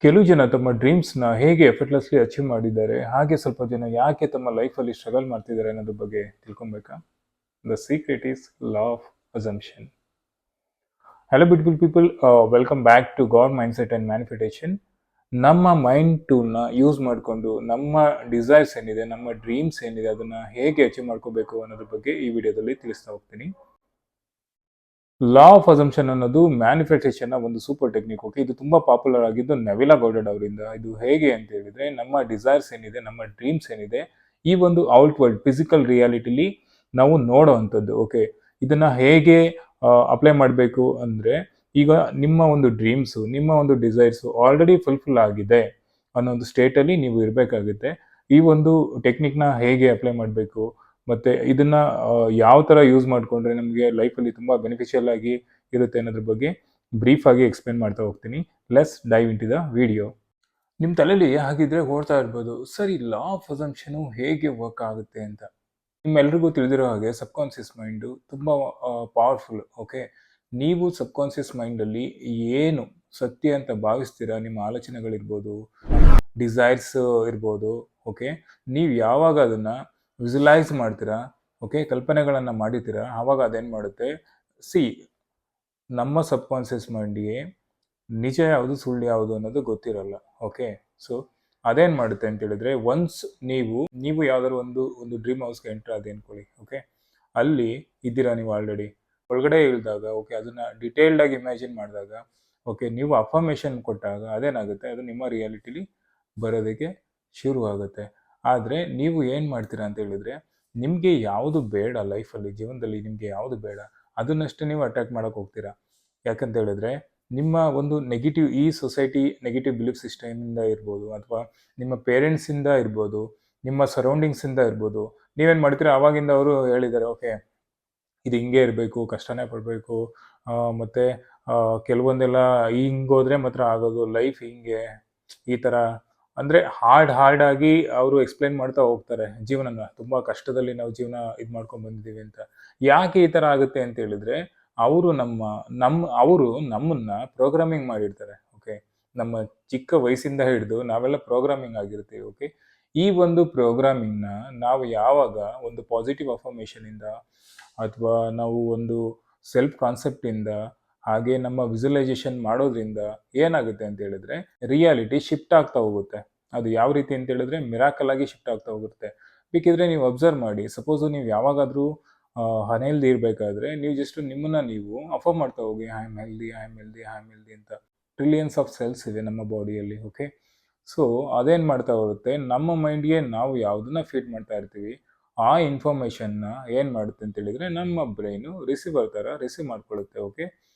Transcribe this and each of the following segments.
ಕೆಲವು ಜನ ತಮ್ಮ ಡ್ರೀಮ್ಸ್ನ ಹೇಗೆ ಎಫರ್ಟ್ಲೆಸ್ಲಿ ಅಚೀವ್ ಮಾಡಿದ್ದಾರೆ, ಹಾಗೆ ಸ್ವಲ್ಪ ಜನ ಯಾಕೆ ತಮ್ಮ ಲೈಫಲ್ಲಿ ಸ್ಟ್ರಗಲ್ ಮಾಡ್ತಿದ್ದಾರೆ ಅನ್ನೋದ್ರ ಬಗ್ಗೆ ತಿಳ್ಕೊಬೇಕಾ? The secret is law of assumption. Hello beautiful people, welcome back to God mindset and manifestation. ನಮ್ಮ ಮೈಂಡ್ ಟೂಲ್ನ ಯೂಸ್ ಮಾಡಿಕೊಂಡು ನಮ್ಮ ಡಿಸೈರ್ಸ್ ಏನಿದೆ, ನಮ್ಮ ಡ್ರೀಮ್ಸ್ ಏನಿದೆ, ಅದನ್ನು ಹೇಗೆ ಅಚೀವ್ ಮಾಡ್ಕೋಬೇಕು ಅನ್ನೋದ್ರ ಬಗ್ಗೆ ಈ ವಿಡಿಯೋದಲ್ಲಿ ತಿಳಿಸ್ತಾ ಹೋಗ್ತೀನಿ. ಲಾ ಆಫ್ ಅಸಂಪ್ಷನ್ ಅನ್ನೋದು ಮ್ಯಾನಿಫೆಸ್ಟೇಷನ್ನ ಒಂದು ಸೂಪರ್ ಟೆಕ್ನಿಕ್. ಓಕೆ, ಇದು ತುಂಬಾ ಪಾಪ್ಯುಲರ್ ಆಗಿದ್ದು ನೆವಿಲಾ ಗೌಡೆಡ್ ಅವರಿಂದ. ಇದು ಹೇಗೆ ಅಂತ ಹೇಳಿದ್ರೆ, ನಮ್ಮ ಡಿಸೈರ್ಸ್ ಏನಿದೆ, ನಮ್ಮ ಡ್ರೀಮ್ಸ್ ಏನಿದೆ, ಈ ಒಂದು ಔಟ್ ವರ್ಲ್ಡ್ ಫಿಸಿಕಲ್ ರಿಯಾಲಿಟಿಲಿ ನಾವು ನೋಡೋ ಅಂಥದ್ದು. ಓಕೆ, ಇದನ್ನ ಹೇಗೆ ಅಪ್ಲೈ ಮಾಡಬೇಕು ಅಂದ್ರೆ, ಈಗ ನಿಮ್ಮ ಒಂದು ಡ್ರೀಮ್ಸು, ನಿಮ್ಮ ಒಂದು ಡಿಸೈರ್ಸು ಆಲ್ರೆಡಿ ಫುಲ್ಫಿಲ್ ಆಗಿದೆ ಅನ್ನೋ ಒಂದು ಸ್ಟೇಟಲ್ಲಿ ನೀವು ಇರಬೇಕಾಗುತ್ತೆ. ಈ ಒಂದು ಟೆಕ್ನಿಕ್ನ ಹೇಗೆ ಅಪ್ಲೈ ಮಾಡಬೇಕು, ಮತ್ತೆ ಇದನ್ನ ಯಾವ ಥರ ಯೂಸ್ ಮಾಡಿಕೊಂಡ್ರೆ ನಮಗೆ ಲೈಫಲ್ಲಿ ತುಂಬ ಬೆನಿಫಿಷಿಯಲ್ ಆಗಿ ಇರುತ್ತೆ ಅನ್ನೋದ್ರ ಬಗ್ಗೆ ಬ್ರೀಫ್ ಆಗಿ ಎಕ್ಸ್ಪ್ಲೇನ್ ಮಾಡ್ತಾ ಹೋಗ್ತೀನಿ. Let's dive into the video. ನಿಮ್ಮ ತಲೆಯಲ್ಲಿ ಹಾಗಿದ್ರೆ ಓಡ್ತಾ ಇರ್ಬೋದು, ಸರಿ ಲಾ ಆಫ್ ಅಸಂಪ್ಷನು ಹೇಗೆ ವರ್ಕ್ ಆಗುತ್ತೆ ಅಂತ. ನಿಮ್ಮೆಲ್ರಿಗೂ ತಿಳಿದಿರೋ ಹಾಗೆ ಸಬ್ಕಾನ್ಷಿಯಸ್ ಮೈಂಡು ತುಂಬ ಪವರ್ಫುಲ್. ಓಕೆ, ನೀವು ಸಬ್ಕಾನ್ಷಿಯಸ್ ಮೈಂಡಲ್ಲಿ ಏನು ಸತ್ಯ ಅಂತ ಭಾವಿಸ್ತೀರಾ, ನಿಮ್ಮ ಆಲೋಚನೆಗಳಿರ್ಬೋದು, ಡಿಸೈರ್ಸ್ ಇರ್ಬೋದು, ಓಕೆ, ನೀವು ಯಾವಾಗ ಅದನ್ನು ವಿಜುಲೈಸ್ ಮಾಡ್ತೀರಾ, ಓಕೆ, ಕಲ್ಪನೆಗಳನ್ನು ಮಾಡಿರ್ತೀರಾ, ಆವಾಗ ಅದೇನು ಮಾಡುತ್ತೆ, ನಮ್ಮ ಸಬ್ಕಾನ್ಷಿಯಸ್ ಮೈಂಡಿಗೆ ನಿಜ ಯಾವುದು ಸುಳ್ಳು ಯಾವುದು ಅನ್ನೋದು ಗೊತ್ತಿರಲ್ಲ. ಓಕೆ, ಸೊ ಅದೇನು ಮಾಡುತ್ತೆ ಅಂತ ಹೇಳಿದ್ರೆ, ಒನ್ಸ್ ನೀವು ಯಾವ್ದಾದ್ರು ಒಂದು ಡ್ರೀಮ್ ಹೌಸ್ಗೆ ಎಂಟರ್ ಆಗಿ ಅನ್ಕೊಳ್ಳಿ. ಓಕೆ, ಅಲ್ಲಿ ಇದ್ದೀರಾ ನೀವು ಆಲ್ರೆಡಿ, ಒಳಗಡೆ ಇಳಿದಾಗ, ಓಕೆ, ಅದನ್ನ ಡಿಟೇಲ್ಡ್ ಆಗಿ ಇಮ್ಯಾಜಿನ್ ಮಾಡಿದಾಗ, ಓಕೆ, ನೀವು ಅಫರ್ಮೇಷನ್ ಕೊಟ್ಟಾಗ ಅದೇನಾಗುತ್ತೆ, ಅದು ನಿಮ್ಮ ರಿಯಾಲಿಟಿಲಿ ಬರೋದಕ್ಕೆ ಶುರು ಆಗುತ್ತೆ. ಆದರೆ ನೀವು ಏನು ಮಾಡ್ತೀರಾ ಅಂತ ಹೇಳಿದ್ರೆ, ನಿಮಗೆ ಯಾವುದು ಬೇಡ ಲೈಫಲ್ಲಿ, ಜೀವನದಲ್ಲಿ ನಿಮಗೆ ಯಾವುದು ಬೇಡ ಅದನ್ನಷ್ಟೇ ನೀವು ಅಟ್ಯಾಕ್ ಮಾಡೋಕೆ ಹೋಗ್ತೀರಾ. ಯಾಕಂತ ಹೇಳಿದ್ರೆ, ನಿಮ್ಮ ಒಂದು ನೆಗೆಟಿವ್, ಈ ಸೊಸೈಟಿ ನೆಗೆಟಿವ್ ಬಿಲೀಫ್ ಸಿಸ್ಟಮಿಂದ ಇರ್ಬೋದು, ಅಥವಾ ನಿಮ್ಮ ಪೇರೆಂಟ್ಸಿಂದ ಇರ್ಬೋದು, ನಿಮ್ಮ ಸರೌಂಡಿಂಗ್ಸಿಂದ ಇರ್ಬೋದು, ನೀವೇನು ಮಾಡ್ತೀರಾ, ಆವಾಗಿಂದ ಅವರು ಹೇಳಿದ್ದಾರೆ, ಓಕೆ, ಇದು ಹಿಂಗೆ ಇರಬೇಕು, ಕಷ್ಟನೇ ಪಡಬೇಕು, ಮತ್ತು ಕೆಲವೊಂದೆಲ್ಲ ಹಿಂಗೋದ್ರೆ ಮಾತ್ರ ಆಗೋದು, ಲೈಫ್ ಹಿಂಗೆ, ಈ ಥರ ಅಂದರೆ ಹಾರ್ಡ್ ಆಗಿ ಅವರು ಎಕ್ಸ್ಪ್ಲೈನ್ ಮಾಡ್ತಾ ಹೋಗ್ತಾರೆ ಜೀವನನ. ತುಂಬ ಕಷ್ಟದಲ್ಲಿ ನಾವು ಜೀವನ ಇದು ಮಾಡ್ಕೊಂಡು ಬಂದಿದ್ದೀವಿ ಅಂತ. ಯಾಕೆ ಈ ಥರ ಆಗುತ್ತೆ ಅಂತ ಹೇಳಿದ್ರೆ, ಅವರು ಅವರು ನಮ್ಮನ್ನ ಪ್ರೋಗ್ರಾಮಿಂಗ್ ಮಾಡಿರ್ತಾರೆ. ಓಕೆ, ನಮ್ಮ ಚಿಕ್ಕ ವಯಸ್ಸಿಂದ ಹಿಡಿದು ನಾವೆಲ್ಲ ಪ್ರೋಗ್ರಾಮಿಂಗ್ ಆಗಿರ್ತೀವಿ. ಓಕೆ, ಈ ಒಂದು ಪ್ರೋಗ್ರಾಮಿಂಗ್ನ ನಾವು ಯಾವಾಗ ಒಂದು ಪಾಸಿಟಿವ್ ಅಫರ್ಮೇಷನಿಂದ, ಅಥವಾ ನಾವು ಒಂದು ಸೆಲ್ಫ್ ಕಾನ್ಸೆಪ್ಟಿಂದ, ಹಾಗೆ ನಮ್ಮ ವಿಜುವಲೈಸೇಷನ್ ಮಾಡೋದ್ರಿಂದ ಏನಾಗುತ್ತೆ ಅಂತ ಹೇಳಿದ್ರೆ, ರಿಯಾಲಿಟಿ ಶಿಫ್ಟ್ ಆಗ್ತಾ ಹೋಗುತ್ತೆ. ಅದು ಯಾವ ರೀತಿ ಅಂತ ಹೇಳಿದ್ರೆ, ಮಿರಾಕಲ್ ಆಗಿ ಶಿಫ್ಟ್ ಆಗ್ತಾ ಹೋಗುತ್ತೆ. ಬೇಕಿದ್ರೆ ನೀವು ಅಬ್ಸರ್ವ್ ಮಾಡಿ, ಸಪೋಸು ನೀವು ಯಾವಾಗಾದರೂ ಅನ್ಹೆಲ್ದಿ ಇರಬೇಕಾದ್ರೆ, ನೀವು ಜಸ್ಟ್ ನಿಮ್ಮನ್ನ ನೀವು ಅಫರ್ಮ್ ಮಾಡ್ತಾ ಹೋಗಿ, I am healthy, I am healthy, I am healthy ಅಂತ. ಟ್ರಿಲಿಯನ್ಸ್ ಆಫ್ ಸೆಲ್ಸ್ ಇದೆ ನಮ್ಮ ಬಾಡಿಯಲ್ಲಿ. ಓಕೆ, ಸೊ ಅದೇನು ಮಾಡ್ತಾ ಹೋಗುತ್ತೆ, ನಮ್ಮ ಮೈಂಡ್ಗೆ ನಾವು ಯಾವುದನ್ನ ಫೀಡ್ ಮಾಡ್ತಾ ಇರ್ತೀವಿ, ಆ ಇನ್ಫಾರ್ಮೇಷನ್ನ ಏನು ಮಾಡುತ್ತೆ ಅಂತ ಹೇಳಿದ್ರೆ, ನಮ್ಮ ಬ್ರೈನು ರಿಸೀವರ್ ಥರ ರಿಸೀವ್ ಮಾಡ್ಕೊಳ್ಳುತ್ತೆ. ಓಕೆ,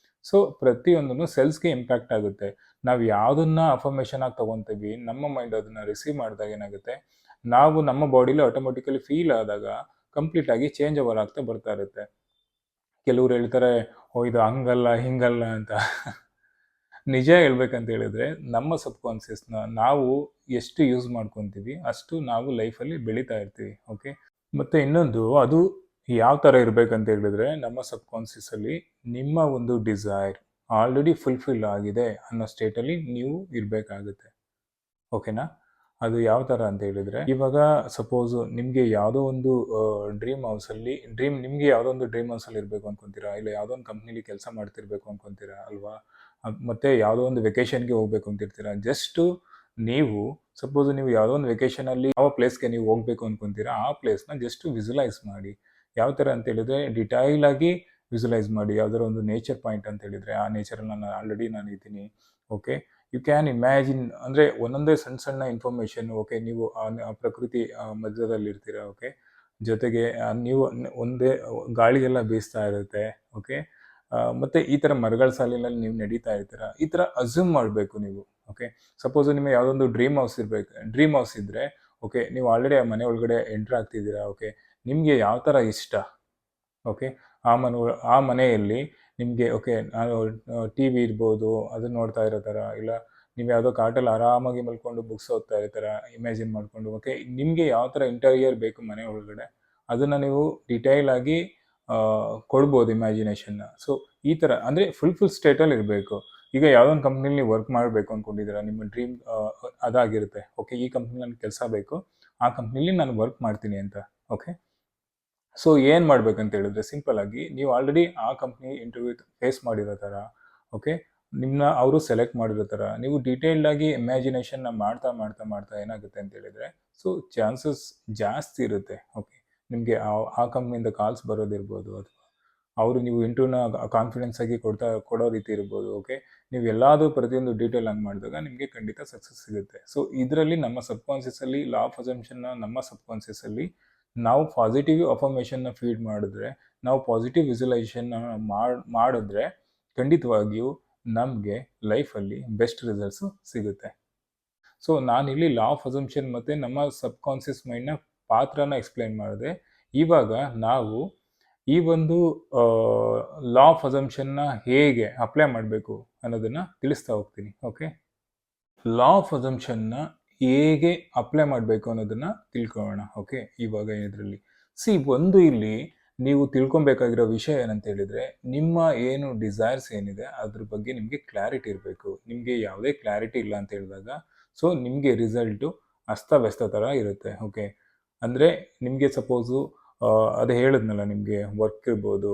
ಸೊ ಪ್ರತಿಯೊಂದನ್ನು ಸೆಲ್ಸ್ಗೆ ಇಂಪ್ಯಾಕ್ಟ್ ಆಗುತ್ತೆ. ನಾವು ಯಾವುದನ್ನ ಅಫರ್ಮೇಷನ್ ಆಗಿ ತೊಗೊತೀವಿ, ನಮ್ಮ ಮೈಂಡ್ ಅದನ್ನು ರಿಸೀವ್ ಮಾಡಿದಾಗ ಏನಾಗುತ್ತೆ, ನಾವು ನಮ್ಮ ಬಾಡಿಲಿ ಆಟೋಮೆಟಿಕಲಿ ಫೀಲ್ ಆದಾಗ ಕಂಪ್ಲೀಟ್ ಆಗಿ ಚೇಂಜ್ ಓವರ್ ಆಗ್ತಾ ಬರ್ತಾ ಇರುತ್ತೆ. ಕೆಲವ್ರು ಹೇಳ್ತಾರೆ, ಓ ಇದು ಹಂಗಲ್ಲ ಹಿಂಗಲ್ಲ ಅಂತ. ನಿಜ ಹೇಳ್ಬೇಕಂತ ಹೇಳಿದ್ರೆ, ನಮ್ಮ ಸಬ್ಕಾನ್ಷಿಯಸ್ನ ನಾವು ಎಷ್ಟು ಯೂಸ್ ಮಾಡ್ಕೊತೀವಿ ಅಷ್ಟು ನಾವು ಲೈಫಲ್ಲಿ ಬೆಳೀತಾ ಇರ್ತೀವಿ. ಓಕೆ, ಮತ್ತು ಇನ್ನೊಂದು, ಅದು ಯಾವ ಥರ ಇರಬೇಕಂತ ಹೇಳಿದ್ರೆ, ನಮ್ಮ ಸಬ್ಕಾನ್ಷಿಯಸಲ್ಲಿ ನಿಮ್ಮ ಒಂದು ಡಿಸೈರ್ ಆಲ್ರೆಡಿ ಫುಲ್ಫಿಲ್ ಆಗಿದೆ ಅನ್ನೋ ಸ್ಟೇಟಲ್ಲಿ ನೀವು ಇರಬೇಕಾಗುತ್ತೆ. ಓಕೆನಾ? ಅದು ಯಾವ ಥರ ಅಂತ ಹೇಳಿದ್ರೆ, ಇವಾಗ ಸಪೋಸು ನಿಮಗೆ ಯಾವುದೋ ಒಂದು ಡ್ರೀಮ್ ಹೌಸಲ್ಲಿ ನಿಮಗೆ ಯಾವುದೋ ಒಂದು ಡ್ರೀಮ್ ಹೌಸಲ್ಲಿ ಇರಬೇಕು ಅಂದ್ಕೊತೀರಾ, ಇಲ್ಲ ಯಾವುದೋ ಒಂದು ಕಂಪ್ನಿಲಿ ಕೆಲಸ ಮಾಡ್ತಿರ್ಬೇಕು ಅಂದ್ಕೊತೀರಾ ಅಲ್ವಾ, ಮತ್ತು ಯಾವುದೋ ಒಂದು ವೆಕೇಷನ್ಗೆ ಹೋಗ್ಬೇಕು ಅಂತಿರ್ತೀರಾ. ಜಸ್ಟು ನೀವು ಸಪೋಸ್ ನೀವು ಯಾವುದೋ ಒಂದು ವೆಕೇಷನಲ್ಲಿ ಯಾವ ಪ್ಲೇಸ್ಗೆ ನೀವು ಹೋಗ್ಬೇಕು ಅಂದ್ಕೊತೀರಾ, ಆ ಪ್ಲೇಸ್ನ ಜಸ್ಟ್ ವಿಜುಲೈಸ್ ಮಾಡಿ. ಯಾವ ಥರ ಅಂತ ಹೇಳಿದ್ರೆ, ಡಿಟೈಲ್ ಆಗಿ ವಿಜುಲೈಸ್ ಮಾಡಿ. ಯಾವುದಾದ್ರು ಒಂದು ನೇಚರ್ ಪಾಯಿಂಟ್ ಅಂತ ಹೇಳಿದರೆ, ಆ ನೇಚರಲ್ಲಿ ನಾನು ಇದ್ದೀನಿ. ಓಕೆ, ಯು ಕ್ಯಾನ್ ಇಮ್ಯಾಜಿನ್, ಅಂದರೆ ಒಂದೊಂದೇ ಸಣ್ಣ ಇನ್ಫಾರ್ಮೇಷನ್. ಓಕೆ, ನೀವು ಆ ಪ್ರಕೃತಿ ಮಧ್ಯದಲ್ಲಿರ್ತೀರ. ಓಕೆ, ಜೊತೆಗೆ ನೀವು ಒಂದೇ ಗಾಳಿಯೆಲ್ಲ ಬೀಸ್ತಾ ಇರುತ್ತೆ. ಓಕೆ, ಮತ್ತು ಈ ಥರ ಮರಗಳ ಸಾಲಿನಲ್ಲಿ ನೀವು ನಡೀತಾ ಇರ್ತೀರ. ಈ ಥರ ಅಸ್ಯೂಮ್ ಮಾಡಬೇಕು ನೀವು. ಓಕೆ, ಸಪೋಸ್ ನಿಮಗೆ ಯಾವುದೊಂದು ಡ್ರೀಮ್ ಹೌಸ್ ಇದ್ದರೆ, ಓಕೆ, ನೀವು ಆಲ್ರೆಡಿ ಆ ಮನೆ ಒಳಗಡೆ ಎಂಟ್ರ್ ಆಗ್ತಿದ್ದೀರಾ. ಓಕೆ, ನಿಮಗೆ ಯಾವ ಥರ ಇಷ್ಟ, ಓಕೆ, ಆ ಮನೆಯಲ್ಲಿ ನಿಮಗೆ, ಓಕೆ, ನಾನು ಟಿ ವಿ ಇರ್ಬೋದು, ಅದನ್ನು ನೋಡ್ತಾ ಇರೋ ಥರ, ಇಲ್ಲ ನೀವು ಯಾವುದೋ ಕಾಟಲ್ಲಿ ಆರಾಮಾಗಿ ಮಲ್ಕೊಂಡು ಬುಕ್ಸ್ ಓದ್ತಾ ಇರೋ ಥರ ಇಮ್ಯಾಜಿನ್ ಮಾಡಿಕೊಂಡು, ಓಕೆ, ನಿಮಗೆ ಯಾವ ಥರ ಇಂಟೀರಿಯರ್ ಬೇಕು ಮನೆ ಒಳಗಡೆ, ಅದನ್ನು ನೀವು ಡಿಟೈಲ್ ಆಗಿ ಕೊಡ್ಬೋದು ಇಮ್ಯಾಜಿನೇಷನ್ನ. ಸೊ ಈ ಥರ ಅಂದರೆ ಫುಲ್ ಸ್ಟೇಟಲ್ಲಿ ಇರಬೇಕು. ಈಗ ಯಾವುದೋ ಒಂದು ಕಂಪ್ನಿಲಿ ನೀವು ವರ್ಕ್ ಮಾಡಬೇಕು ಅಂದ್ಕೊಂಡಿದ್ದೀರಾ, ನಿಮ್ಮ ಡ್ರೀಮ್ ಅದಾಗಿರುತ್ತೆ. ಓಕೆ, ಈ ಕಂಪ್ನಿ ನನಗೆ ಕೆಲಸ ಬೇಕು, ಆ ಕಂಪ್ನಿಲಿ ನಾನು ವರ್ಕ್ ಮಾಡ್ತೀನಿ ಅಂತ. ಓಕೆ, ಸೊ ಏನು ಮಾಡ್ಬೇಕಂತ ಹೇಳಿದ್ರೆ ಸಿಂಪಲ್ ಆಗಿ ನೀವು ಆಲ್ರೆಡಿ ಆ ಕಂಪ್ನಿ ಇಂಟರ್ವ್ಯೂ ಫೇಸ್ ಮಾಡಿರೋ ಥರ, ಓಕೆ, ನಿಮ್ಮನ್ನ ಅವರು ಸೆಲೆಕ್ಟ್ ಮಾಡಿರೋ ಥರ ನೀವು ಡೀಟೇಲ್ಡ್ ಆಗಿ ಇಮ್ಯಾಜಿನೇಷನ್ನ ಮಾಡ್ತಾ ಮಾಡ್ತಾ ಮಾಡ್ತಾ ಏನಾಗುತ್ತೆ ಅಂತ ಹೇಳಿದ್ರೆ, ಸೊ ಚಾನ್ಸಸ್ ಜಾಸ್ತಿ ಇರುತ್ತೆ. ಓಕೆ, ನಿಮಗೆ ಆ ಕಂಪ್ನಿಯಿಂದ ಕಾಲ್ಸ್ ಬರೋದಿರ್ಬೋದು, ಅಥವಾ ಅವರು ನೀವು ಇಂಟರ್ವ್ಯೂನ ಕಾನ್ಫಿಡೆನ್ಸ್ ಆಗಿ ಕೊಡೋ ರೀತಿ ಇರ್ಬೋದು. ಓಕೆ, ನೀವು ಎಲ್ಲಾದರೂ ಪ್ರತಿಯೊಂದು ಡೀಟೇಲ್ ಆಗಿ ಮಾಡಿದಾಗ ನಿಮಗೆ ಖಂಡಿತ ಸಕ್ಸಸ್ ಸಿಗುತ್ತೆ. ಸೊ ಇದರಲ್ಲಿ ನಮ್ಮ ಸಬ್ಕಾನ್ಷಿಯಸಲ್ಲಿ ಲಾ ಆಫ್ ಅಸಂಪ್ಷನ್ನ ನಮ್ಮ ಸಬ್ಕಾನ್ಷಿಯಸಲ್ಲಿ ನಾವು ಪಾಸಿಟಿವ್ ಅಫರ್ಮೇಷನ್ನ ಫೀಡ್ ಮಾಡಿದ್ರೆ, ನಾವು ಪಾಸಿಟಿವ್ ವಿಜುವಲೈಸೇಷನ್ನ ಮಾಡಿದ್ರೆ ಖಂಡಿತವಾಗಿಯೂ ನಮಗೆ ಲೈಫಲ್ಲಿ ಬೆಸ್ಟ್ ರಿಸಲ್ಟ್ಸು ಸಿಗುತ್ತೆ. ಸೊ ನಾನಿಲ್ಲಿ ಲಾ ಆಫ್ ಅಸಂಪ್ಷನ್ ಮತ್ತು ನಮ್ಮ ಸಬ್ಕಾನ್ಷಿಯಸ್ ಮೈಂಡ್ನ ಪಾತ್ರನ ಎಕ್ಸ್ಪ್ಲೈನ್ ಮಾಡಿದೆ. ಇವಾಗ ನಾವು ಈ ಒಂದು ಲಾ ಆಫ್ ಅಸಂಪ್ಷನ್ನ ಹೇಗೆ ಅಪ್ಲೈ ಮಾಡಬೇಕು ಅನ್ನೋದನ್ನು ತಿಳಿಸ್ತಾ ಹೋಗ್ತೀನಿ. ಓಕೆ, ಲಾ ಆಫ್ ಅಸಂಪ್ಷನ್ನ ಹೇಗೆ ಅಪ್ಲೈ ಮಾಡಬೇಕು ಅನ್ನೋದನ್ನು ತಿಳ್ಕೊಳ್ಳೋಣ. ಓಕೆ, ಇವಾಗ ಇದರಲ್ಲಿ ಒಂದು ಇಲ್ಲಿ ನೀವು ತಿಳ್ಕೊಬೇಕಾಗಿರೋ ವಿಷಯ ಏನಂತ ಹೇಳಿದರೆ, ನಿಮ್ಮ ಏನು ಡಿಸೈರ್ಸ್ ಏನಿದೆ ಅದ್ರ ಬಗ್ಗೆ ನಿಮಗೆ ಕ್ಲಾರಿಟಿ ಇರಬೇಕು. ನಿಮಗೆ ಯಾವುದೇ ಕ್ಲಾರಿಟಿ ಇಲ್ಲ ಅಂತ ಹೇಳಿದಾಗ ಸೊ ನಿಮಗೆ ರಿಸಲ್ಟು ಅಸ್ತವ್ಯಸ್ತ ಥರ ಇರುತ್ತೆ. ಓಕೆ, ಅಂದರೆ ನಿಮಗೆ ಸಪೋಸು ಅದು ಹೇಳಿದ್ನಲ್ಲ, ನಿಮಗೆ ವರ್ಕ್ ಇರ್ಬೋದು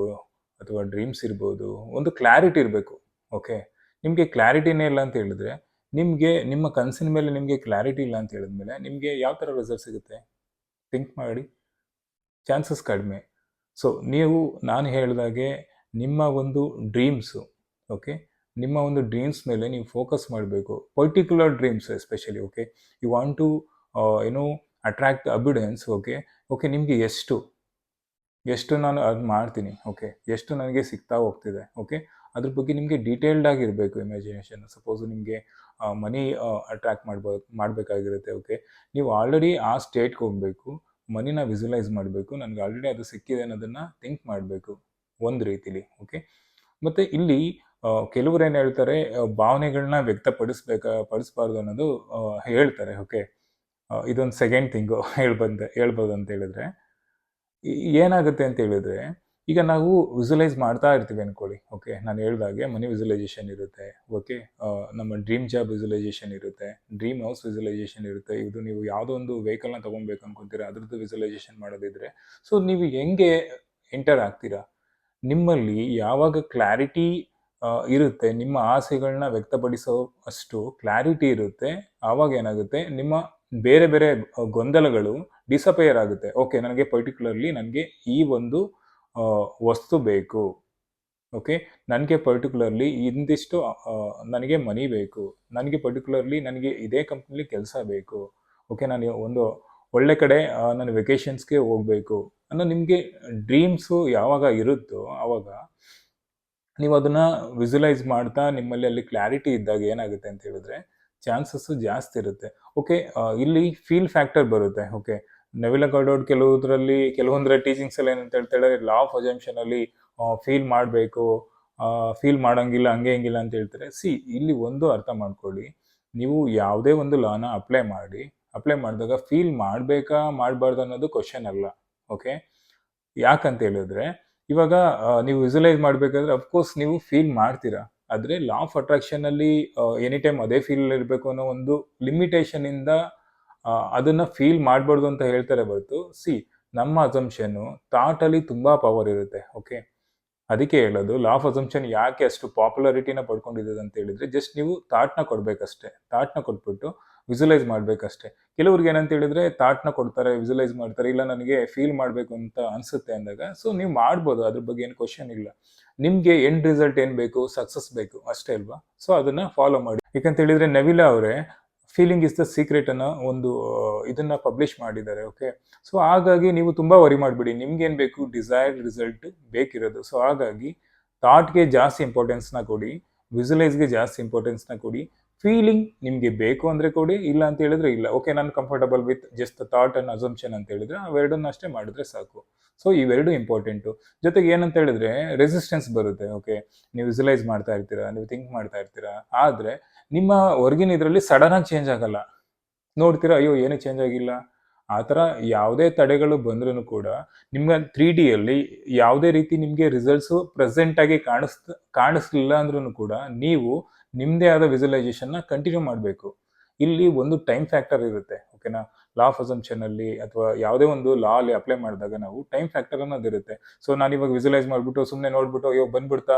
ಅಥವಾ ಡ್ರೀಮ್ಸ್ ಇರ್ಬೋದು, ಒಂದು ಕ್ಲಾರಿಟಿ ಇರಬೇಕು. ಓಕೆ, ನಿಮಗೆ ಕ್ಲಾರಿಟಿನೇ ಇಲ್ಲ ಅಂತ ಹೇಳಿದ್ರೆ, ನಿಮಗೆ ನಿಮ್ಮ ಕನಸಿನ ಮೇಲೆ ನಿಮಗೆ ಕ್ಲಾರಿಟಿ ಇಲ್ಲ ಅಂತ ಹೇಳಿದ್ಮೇಲೆ ನಿಮಗೆ ಯಾವ ಥರ ರಿಸಲ್ಟ್ ಸಿಗುತ್ತೆ ಥಿಂಕ್ ಮಾಡಿ, ಚಾನ್ಸಸ್ ಕಡಿಮೆ. ಸೊ ನೀವು ನಾನು ಹೇಳಿದಾಗೆ ನಿಮ್ಮ ಒಂದು ಡ್ರೀಮ್ಸು, ಓಕೆ, ನಿಮ್ಮ ಒಂದು ಡ್ರೀಮ್ಸ್ ಮೇಲೆ ನೀವು ಫೋಕಸ್ ಮಾಡಬೇಕು. Particular dreams especially. Okay, you want to attract abundance. Okay, ನಿಮಗೆ ಎಷ್ಟು ನಾನು ಅದು ಮಾಡ್ತೀನಿ, ಓಕೆ, ಎಷ್ಟು ನನಗೆ ಸಿಗ್ತಾ ಹೋಗ್ತಿದೆ, ಓಕೆ, ಅದ್ರ ಬಗ್ಗೆ ನಿಮಗೆ ಡೀಟೇಲ್ಡ್ ಆಗಿರಬೇಕು ಇಮ್ಯಾಜಿನೇಷನ್. ಸಪೋಸು ನಿಮಗೆ ಮನಿ ಅಟ್ರಾಕ್ಟ್ ಮಾಡಬೇಕಾಗಿರುತ್ತೆ. ಓಕೆ, ನೀವು ಆಲ್ರೆಡಿ ಆ ಸ್ಟೇಟ್ಗೆ ಹೋಗಬೇಕು, ಮನಿನ ವಿಜುವಲೈಸ್ ಮಾಡಬೇಕು, ನನಗೆ ಆಲ್ರೆಡಿ ಅದು ಸಿಕ್ಕಿದೆ ಅನ್ನೋದನ್ನು ಥಿಂಕ್ ಮಾಡಬೇಕು ಒಂದು ರೀತಿಲಿ. ಓಕೆ, ಮತ್ತು ಇಲ್ಲಿ ಕೆಲವರು ಏನು ಹೇಳ್ತಾರೆ, ಭಾವನೆಗಳನ್ನ ಪಡಿಸ್ಬಾರ್ದು ಅನ್ನೋದು ಹೇಳ್ತಾರೆ. ಓಕೆ, ಇದೊಂದು ಸೆಕೆಂಡ್ ಥಿಂಗು ಹೇಳ್ಬೋದು ಅಂತ ಹೇಳಿದ್ರೆ, ಏನಾಗುತ್ತೆ ಅಂತ ಹೇಳಿದ್ರೆ, ಈಗ ನಾವು ವಿಜುವಲೈಸ್ ಮಾಡ್ತಾ ಇರ್ತೀವಿ ಅಂದ್ಕೊಳ್ಳಿ. ಓಕೆ, ನಾನು ಹೇಳ್ದಾಗೆ ಮನಿ ವಿಜುವಲೈಸೇಷನ್ ಇರುತ್ತೆ. ಓಕೆ, ನಮ್ಮ ಡ್ರೀಮ್ ಜಾಬ್ ವಿಜುವಲೈಸೇಷನ್ ಇರುತ್ತೆ, ಡ್ರೀಮ್ ಹೌಸ್ ವಿಜುವಲೈಸೇಷನ್ ಇರುತ್ತೆ. ಇದು ನೀವು ಯಾವುದೋ ಒಂದು ವೆಹಿಕಲ್ನ ತೊಗೊಬೇಕು ಅನ್ಕೊತೀರಾ, ಅದ್ರದ್ದು ವಿಜುವಲೈಸೇಷನ್ ಮಾಡೋದಿದ್ರೆ, ಸೊ ನೀವು ಹೆಂಗೆ ಎಂಟರ್ ಆಗ್ತೀರಾ, ನಿಮ್ಮಲ್ಲಿ ಯಾವಾಗ ಕ್ಲಾರಿಟಿ ಇರುತ್ತೆ, ನಿಮ್ಮ ಆಸೆಗಳನ್ನ ವ್ಯಕ್ತಪಡಿಸೋ ಅಷ್ಟು ಕ್ಲಾರಿಟಿ ಇರುತ್ತೆ, ಆವಾಗ ಏನಾಗುತ್ತೆ, ನಿಮ್ಮ ಬೇರೆ ಬೇರೆ ಗೊಂದಲಗಳು ಡಿಸಪೇರ್ ಆಗುತ್ತೆ. ಓಕೆ, ನನಗೆ ಪರ್ಟಿಕ್ಯುಲರ್ಲಿ ನನಗೆ ಈ ಒಂದು ವಸ್ತು ಬೇಕು. ಓಕೆ, ನನಗೆ ಪರ್ಟಿಕ್ಯುಲರ್ಲಿ ಇಂದಿಷ್ಟು ನನಗೆ ಮನಿ ಬೇಕು, ನನಗೆ ಪರ್ಟಿಕ್ಯುಲರ್ಲಿ ನನಗೆ ಇದೇ ಕಂಪ್ನಿಲಿ ಕೆಲಸ ಬೇಕು. ಓಕೆ, ನಾನು ಒಂದು ಒಳ್ಳೆ ಕಡೆ ನಾನು ವೆಕೇಷನ್ಸ್ಗೆ ಹೋಗಬೇಕು ಅನ್ನೋ ನಿಮಗೆ ಡ್ರೀಮ್ಸು ಯಾವಾಗ ಇರುತ್ತೋ ಆವಾಗ ನೀವು ಅದನ್ನು ವಿಜುವಲೈಸ್ ಮಾಡ್ತಾ ನಿಮ್ಮಲ್ಲಿ ಅಲ್ಲಿ ಕ್ಲಾರಿಟಿ ಇದ್ದಾಗ ಏನಾಗುತ್ತೆ ಅಂತ ಹೇಳಿದ್ರೆ ಚಾನ್ಸಸ್ಸು ಜಾಸ್ತಿ ಇರುತ್ತೆ. ಓಕೆ, ಇಲ್ಲಿ ಫೀಲ್ ಫ್ಯಾಕ್ಟರ್ ಬರುತ್ತೆ. ಓಕೆ, ನೆವಿಲ್ ಗಾರ್ಡೋಡ್ ಕೆಲವೊಂದರ ಟೀಚಿಂಗ್ಸಲ್ಲಿ ಏನಂತ ಹೇಳ್ತಾರೆ, ಲಾ ಆಫ್ ಅಸಂಪ್ಷನಲ್ಲಿ ಫೀಲ್ ಮಾಡಬೇಕು, ಫೀಲ್ ಮಾಡೋಂಗಿಲ್ಲ, ಹಂಗೆ ಹಿಂಗಿಲ್ಲ ಅಂತ ಹೇಳ್ತಾರೆ. ಇಲ್ಲಿ ಒಂದು ಅರ್ಥ ಮಾಡ್ಕೊಳ್ಳಿ, ನೀವು ಯಾವುದೇ ಒಂದು ಲಾನ ಅಪ್ಲೈ ಮಾಡಿದಾಗ ಫೀಲ್ ಮಾಡಬೇಕಾ ಮಾಡಬಾರ್ದು ಅನ್ನೋದು ಕ್ವಶನ್ ಅಲ್ಲ. ಓಕೆ, ಯಾಕಂತ ಹೇಳಿದ್ರೆ ಇವಾಗ ನೀವು ವಿಜುವಲೈಸ್ ಮಾಡಬೇಕಾದ್ರೆ ಅಫ್ಕೋರ್ಸ್ ನೀವು ಫೀಲ್ ಮಾಡ್ತೀರಾ, ಆದರೆ ಲಾ ಆಫ್ ಅಟ್ರಾಕ್ಷನಲ್ಲಿ ಎನಿ ಟೈಮ್ ಅದೇ ಫೀಲ್ ಇರಬೇಕು ಅನ್ನೋ ಒಂದು ಲಿಮಿಟೇಷನಿಂದ ಅದನ್ನು ಫೀಲ್ ಮಾಡಬಾರ್ದು ಅಂತ ಹೇಳ್ತಾರೆ ಹೊರತು, ನಮ್ಮ ಅಸಂಪ್ಷನ್ನು ಥಾಟಲ್ಲಿ ತುಂಬ ಪವರ್ ಇರುತ್ತೆ. ಓಕೆ, ಅದಕ್ಕೆ ಹೇಳೋದು ಲಾ ಆಫ್ ಅಸಂಪ್ಷನ್ ಯಾಕೆ ಅಷ್ಟು ಪಾಪ್ಯುಲಾರಿಟಿನ ಪಡ್ಕೊಂಡಿದೆ ಅಂತ ಹೇಳಿದ್ರೆ, ಜಸ್ಟ್ ನೀವು ಥಾಟ್ನ ಕೊಡಬೇಕಷ್ಟೇ, ಥಾಟ್ನ ಕೊಟ್ಬಿಟ್ಟು ವಿಜುವಲೈಸ್ ಮಾಡಬೇಕಷ್ಟೇ. ಕೆಲವ್ರಿಗೆ ಏನಂತ ಹೇಳಿದ್ರೆ ಥಾಟ್ನ ಕೊಡ್ತಾರೆ, ವಿಜುವಲೈಸ್ ಮಾಡ್ತಾರೆ, ಇಲ್ಲ ನನಗೆ ಫೀಲ್ ಮಾಡಬೇಕು ಅಂತ ಅನಿಸುತ್ತೆ ಅಂದಾಗ ಸೊ ನೀವು ಮಾಡ್ಬೋದು, ಅದ್ರ ಬಗ್ಗೆ ಏನು ಕ್ವಶನ್ ಇಲ್ಲ. ನಿಮಗೆ ಎಂಡ್ ರಿಸಲ್ಟ್ ಏನು ಬೇಕು, ಸಕ್ಸಸ್ ಬೇಕು ಅಷ್ಟೇ ಅಲ್ವಾ. ಸೊ ಅದನ್ನು ಫಾಲೋ ಮಾಡಿ. ಯಾಕಂತ ಹೇಳಿದ್ರೆ ನವಿಲಾ ಅವರೇ ಫೀಲಿಂಗ್ ಇಸ್ ದ ಸೀಕ್ರೆಟ್ ಅನ್ನೋ ಒಂದು ಇದನ್ನ ಪಬ್ಲಿಷ್ ಮಾಡಿದ್ದಾರೆ. ಓಕೆ, ಸೊ ಹಾಗಾಗಿ ನೀವು ತುಂಬ ವರಿ ಮಾಡಿಬಿಡಿ, ನಿಮ್ಗೇನು ಬೇಕು, ಡಿಸೈರ್ಡ್ ರಿಸಲ್ಟ್ ಬೇಕಿರೋದು. ಸೊ ಹಾಗಾಗಿ ಥಾಟ್ಗೆ ಜಾಸ್ತಿ ಇಂಪಾರ್ಟೆನ್ಸ್ನ ಕೊಡಿ, ವಿಜುವಲೈಸ್ಗೆ ಜಾಸ್ತಿ ಇಂಪಾರ್ಟೆನ್ಸ್ನ ಕೊಡಿ. ಫೀಲಿಂಗ್ ನಿಮಗೆ ಬೇಕು ಅಂದರೆ ಕೊಡಿ, ಇಲ್ಲ ಅಂತ ಹೇಳಿದ್ರೆ ಇಲ್ಲ. ಓಕೆ, ನಾನು comfortable with just thought and assumption ಅಂತ ಹೇಳಿದ್ರೆ ಅವೆರಡನ್ನ ಅಷ್ಟೇ ಮಾಡಿದ್ರೆ ಸಾಕು. ಸೊ ಇವೆರಡು ಇಂಪಾರ್ಟೆಂಟು. ಜೊತೆಗೆ ಏನಂತ ಹೇಳಿದ್ರೆ ರೆಸಿಸ್ಟೆನ್ಸ್ ಬರುತ್ತೆ. ಓಕೆ, ನೀವು ವಿಜುವಲೈಸ್ ಮಾಡ್ತಾ ಇರ್ತೀರಾ, ನೀವು ಥಿಂಕ್ ಮಾಡ್ತಾ ಇರ್ತೀರಾ, ಆದರೆ ನಿಮ್ಮ ಹೊರಗಿನ ಇದರಲ್ಲಿ ಸಡನ್ನಾಗಿ ಚೇಂಜ್ ಆಗಲ್ಲ. ನೋಡ್ತೀರಾ, ಅಯ್ಯೋ ಏನೂ ಚೇಂಜ್ ಆಗಿಲ್ಲ. ಆ ಥರ ಯಾವುದೇ ತಡೆಗಳು ಬಂದ್ರೂ ಕೂಡ ನಿಮ್ಗೆ 3Dಯಲ್ಲಿ ಯಾವುದೇ ರೀತಿ ನಿಮಗೆ ರಿಸಲ್ಟ್ಸು ಪ್ರೆಸೆಂಟಾಗಿ ಕಾಣಿಸ್ಲಿಲ್ಲ ಅಂದ್ರೂ ಕೂಡ ನೀವು ನಿಮ್ಮದೇ ಆದ ವಿಜುವಲೈಸೇಷನ್ನ ಕಂಟಿನ್ಯೂ ಮಾಡಬೇಕು. ಇಲ್ಲಿ ಒಂದು ಟೈಮ್ ಫ್ಯಾಕ್ಟರ್ ಇರುತ್ತೆ, ಓಕೆನಾ. ಲಾ ಆಫ್ ಅಸಂಪ್ಷನಲ್ಲಿ ಅಥವಾ ಯಾವುದೇ ಒಂದು ಲಾ ಅಲ್ಲಿ ಅಪ್ಲೈ ಮಾಡಿದಾಗ ನಾವು ಟೈಮ್ ಫ್ಯಾಕ್ಟರ್ ಅನ್ನೋದಿರುತ್ತೆ. ಸೊ ನಾನು ಇವಾಗ ವಿಜುವಲೈಸ್ ಮಾಡಿಬಿಟ್ಟು ಸುಮ್ಮನೆ ನೋಡ್ಬಿಟ್ಟು ಅಯ್ಯೋ ಬಂದ್ಬಿಡ್ತಾ,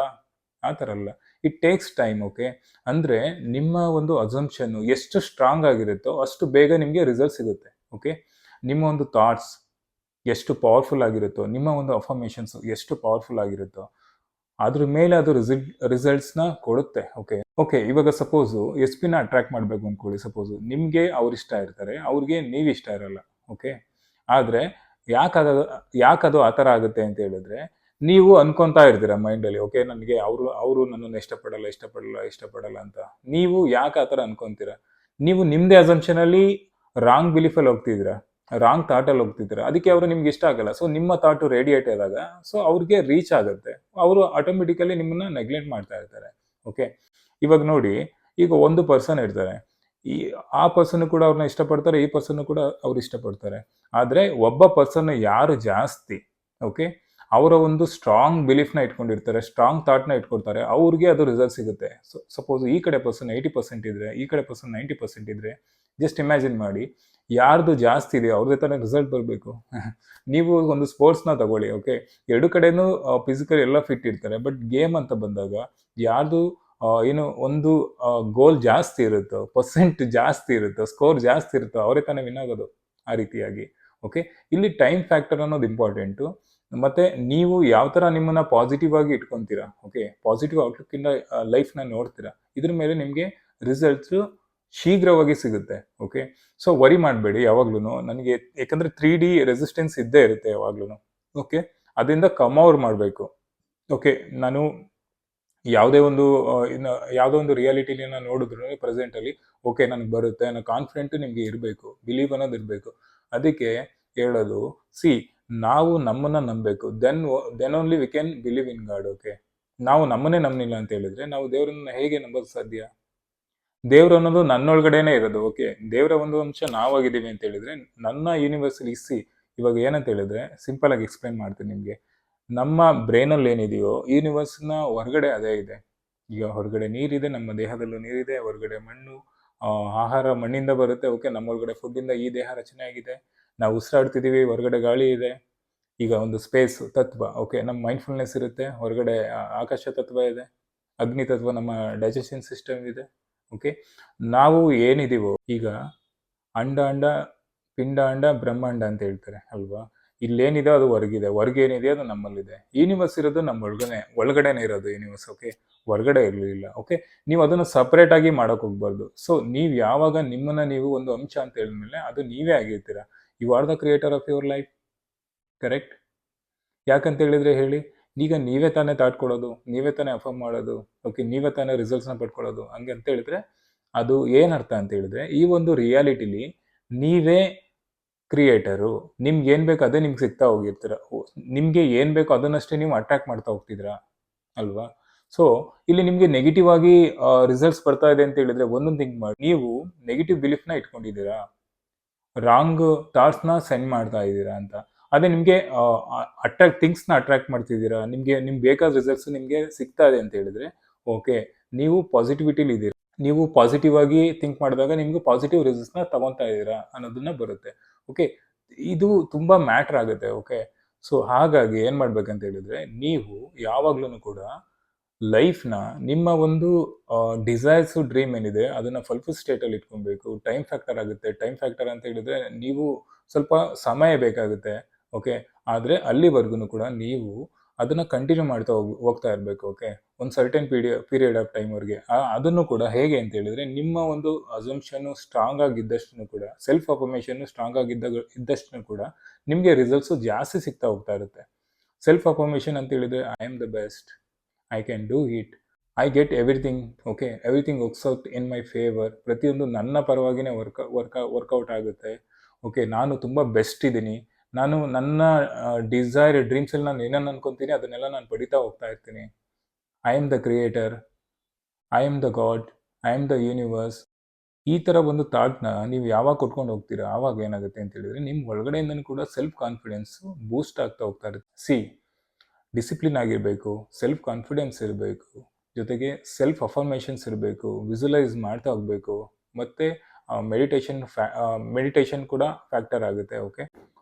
ಆ ಥರ ಅಲ್ಲ. It takes time, okay. ಅಂದರೆ ನಿಮ್ಮ ಒಂದು ಅಸಂಪ್ಷನ್ನು ಎಷ್ಟು ಸ್ಟ್ರಾಂಗ್ ಆಗಿರುತ್ತೋ ಅಷ್ಟು ಬೇಗ ನಿಮಗೆ ರಿಸಲ್ಟ್ ಸಿಗುತ್ತೆ, ಓಕೆ. ನಿಮ್ಮ ಒಂದು ಥಾಟ್ಸ್ ಎಷ್ಟು ಪವರ್ಫುಲ್ ಆಗಿರುತ್ತೋ, ನಿಮ್ಮ ಒಂದು ಅಫರ್ಮೇಷನ್ಸ್ ಎಷ್ಟು ಪವರ್ಫುಲ್ ಆಗಿರುತ್ತೋ ಅದ್ರ ಮೇಲೆ ಅದು ರಿಸಲ್ಟ್ಸ್ನ ಕೊಡುತ್ತೆ, ಓಕೆ. ಇವಾಗ ಸಪೋಸು ಎಸ್ ಪಿನ ಅಟ್ರಾಕ್ಟ್ ಮಾಡಬೇಕು ಅಂದ್ಕೊಳ್ಳಿ. ಸಪೋಸು ನಿಮಗೆ ಅವ್ರು ಇಷ್ಟ ಇರ್ತಾರೆ, ಅವ್ರಿಗೆ ನೀವು ಇಷ್ಟ ಇರಲ್ಲ, ಓಕೆ. ಆದರೆ ಯಾಕದು ಆ ಥರ ಆಗುತ್ತೆ ಅಂತ ಹೇಳಿದ್ರೆ, ನೀವು ಅನ್ಕೊತಾ ಇರ್ತೀರ ಮೈಂಡಲ್ಲಿ, ಓಕೆ ನನಗೆ ಅವರು ನನ್ನನ್ನು ಇಷ್ಟಪಡಲ್ಲ ಅಂತ. ನೀವು ಯಾಕೆ ಆ ಥರ ಅನ್ಕೊಂತೀರ? ನೀವು ನಿಮ್ಮದೇ ಅಸಂಪ್ಷನಲ್ಲಿ ರಾಂಗ್ ಬಿಲೀಫಲ್ಲಿ ಹೋಗ್ತಿದ್ದೀರಾ, ರಾಂಗ್ ಥಾಟಲ್ಲಿ ಹೋಗ್ತಿದ್ದೀರಾ. ಅದಕ್ಕೆ ಅವರು ನಿಮ್ಗೆ ಇಷ್ಟ ಆಗಲ್ಲ. ಸೊ ನಿಮ್ಮ ಥಾಟು ರೇಡಿಯೇಟ್ ಆದಾಗ ಸೊ ಅವ್ರಿಗೆ ರೀಚ್ ಆಗುತ್ತೆ, ಅವರು ಆಟೋಮೆಟಿಕಲಿ ನಿಮ್ಮನ್ನ ನೆಗ್ಲೆಕ್ಟ್ ಮಾಡ್ತಾ ಇರ್ತಾರೆ, ಓಕೆ. ಇವಾಗ ನೋಡಿ, ಈಗ ಒಂದು ಪರ್ಸನ್ ಇರ್ತಾರೆ, ಆ ಪರ್ಸನ್ ಕೂಡ ಅವ್ರನ್ನ ಇಷ್ಟಪಡ್ತಾರೆ, ಈ ಪರ್ಸನ್ ಕೂಡ ಅವ್ರು ಇಷ್ಟಪಡ್ತಾರೆ. ಆದರೆ ಒಬ್ಬ ಪರ್ಸನ್ ಯಾರು ಜಾಸ್ತಿ, ಓಕೆ, ಅವರ ಒಂದು ಸ್ಟ್ರಾಂಗ್ ಬಿಲೀಫ್ನ ಇಟ್ಕೊಂಡಿರ್ತಾರೆ, ಸ್ಟ್ರಾಂಗ್ ಥಾಟ್ನ ಇಟ್ಕೊಳ್ತಾರೆ, ಅವ್ರಿಗೆ ಅದು ರಿಸಲ್ಟ್ ಸಿಗುತ್ತೆ. ಸೊ ಸಪೋಸ್ ಈ ಕಡೆ ಪರ್ಸನ್ 80% ಇದ್ರೆ, ಈ ಕಡೆ ಪರ್ಸನ್ 90% ಇದ್ರೆ, ಜಸ್ಟ್ ಇಮ್ಯಾಜಿನ್ ಮಾಡಿ ಯಾರ್ದು ಜಾಸ್ತಿ ಇದೆ ಅವ್ರದ್ದೇ ತಾನೇ ರಿಸಲ್ಟ್ ಬರಬೇಕು. ನೀವು ಒಂದು ಸ್ಪೋರ್ಟ್ಸ್ನ ತಗೊಳ್ಳಿ, ಓಕೆ. ಎರಡು ಕಡೆನೂ ಫಿಸಿಕಲ್ ಎಲ್ಲ ಫಿಟ್ ಇರ್ತಾರೆ, ಬಟ್ ಗೇಮ್ ಅಂತ ಬಂದಾಗ ಯಾರ್ದು ಏನು ಒಂದು ಗೋಲ್ ಜಾಸ್ತಿ ಇರುತ್ತೋ, ಪರ್ಸೆಂಟ್ ಜಾಸ್ತಿ ಇರುತ್ತೋ, ಸ್ಕೋರ್ ಜಾಸ್ತಿ ಇರುತ್ತೋ ಅವರೇ ತಾನೇ ವಿನ್ ಆಗೋದು, ಆ ರೀತಿಯಾಗಿ, ಓಕೆ. ಇಲ್ಲಿ ಟೈಮ್ ಫ್ಯಾಕ್ಟರ್ ಅನ್ನೋದು ಇಂಪಾರ್ಟೆಂಟು. ಮತ್ತೆ ನೀವು ಯಾವ ಥರ ನಿಮ್ಮನ್ನ ಪಾಸಿಟಿವ್ ಆಗಿ ಇಟ್ಕೊತೀರಾ, ಓಕೆ, ಪಾಸಿಟಿವ್ ಔಟ್ಲುಕ್ಕಿಂದ ಲೈಫ್ನ ನೋಡ್ತೀರಾ, ಇದ್ರ ಮೇಲೆ ನಿಮಗೆ ರಿಸಲ್ಟ್ಸು ಶೀಘ್ರವಾಗಿ ಸಿಗುತ್ತೆ, ಓಕೆ. ಸೊ ವರಿ ಮಾಡಬೇಡಿ ಯಾವಾಗ್ಲೂ, ನನಗೆ ಯಾಕಂದರೆ 3D ರೆಸಿಸ್ಟೆನ್ಸ್ ಇದ್ದೇ ಇರುತ್ತೆ ಯಾವಾಗ್ಲೂ, ಓಕೆ. ಅದರಿಂದ ಕಮೌರ್ ಮಾಡಬೇಕು, ಓಕೆ. ನಾನು ಯಾವುದೇ ಒಂದು ರಿಯಾಲಿಟಿನ ನಾನು ನೋಡಿದ್ರು ಪ್ರೆಸೆಂಟಲ್ಲಿ, ಓಕೆ ನನಗೆ ಬರುತ್ತೆ ಅನ್ನೋ ಕಾನ್ಫಿಡೆಂಟು ನಿಮಗೆ ಇರಬೇಕು, ಬಿಲೀವ್ ಅನ್ನೋದು ಇರಬೇಕು. ಅದಕ್ಕೆ ಹೇಳೋದು, ನಾವು ನಮ್ಮನ್ನ ನಂಬಬೇಕು, then only we can believe in God, okay. ನಾವು ನಮ್ಮನ್ನೇ ನಂಬಲಿಲ್ಲ ಅಂತ ಹೇಳಿದ್ರೆ ನಾವು ದೇವರನ್ನ ಹೇಗೆ ನಂಬೋದು ಸಾಧ್ಯ? ದೇವ್ರು ಅನ್ನೋದು ನನ್ನೊಳಗಡೆನೇ ಇರೋದು, ಓಕೆ. ದೇವರ ಒಂದು ಅಂಶ ನಾವಾಗಿದ್ದೀವಿ ಅಂತ ಹೇಳಿದ್ರೆ, ನನ್ನ ಯೂನಿವರ್ಸಲ್ಲಿ ಇವಾಗ ಏನಂತ ಹೇಳಿದ್ರೆ ಸಿಂಪಲ್ ಆಗಿ ಎಕ್ಸ್ಪ್ಲೈನ್ ಮಾಡ್ತೀನಿ ನಿಮಗೆ. ನಮ್ಮ ಬ್ರೈನಲ್ಲಿ ಏನಿದೆಯೋ ಯೂನಿವರ್ಸ್ನ ಹೊರಗಡೆ ಅದೇ ಇದೆ. ಈಗ ಹೊರಗಡೆ ನೀರಿದೆ, ನಮ್ಮ ದೇಹದಲ್ಲೂ ನೀರಿದೆ, ಹೊರಗಡೆ ಮಣ್ಣು, ಆಹಾರ ಮಣ್ಣಿಂದ ಬರುತ್ತೆ, ಓಕೆ. ನಮ್ಮ ಒಳಗಡೆ ಫುಡ್ಡಿಂದ ಈ ದೇಹ ರಚನೆ ಆಗಿದೆ, ನಾವು ಉಸಿರಾಡ್ತಿದ್ದೀವಿ, ಹೊರಗಡೆ ಗಾಳಿ ಇದೆ. ಈಗ ಒಂದು ಸ್ಪೇಸ್ ತತ್ವ, ಓಕೆ, ನಮ್ಮ ಮೈಂಡ್ಫುಲ್ನೆಸ್ ಇರುತ್ತೆ, ಹೊರಗಡೆ ಆಕಾಶ ತತ್ವ ಇದೆ, ಅಗ್ನಿ ತತ್ವ ನಮ್ಮ ಡೈಜೆಷನ್ ಸಿಸ್ಟಮ್ ಇದೆ, ಓಕೆ. ನಾವು ಏನಿದೀವೋ ಈಗ ಅಂಡ ಪಿಂಡ ಬ್ರಹ್ಮಾಂಡ ಅಂತ ಹೇಳ್ತಾರೆ ಅಲ್ವಾ. ಇಲ್ಲೇನಿದೆ ಅದು ಹೊರಗೇನಿದೆ ಅದು ನಮ್ಮಲ್ಲಿದೆ. ಯೂನಿವರ್ಸ್ ಇರೋದು ನಮ್ಮ ಒಳಗಡೆನೆ ಇರೋದು ಯೂನಿವರ್ಸ್, ಓಕೆ. ಹೊರಗಡೆ ಇರಲಿಲ್ಲ, ಓಕೆ. ನೀವು ಅದನ್ನು ಸಪ್ರೇಟ್ ಆಗಿ ಮಾಡೋಕೆ ಹೋಗ್ಬಾರ್ದು. ಸೊ ನೀವು ಯಾವಾಗ ನಿಮ್ಮನ್ನ ನೀವು ಒಂದು ಅಂಶ ಅಂತ ಹೇಳಿದ್ಮೇಲೆ ಅದು ನೀವೇ ಆಗಿರ್ತೀರ. You are the creator of your life, correct. ಯಾಕಂತ ಹೇಳಿದ್ರೆ ಹೇಳಿ, ಈಗ ನೀವೇ ತಾನೇ ಥಾಟ್ ಕೊಡೋದು, ನೀವೇ ತಾನೇ ಅಫರ್ಮ್ ಮಾಡೋದು, ಓಕೆ, ನೀವೇ ತಾನೇ ರಿಸಲ್ಟ್ಸ್ನ ಪಡ್ಕೊಳ್ಳೋದು. ಹಂಗೆ ಅಂತ ಹೇಳಿದ್ರೆ ಅದು ಏನರ್ಥ ಅಂತ ಹೇಳಿದ್ರೆ, ಈ ಒಂದು ರಿಯಾಲಿಟಿಲಿ ನೀವೇ ಕ್ರಿಯೇಟರು. ನಿಮ್ಗೆ ಏನು ಬೇಕು ಅದೇ ನಿಮ್ಗೆ ಸಿಗ್ತಾ ಹೋಗಿರ್ತೀರ, ನಿಮಗೆ ಏನು ಬೇಕೋ ಅದನ್ನಷ್ಟೇ ನೀವು ಅಟ್ರಾಕ್ಟ್ ಮಾಡ್ತಾ ಹೋಗ್ತಿದ್ದೀರಾ ಅಲ್ವಾ. ಸೊ ಇಲ್ಲಿ ನಿಮಗೆ ನೆಗೆಟಿವ್ ಆಗಿ ರಿಸಲ್ಟ್ಸ್ ಬರ್ತಾ ಇದೆ ಅಂತ ಹೇಳಿದ್ರೆ ಒಂದೊಂದು ಥಿಂಕ್ ಮಾಡಿ, ನೀವು ನೆಗೆಟಿವ್ ಬಿಲೀಫ್ನ ಇಟ್ಕೊಂಡಿದ್ದೀರಾ, ರಾಂಗ್ ಥಾಟ್ಸ್ನ ಸೆಂಡ್ ಮಾಡ್ತಾ ಇದ್ದೀರಾ ಅಂತ. ಅದೇ ನಿಮಗೆ ಥಿಂಗ್ಸ್ನ ಅಟ್ರಾಕ್ಟ್ ಮಾಡ್ತಿದ್ದೀರಾ, ನಿಮ್ಗೆ ಬೇಕಾದ ರಿಸಲ್ಟ್ಸ್ ನಿಮಗೆ ಸಿಗ್ತಾ ಇದೆ ಅಂತ ಹೇಳಿದ್ರೆ, ಓಕೆ, ನೀವು ಪಾಸಿಟಿವಿಟಿಲಿ ಇದ್ದೀರಾ, ನೀವು ಪಾಸಿಟಿವ್ ಆಗಿ ಥಿಂಕ್ ಮಾಡಿದಾಗ ನಿಮ್ಗೆ ಪಾಸಿಟಿವ್ ರಿಸಲ್ಟ್ಸ್ನ ತಗೊತಾ ಇದ್ದೀರಾ ಅನ್ನೋದನ್ನ ಬರುತ್ತೆ, ಓಕೆ. ಇದು ತುಂಬ ಮ್ಯಾಟ್ರ್ ಆಗುತ್ತೆ, ಓಕೆ. ಸೊ ಹಾಗಾಗಿ ಏನು ಮಾಡ್ಬೇಕಂತ ಹೇಳಿದ್ರೆ, ನೀವು ಯಾವಾಗ್ಲೂ ಕೂಡ ಲೈಫ್ನ ನಿಮ್ಮ ಒಂದು ಡಿಸೈರ್ಸು ಡ್ರೀಮ್ ಏನಿದೆ ಅದನ್ನು ಫುಲ್ಫಿಲ್ ಸ್ಟೇಟಲ್ಲಿ ಇಟ್ಕೊಬೇಕು. ಟೈಮ್ ಫ್ಯಾಕ್ಟರ್ ಆಗುತ್ತೆ. ಟೈಮ್ ಫ್ಯಾಕ್ಟರ್ ಅಂತ ಹೇಳಿದ್ರೆ ನೀವು ಸ್ವಲ್ಪ ಸಮಯ ಬೇಕಾಗುತ್ತೆ, ಓಕೆ. ಆದರೆ ಅಲ್ಲಿವರೆಗೂ ಕೂಡ ನೀವು ಅದನ್ನು ಕಂಟಿನ್ಯೂ ಮಾಡ್ತಾ ಹೋಗ್ತಾ ಇರಬೇಕು, ಓಕೆ. ಒಂದು ಸರ್ಟೆನ್ ಪೀರಿಯಡ್ ಆಫ್ ಟೈಮ್ವರೆಗೆ. ಅದನ್ನು ಕೂಡ ಹೇಗೆ ಅಂತ ಹೇಳಿದ್ರೆ, ನಿಮ್ಮ ಒಂದು ಅಸಂಪ್ಷನ್ನು ಸ್ಟ್ರಾಂಗ್ ಆಗಿದ್ದಷ್ಟು ಕೂಡ, ಸೆಲ್ಫ್ ಅಫರ್ಮೇಷನ್ನು ಸ್ಟ್ರಾಂಗ್ ಇದ್ದಷ್ಟು ಕೂಡ ನಿಮಗೆ ರಿಸಲ್ಟ್ಸು ಜಾಸ್ತಿ ಸಿಗ್ತಾ ಹೋಗ್ತಾ ಇರುತ್ತೆ. ಸೆಲ್ಫ್ ಅಫರ್ಮೇಷನ್ ಅಂತ ಹೇಳಿದ್ರೆ, I am the best, I can do it, I get everything, okay, everything works out in my favour. ಪ್ರತಿಯೊಂದು ನನ್ನ ಪರವಾಗಿನೇ ವರ್ಕೌಟ್ ಆಗುತ್ತೆ, ಓಕೆ. ನಾನು ತುಂಬ ಬೆಸ್ಟ್ ಇದ್ದೀನಿ, ನಾನು ನನ್ನ ಡಿಸೈರ್ ಡ್ರೀಮ್ಸಲ್ಲಿ ನಾನು ಏನನ್ನು ಅನ್ಕೊತೀನಿ ಅದನ್ನೆಲ್ಲ ನಾನು ಪಡಿತಾ ಹೋಗ್ತಾ ಇರ್ತೀನಿ. I am the creator, I am the god, I am the universe. ಈ ಥರ ಒಂದು ಥಾಟ್ನ ನೀವು ಯಾವಾಗ ಕೊಟ್ಕೊಂಡು ಹೋಗ್ತೀರಾ ಆವಾಗ ಏನಾಗುತ್ತೆ ಅಂತ ಹೇಳಿದ್ರೆ, ನಿಮ್ಮ ಒಳಗಡೆಯಿಂದನೂ ಕೂಡ ಸೆಲ್ಫ್ ಕಾನ್ಫಿಡೆನ್ಸು ಬೂಸ್ಟ್ ಆಗ್ತಾ ಹೋಗ್ತಾ ಇರುತ್ತೆ. ಡಿಸಿಪ್ಲಿನ್ ಆಗಿರಬೇಕು, ಸೆಲ್ಫ್ ಕಾನ್ಫಿಡೆನ್ಸ್ ಇರಬೇಕು, ಜೊತೆಗೆ ಸೆಲ್ಫ್ ಅಫರ್ಮೇಷನ್ಸ್ ಇರಬೇಕು, ವಿಜುವಲೈಸ್ ಮಾಡ್ತಾ ಹೋಗಬೇಕು, ಮತ್ತು ಮೆಡಿಟೇಷನ್ ಕೂಡ ಫ್ಯಾಕ್ಟರ್ ಆಗುತ್ತೆ. ಓಕೆ,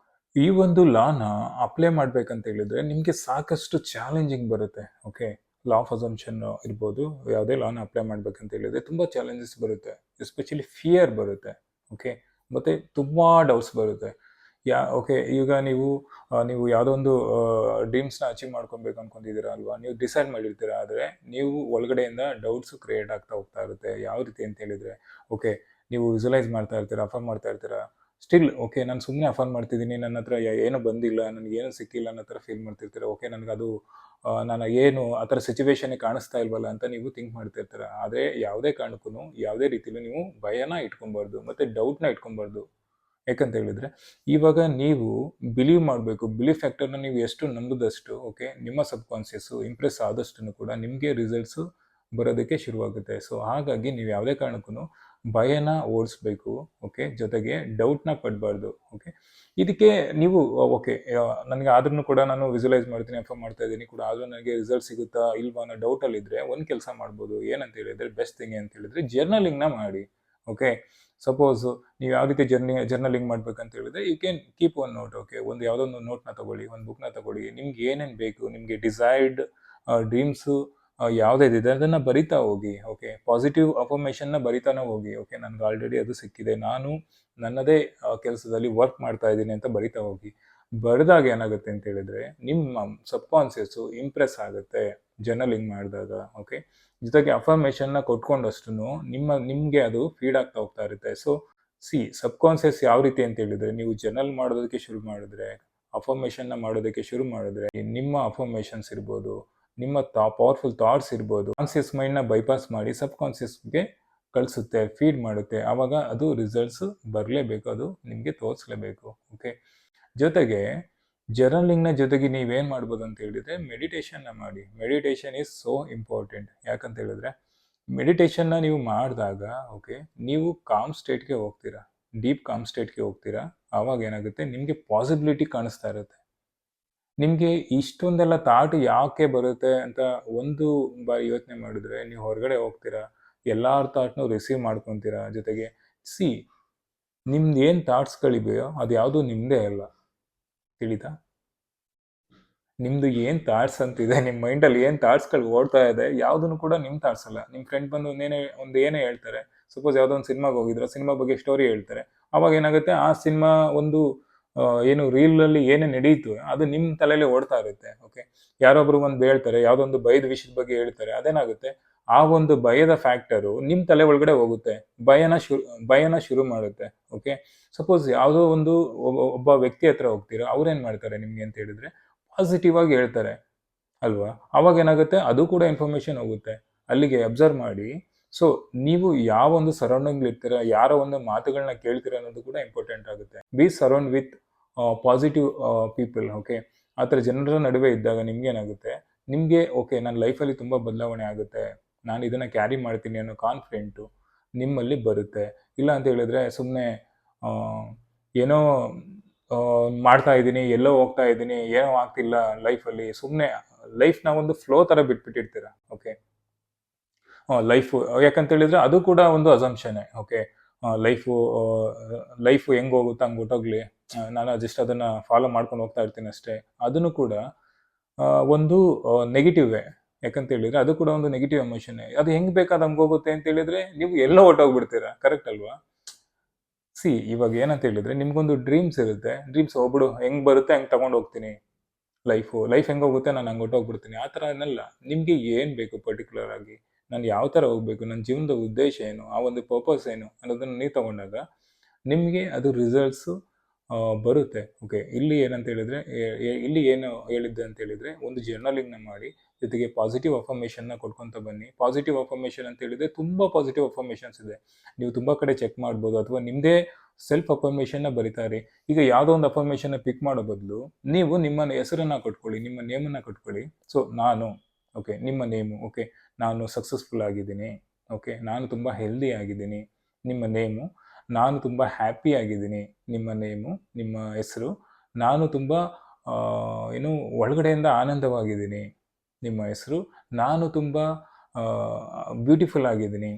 ಈ ಒಂದು ಲಾನ ಅಪ್ಲೈ ಮಾಡ್ಬೇಕಂತ ಹೇಳಿದ್ರೆ ನಿಮಗೆ ಸಾಕಷ್ಟು ಚಾಲೆಂಜಿಂಗ್ ಬರುತ್ತೆ. ಓಕೆ, ಲಾ ಆಫ್ ಅಸಂಪ್ಷನ್ ಇರ್ಬೋದು, ಯಾವುದೇ ಲಾನ ಅಪ್ಲೈ ಮಾಡ್ಬೇಕಂತ ಹೇಳಿದ್ರೆ ತುಂಬ ಚಾಲೆಂಜಸ್ ಬರುತ್ತೆ, ಎಸ್ಪೆಷಲಿ ಫಿಯರ್ ಬರುತ್ತೆ. ಓಕೆ, ಮತ್ತು ತುಂಬ ಡೌಟ್ಸ್ ಬರುತ್ತೆ. ಓಕೆ, ಈಗ ನೀವು ಯಾವುದೋ ಒಂದು ಡ್ರೀಮ್ಸ್ನ ಅಚೀವ್ ಮಾಡ್ಕೊಬೇಕು ಅನ್ಕೊಂಡಿದ್ದೀರಾ ಅಲ್ವಾ, ನೀವು ಡಿಸೈಡ್ ಮಾಡಿರ್ತೀರಾ, ಆದರೆ ನೀವು ಒಳಗಡೆಯಿಂದ ಡೌಟ್ಸ್ ಕ್ರಿಯೇಟ್ ಆಗ್ತಾ ಹೋಗ್ತಾ ಇರುತ್ತೆ. ಯಾವ ರೀತಿ ಅಂತ ಹೇಳಿದ್ರೆ, ಓಕೆ, ನೀವು ವಿಜುವಲೈಸ್ ಮಾಡ್ತಾ ಇರ್ತೀರಾ, ಅಫರ್ಮ್ ಮಾಡ್ತಾ ಇರ್ತೀರಾ, ಸ್ಟಿಲ್ ಓಕೆ ನಾನು ಸುಮ್ಮನೆ ಅಫರ್ಮ್ ಮಾಡ್ತಿದ್ದೀನಿ, ನನ್ನ ಹತ್ರ ಏನೂ ಬಂದಿಲ್ಲ, ನನಗೇನು ಸಿಕ್ಕಿಲ್ಲ ಅನ್ನೋ ಥರ ಫೀಲ್ ಮಾಡ್ತಿರ್ತೀರ. ಓಕೆ, ನನಗದು ನಾನು ಏನು ಆ ಥರ ಸಿಚುವೇಶನ್ನೇ ಕಾಣಿಸ್ತಾ ಇಲ್ವಲ್ಲ ಅಂತ ನೀವು ಥಿಂಕ್ ಮಾಡ್ತಿರ್ತೀರ. ಆದರೆ ಯಾವುದೇ ಕಾರಣಕ್ಕೂ ಯಾವುದೇ ರೀತಿಲೂ ನೀವು ಭಯನ ಇಟ್ಕೊಬಾರ್ದು ಮತ್ತು ಡೌಟ್ನ ಇಟ್ಕೊಬಾರ್ದು. ಯಾಕಂತ ಹೇಳಿದ್ರೆ ಇವಾಗ ನೀವು ಬಿಲೀವ್ ಮಾಡಬೇಕು. ಬಿಲೀಫ್ ಫ್ಯಾಕ್ಟರ್ನ ನೀವು ಎಷ್ಟು ನಂಬಿದಷ್ಟು ಓಕೆ, ನಿಮ್ಮ ಸಬ್ ಕಾನ್ಷಿಯಸ್ಸು ಇಂಪ್ರೆಸ್ ಆದಷ್ಟು ಕೂಡ ನಿಮಗೆ ರಿಸಲ್ಟ್ಸು ಬರೋದಕ್ಕೆ ಶುರುವಾಗುತ್ತೆ. ಸೊ ಹಾಗಾಗಿ ನೀವು ಯಾವುದೇ ಕಾರಣಕ್ಕೂ ಭಯನ ಓಡಿಸ್ಬೇಕು. ಓಕೆ, ಜೊತೆಗೆ ಡೌಟ್ನ ಪಡಬಾರ್ದು. ಓಕೆ, ಇದಕ್ಕೆ ನೀವು ಓಕೆ ನನಗೆ ಆದ್ರೂ ಕೂಡ ನಾನು ವಿಜುವಲೈಸ್ ಮಾಡ್ತೀನಿ, ಅಫರ್ಮ್ ಮಾಡ್ತಾ ಇದ್ದೀನಿ ಕೂಡ, ಆದರೂ ನನಗೆ ರಿಸಲ್ಟ್ ಸಿಗುತ್ತಾ ಇಲ್ವಾ ಅನ್ನೋ ಡೌಟಲ್ಲಿದ್ದರೆ ಒಂದು ಕೆಲಸ ಮಾಡ್ಬೋದು. ಏನಂತ ಹೇಳಿದರೆ, ಬೆಸ್ಟ್ ಥಿಂಗ್ ಅಂತ ಹೇಳಿದರೆ ಜರ್ನಲಿಂಗ್ನ ಮಾಡಿ. ಓಕೆ, ಸಪೋಸ್ ನೀವು ಯಾವ ರೀತಿ ಜರ್ನಲಿಂಗ್ ಮಾಡ್ಬೇಕಂತ ಹೇಳಿದ್ರೆ you can keep one note. Okay, ಒಂದು ಯಾವುದೊಂದು ನೋಟ್ನ ತಗೊಳ್ಳಿ, ಒಂದು ಬುಕ್ನ ತಗೊಳ್ಳಿ, ನಿಮ್ಗೆ ಏನೇನು ಬೇಕು, ನಿಮಗೆ ಡಿಸೈರ್ಡ್ ಡ್ರೀಮ್ಸು ಯಾವುದಿದೆ ಅದನ್ನು ಬರಿತಾ ಹೋಗಿ. ಓಕೆ, ಪಾಸಿಟಿವ್ ಅಫರ್ಮೇಷನ್ನ ಬರಿತಾನೆ ಹೋಗಿ. ಓಕೆ, ನನಗೆ ಆಲ್ರೆಡಿ ಅದು ಸಿಕ್ಕಿದೆ, ನಾನು ನನ್ನದೇ ಕೆಲಸದಲ್ಲಿ ವರ್ಕ್ ಮಾಡ್ತಾ ಇದ್ದೀನಿ ಅಂತ ಬರಿತಾ ಹೋಗಿ. ಬರೆದಾಗ ಏನಾಗುತ್ತೆ ಅಂತ ಹೇಳಿದ್ರೆ ನಿಮ್ಮ ಸಬ್ ಕಾನ್ಷಿಯಸ್ಸು ಇಂಪ್ರೆಸ್ ಆಗುತ್ತೆ ಜರ್ನಲಿಂಗ್ ಮಾಡಿದಾಗ. ಓಕೆ, ಜೊತೆಗೆ ಅಫರ್ಮೇಷನ್ನ ಕೊಟ್ಕೊಂಡಷ್ಟು ನಿಮಗೆ ಅದು ಫೀಡ್ ಆಗ್ತಾ ಹೋಗ್ತಾ ಇರುತ್ತೆ. ಸೊ ಸಬ್ ಕಾನ್ಷಿಯಸ್ ಯಾವ ರೀತಿ ಅಂತ ಹೇಳಿದ್ರೆ, ನೀವು ಜರ್ನಲ್ ಮಾಡೋದಕ್ಕೆ ಶುರು ಮಾಡಿದ್ರೆ, ಅಫರ್ಮೇಷನ್ನ ಮಾಡೋದಕ್ಕೆ ಶುರು ಮಾಡಿದ್ರೆ, ನಿಮ್ಮ ಅಫರ್ಮೇಷನ್ಸ್ ಇರ್ಬೋದು, ನಿಮ್ಮ ಪವರ್ಫುಲ್ ಥಾಟ್ಸ್ ಇರ್ಬೋದು, ಕಾನ್ಷಿಯಸ್ ಮೈಂಡ್ನ ಬೈಪಾಸ್ ಮಾಡಿ ಸಬ್ ಕಾನ್ಷಿಯಸ್ಗೆ ಕಳಿಸುತ್ತೆ, ಫೀಡ್ ಮಾಡುತ್ತೆ. ಆವಾಗ ಅದು ರಿಸಲ್ಟ್ಸ್ ಬರಲೇಬೇಕು, ಅದು ನಿಮಗೆ ತೋರಿಸ್ಲೇಬೇಕು. ಓಕೆ, ಜೊತೆಗೆ ಜರ್ನಲಿಂಗ್ನ ಜೊತೆಗೆ ನೀವೇನು ಮಾಡ್ಬೋದು ಅಂತ ಹೇಳಿದರೆ ಮೆಡಿಟೇಷನ್ನ ಮಾಡಿ. Meditation is so important. ಯಾಕಂತ ಹೇಳಿದ್ರೆ ಮೆಡಿಟೇಷನ್ನ ನೀವು ಮಾಡಿದಾಗ ಓಕೆ, ನೀವು ಕಾಮ್ ಸ್ಟೇಟ್ಗೆ ಹೋಗ್ತೀರಾ, ಡೀಪ್ ಕಾಮ್ ಸ್ಟೇಟ್ಗೆ ಹೋಗ್ತೀರಾ. ಆವಾಗ ಏನಾಗುತ್ತೆ, ನಿಮಗೆ ಪಾಸಿಬಿಲಿಟಿ ಕಾಣಿಸ್ತಾ ಇರುತ್ತೆ. ನಿಮಗೆ ಇಷ್ಟೊಂದೆಲ್ಲ ಥಾಟ್ ಯಾಕೆ ಬರುತ್ತೆ ಅಂತ ಒಂದು ಬಾರಿ ಯೋಚನೆ ಮಾಡಿದ್ರೆ ನೀವು ಹೊರಗಡೆ ಹೋಗ್ತೀರಾ, ಎಲ್ಲರ ಥಾಟ್ನೂ ರಿಸೀವ್ ಮಾಡ್ಕೊತೀರಾ. ಜೊತೆಗೆ ನಿಮ್ದು ಏನು ಥಾಟ್ಸ್ಗಳಿವೆಯೋ ಅದು ಯಾವುದೂ ನಿಮ್ಮದೇ ಅಲ್ಲ, ತಿಳಿತಾ? ನಿಮ್ಮದು ಏನು ಥಾಟ್ಸ್ ಅಂತಿದೆ, ನಿಮ್ಮ ಮೈಂಡಲ್ಲಿ ಏನು ಥಾಟ್ಸ್ಗಳು ಓಡ್ತಾ ಇದೆ, ಯಾವುದನ್ನು ಕೂಡ ನಿಮ್ಮ ಥಾಟ್ಸ್ ಅಲ್ಲ. ನಿಮ್ಮ ಫ್ರೆಂಡ್ ಬಂದು ಏನೇ ಹೇಳ್ತಾರೆ, ಸಪೋಸ್ ಯಾವುದೋ ಒಂದು ಸಿನಿಮಾಗೆ ಹೋಗಿದ್ರೆ ಸಿನಿಮಾ ಬಗ್ಗೆ ಸ್ಟೋರಿ ಹೇಳ್ತಾರೆ, ಅವಾಗ ಏನಾಗುತ್ತೆ, ಆ ಸಿನಿಮಾ ಒಂದು ಏನು ರೀಲಲ್ಲಿ ಏನೇ ನಡೀತು ಅದು ನಿಮ್ಮ ತಲೆಯಲ್ಲಿ ಓಡ್ತಾ ಇರುತ್ತೆ. ಓಕೆ, ಯಾರೊಬ್ರು ಒಂದು ಹೇಳ್ತಾರೆ, ಯಾವುದೊಂದು ಭಯದ ವಿಷಯದ ಬಗ್ಗೆ ಹೇಳ್ತಾರೆ, ಅದೇನಾಗುತ್ತೆ, ಆ ಒಂದು ಭಯದ ಫ್ಯಾಕ್ಟರು ನಿಮ್ಮ ತಲೆ ಒಳಗಡೆ ಹೋಗುತ್ತೆ, ಭಯನ ಶುರು ಮಾಡುತ್ತೆ. ಓಕೆ, ಸಪೋಸ್ ಯಾವುದೋ ಒಂದು ಒಬ್ಬ ವ್ಯಕ್ತಿ ಹತ್ರ ಹೋಗ್ತೀರಾ, ಅವ್ರೇನು ಮಾಡ್ತಾರೆ ನಿಮಗೆ ಅಂತ ಹೇಳಿದ್ರೆ ಪಾಸಿಟಿವ್ ಆಗಿ ಹೇಳ್ತಾರೆ ಅಲ್ವಾ, ಅವಾಗ ಏನಾಗುತ್ತೆ, ಅದು ಕೂಡ ಇನ್ಫಾರ್ಮೇಶನ್ ಹೋಗುತ್ತೆ ಅಲ್ಲಿಗೆ. ಅಬ್ಸರ್ವ್ ಮಾಡಿ. ಸೊ ನೀವು ಯಾವ ಒಂದು ಸರೌಂಡಿಂಗ್ ಇರ್ತೀರ, ಯಾರೋ ಒಂದು ಮಾತುಗಳನ್ನ ಕೇಳ್ತೀರ ಅನ್ನೋದು ಕೂಡ ಇಂಪಾರ್ಟೆಂಟ್ ಆಗುತ್ತೆ. B surround with positive people. Okay, ಆ ಥರ ಜನರ ನಡುವೆ ಇದ್ದಾಗ ನಿಮ್ಗೇನಾಗುತ್ತೆ, ನಿಮಗೆ ಓಕೆ ನನ್ನ ಲೈಫಲ್ಲಿ ತುಂಬ ಬದಲಾವಣೆ ಆಗುತ್ತೆ, ನಾನು ಇದನ್ನು ಕ್ಯಾರಿ ಮಾಡ್ತೀನಿ ಅನ್ನೋ ಕಾನ್ಫಿಡೆಂಟು ನಿಮ್ಮಲ್ಲಿ ಬರುತ್ತೆ. ಇಲ್ಲ ಅಂತ ಹೇಳಿದ್ರೆ ಸುಮ್ಮನೆ ಏನೋ ಮಾಡ್ತಾ ಇದ್ದೀನಿ, ಎಲ್ಲೋ ಹೋಗ್ತಾ ಇದ್ದೀನಿ, ಏನೋ ಆಗ್ತಿಲ್ಲ ಲೈಫಲ್ಲಿ, ಸುಮ್ಮನೆ ಲೈಫ್ನ ಒಂದು ಫ್ಲೋ ಥರ ಬಿಟ್ಬಿಟ್ಟಿರ್ತೀರ. ಓಕೆ, ಯಾಕಂತ ಹೇಳಿದ್ರೆ ಅದು ಕೂಡ ಒಂದು ಅಸಂಪ್ಷನ್ನೇ. ಓಕೆ, ಲೈಫು ಹೆಂಗೆ ಹೋಗುತ್ತಾ ಹಂಗೆ ಹೊಟ್ಟೋಗ್ಲಿ, ನಾನು ಜಸ್ಟ್ ಅದನ್ನು ಫಾಲೋ ಮಾಡ್ಕೊಂಡು ಹೋಗ್ತಾ ಇರ್ತೀನಿ ಅಷ್ಟೇ. ಅದನ್ನು ಕೂಡ ಒಂದು ನೆಗೆಟಿವೇ. ಯಾಕಂತ ಹೇಳಿದ್ರೆ ಅದು ಕೂಡ ಒಂದು ನೆಗೆಟಿವ್ ಎಮೋಷನ್ನೇ. ಅದು ಹೆಂಗೆ ಬೇಕಾದ ಹಂಗೆ ಹೋಗುತ್ತೆ ಅಂತ ಹೇಳಿದ್ರೆ ನೀವು ಎಲ್ಲೋ ಹೊಟ್ಟೋಗ್ಬಿಡ್ತೀರಾ. ಕರೆಕ್ಟ್ ಅಲ್ವಾ? ಇವಾಗ ಏನಂತ ಹೇಳಿದ್ರೆ ನಿಮ್ಗೊಂದು ಡ್ರೀಮ್ಸ್ ಇರುತ್ತೆ, ಡ್ರೀಮ್ಸ್ ಹೋಗ್ಬಿಡು, ಹೆಂಗೆ ಬರುತ್ತೆ ಹಂಗೆ ತಗೊಂಡು ಹೋಗ್ತೀನಿ, ಲೈಫ್ ಹೆಂಗೆ ಹೋಗುತ್ತೆ ನಾನು ಹಂಗೆ ಹೊಟ್ಟೋಗ್ಬಿಡ್ತೀನಿ, ಆ ಥರ ಏನಲ್ಲ. ನಿಮಗೆ ಏನು ಬೇಕು ಪರ್ಟಿಕ್ಯುಲರ್ ಆಗಿ, ನಾನು ಯಾವ ಥರ ಹೋಗಬೇಕು, ನನ್ನ ಜೀವನದ ಉದ್ದೇಶ ಏನು, ಆ ಒಂದು ಪರ್ಪಸ್ ಏನು ಅನ್ನೋದನ್ನು ನೀವು ತಗೊಂಡಾಗ ನಿಮಗೆ ಅದು ರಿಸಲ್ಟ್ಸು ಬರುತ್ತೆ. ಓಕೆ, ಇಲ್ಲಿ ಏನಂತ ಹೇಳಿದ್ರೆ ಇಲ್ಲಿ ಏನು ಹೇಳಿದ್ದೆ ಅಂತ ಹೇಳಿದ್ರೆ ಒಂದು ಜರ್ನಲಿಂಗ್ನ ಮಾಡಿ, ಜೊತೆಗೆ ಪಾಸಿಟಿವ್ ಅಫರ್ಮೇಷನ್ನ ಕೊಡ್ಕೊತ ಬನ್ನಿ. ಪಾಸಿಟಿವ್ ಅಫರ್ಮೇಷನ್ ಅಂತ ಹೇಳಿದ್ರೆ ತುಂಬ ಪಾಸಿಟಿವ್ ಅಫರ್ಮೇಷನ್ಸ್ ಇದೆ, ನೀವು ತುಂಬ ಕಡೆ ಚೆಕ್ ಮಾಡ್ಬೋದು, ಅಥವಾ ನಿಮ್ಮದೇ ಸೆಲ್ಫ್ ಅಫರ್ಮೇಷನ್ನ ಬರಿತಾರೆ. ಈಗ ಯಾವುದೋ ಒಂದು ಅಫರ್ಮೇಷನ್ನ ಪಿಕ್ ಮಾಡೋ ಬದಲು ನೀವು ನಿಮ್ಮ ಹೆಸರನ್ನು ಕೊಟ್ಕೊಳ್ಳಿ, ನಿಮ್ಮ ನೇಮನ್ನು ಕೊಟ್ಕೊಳ್ಳಿ. ಸೊ ನಾನು ಓಕೆ, ನಿಮ್ಮ ನೇಮು ಓಕೆ, ನಾನು ಸಕ್ಸಸ್ಫುಲ್ ಆಗಿದ್ದೀನಿ, ಓಕೆ, ನಾನು ತುಂಬ ಹೆಲ್ದಿ ಆಗಿದ್ದೀನಿ, ನಿಮ್ಮ ನೇಮು. ನಾನು ತುಂಬ ಹ್ಯಾಪಿ ಆಗಿದ್ದೀನಿ, ನಿಮ್ಮ ನೇಮು, ನಿಮ್ಮ ಹೆಸರು. ನಾನು ತುಂಬ ಒಳಗಡೆಯಿಂದ ಆನಂದವಾಗಿದ್ದೀನಿ, ನಿಮ್ಮ ಹೆಸರು. ನಾನು ತುಂಬ ಬ್ಯೂಟಿಫುಲ್ ಆಗಿದ್ದೀನಿ,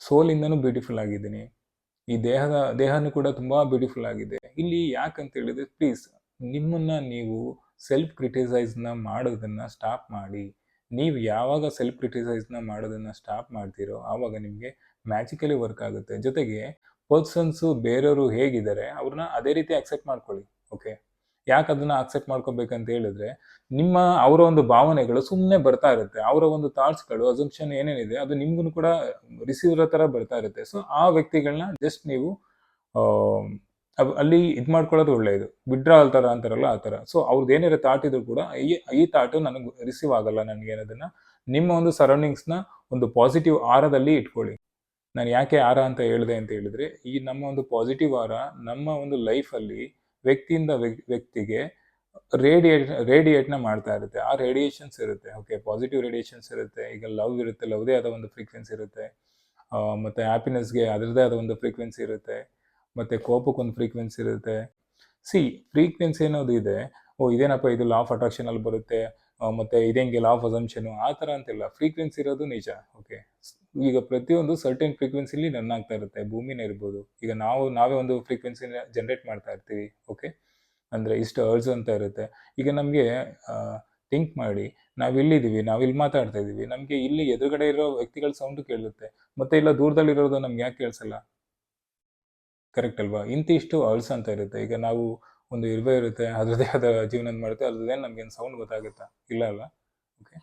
ಸೋಲಿಂದನೂ ಬ್ಯೂಟಿಫುಲ್ ಆಗಿದ್ದೀನಿ, ಈ ದೇಹನೂ ಕೂಡ ತುಂಬ ಬ್ಯೂಟಿಫುಲ್ ಆಗಿದೆ. ಇಲ್ಲಿ ಯಾಕಂತ ಹೇಳಿದ್ರೆ ಪ್ಲೀಸ್ ನಿಮ್ಮನ್ನು ನೀವು ಸೆಲ್ಫ್ ಕ್ರಿಟಿಸೈಸ್ನ ಮಾಡೋದನ್ನು ಸ್ಟಾಪ್ ಮಾಡಿ. ನೀವು ಯಾವಾಗ ಸೆಲ್ಫ್ ಕ್ರಿಟಿಸೈಸ್ನ ಮಾಡೋದನ್ನು ಸ್ಟಾಪ್ ಮಾಡ್ತೀರೋ ಆವಾಗ ನಿಮಗೆ ಮ್ಯಾಜಿಕಲಿ ವರ್ಕ್ ಆಗುತ್ತೆ. ಜೊತೆಗೆ ಪರ್ಸನ್ಸು ಬೇರೆಯವರು ಹೇಗಿದ್ದಾರೆ ಅವ್ರನ್ನ ಅದೇ ರೀತಿ ಅಕ್ಸೆಪ್ಟ್ ಮಾಡ್ಕೊಳ್ಳಿ. ಓಕೆ, ಯಾಕೆ ಅದನ್ನ ಅಕ್ಸೆಪ್ಟ್ ಮಾಡ್ಕೋಬೇಕಂತ ಹೇಳಿದ್ರೆ ಅವರ ಒಂದು ಭಾವನೆಗಳು ಸುಮ್ಮನೆ ಬರ್ತಾ ಇರುತ್ತೆ, ಅವರ ಒಂದು ಥಾಟ್ಸ್ಗಳು ಅಸಂಪ್ಷನ್ ಏನೇನಿದೆ ಅದು ನಿಮ್ಗೂ ಕೂಡ ರಿಸೀವರ್ ಥರ ಬರ್ತಾ ಇರುತ್ತೆ. ಸೊ ಆ ವ್ಯಕ್ತಿಗಳನ್ನ ಜಸ್ಟ್ ನೀವು ಅಲ್ಲಿ ಇದು ಮಾಡ್ಕೊಳ್ಳೋದು ಒಳ್ಳೆಯದು, ವಿಡ್ರಾವಲ್ ಥರ ಅಂತಾರಲ್ಲ ಆ ಥರ. ಸೊ ಅವ್ರದ್ದು ಏನಿರೋ ಥಾಟ್ ಇದ್ರು ಕೂಡ ಈ ಥಾಟು ನನಗೆ ರಿಸೀವ್ ಆಗಲ್ಲ, ನನಗೆ ಅನ್ನೋದನ್ನ ನಿಮ್ಮ ಒಂದು ಸರೌಂಡಿಂಗ್ಸ್ನ ಒಂದು ಪಾಸಿಟಿವ್ ಆರದಲ್ಲಿ ಇಟ್ಕೊಳ್ಳಿ. ನಾನು ಯಾಕೆ ಆರ ಅಂತ ಹೇಳಿದೆ ಅಂತ ಹೇಳಿದ್ರೆ, ಈ ನಮ್ಮ ಒಂದು ಪಾಸಿಟಿವ್ ಆರ ನಮ್ಮ ಒಂದು ಲೈಫಲ್ಲಿ ವ್ಯಕ್ತಿಯಿಂದ ವ್ಯಕ್ತಿಗೆ ರೇಡಿಯೇಟ್ನ ಮಾಡ್ತಾ ಇರುತ್ತೆ. ಆ ರೇಡಿಯೇಷನ್ಸ್ ಇರುತ್ತೆ. ಓಕೆ, ಪಾಸಿಟಿವ್ ರೇಡಿಯೇಷನ್ಸ್ ಇರುತ್ತೆ. ಈಗ ಲವ್ ಇರುತ್ತೆ, ಲವ್ದೇ ಆದ ಒಂದು ಫ್ರೀಕ್ವೆನ್ಸಿ ಇರುತ್ತೆ. ಮತ್ತು ಹ್ಯಾಪಿನೆಸ್ಗೆ ಅದರದ್ದೇ ಆದ ಒಂದು ಫ್ರೀಕ್ವೆನ್ಸಿ ಇರುತ್ತೆ. ಮತ್ತು ಕೋಪಕ್ಕೊಂದು ಫ್ರೀಕ್ವೆನ್ಸಿ ಇರುತ್ತೆ. ಫ್ರೀಕ್ವೆನ್ಸಿ ಅನ್ನೋದು ಇದೆ. ಇದೇನಪ್ಪ ಇದು ಲಾ ಆಫ್ ಅಟ್ರಾಕ್ಷನಲ್ಲಿ ಬರುತ್ತೆ, ಮತ್ತು ಇದೇಂಗೆ ಲಾ ಆಫ್ ಅಸಂಪ್ಷನು ಆ ಥರ ಅಂತಿಲ್ಲ. ಫ್ರೀಕ್ವೆನ್ಸಿ ಇರೋದು ನಿಜ. ಓಕೆ, ಈಗ ಪ್ರತಿಯೊಂದು ಸರ್ಟೆನ್ ಫ್ರೀಕ್ವೆನ್ಸಿಲಿ ರನ್ ಆಗ್ತಾ ಇರುತ್ತೆ. ಭೂಮಿನೇ ಇರ್ಬೋದು, ಈಗ ನಾವೇ ಒಂದು ಫ್ರೀಕ್ವೆನ್ಸಿನ ಜನ್ರೇಟ್ ಮಾಡ್ತಾ ಇರ್ತೀವಿ. ಓಕೆ, ಅಂದರೆ ಇಷ್ಟು ಅರ್ಜ್ ಅಂತ ಇರುತ್ತೆ. ಈಗ ನಮಗೆ ಥಿಂಕ್ ಮಾಡಿ, ನಾವಿಲ್ಲಿದ್ದೀವಿ, ನಾವಿಲ್ಲಿ ಮಾತಾಡ್ತಾ ಇದ್ದೀವಿ, ನಮಗೆ ಇಲ್ಲಿ ಎದುರುಗಡೆ ಇರೋ ವ್ಯಕ್ತಿಗಳ ಸೌಂಡು ಕೇಳುತ್ತೆ, ಮತ್ತೆ ಇಲ್ಲ ದೂರದಲ್ಲಿರೋದು ನಮ್ಗೆ ಯಾಕೆ ಕೇಳಿಸಲ್ಲ? ಕರೆಕ್ಟ್ ಅಲ್ವಾ? ಇಷ್ಟು ಅರ್ಜ್ ಅಂತ ಇರುತ್ತೆ. ಈಗ ನಾವು ಒಂದು ಇರುತ್ತೆ, ಅದರದೇ ಆದ ಜೀವನ ಮಾಡುತ್ತೆ, ಅದ್ರದ್ದೇನು ನಮ್ಗೇನು ಸೌಂಡ್ ಗೊತ್ತಾಗುತ್ತಾ? ಇಲ್ಲ ಅಲ್ಲ. ಓಕೆ,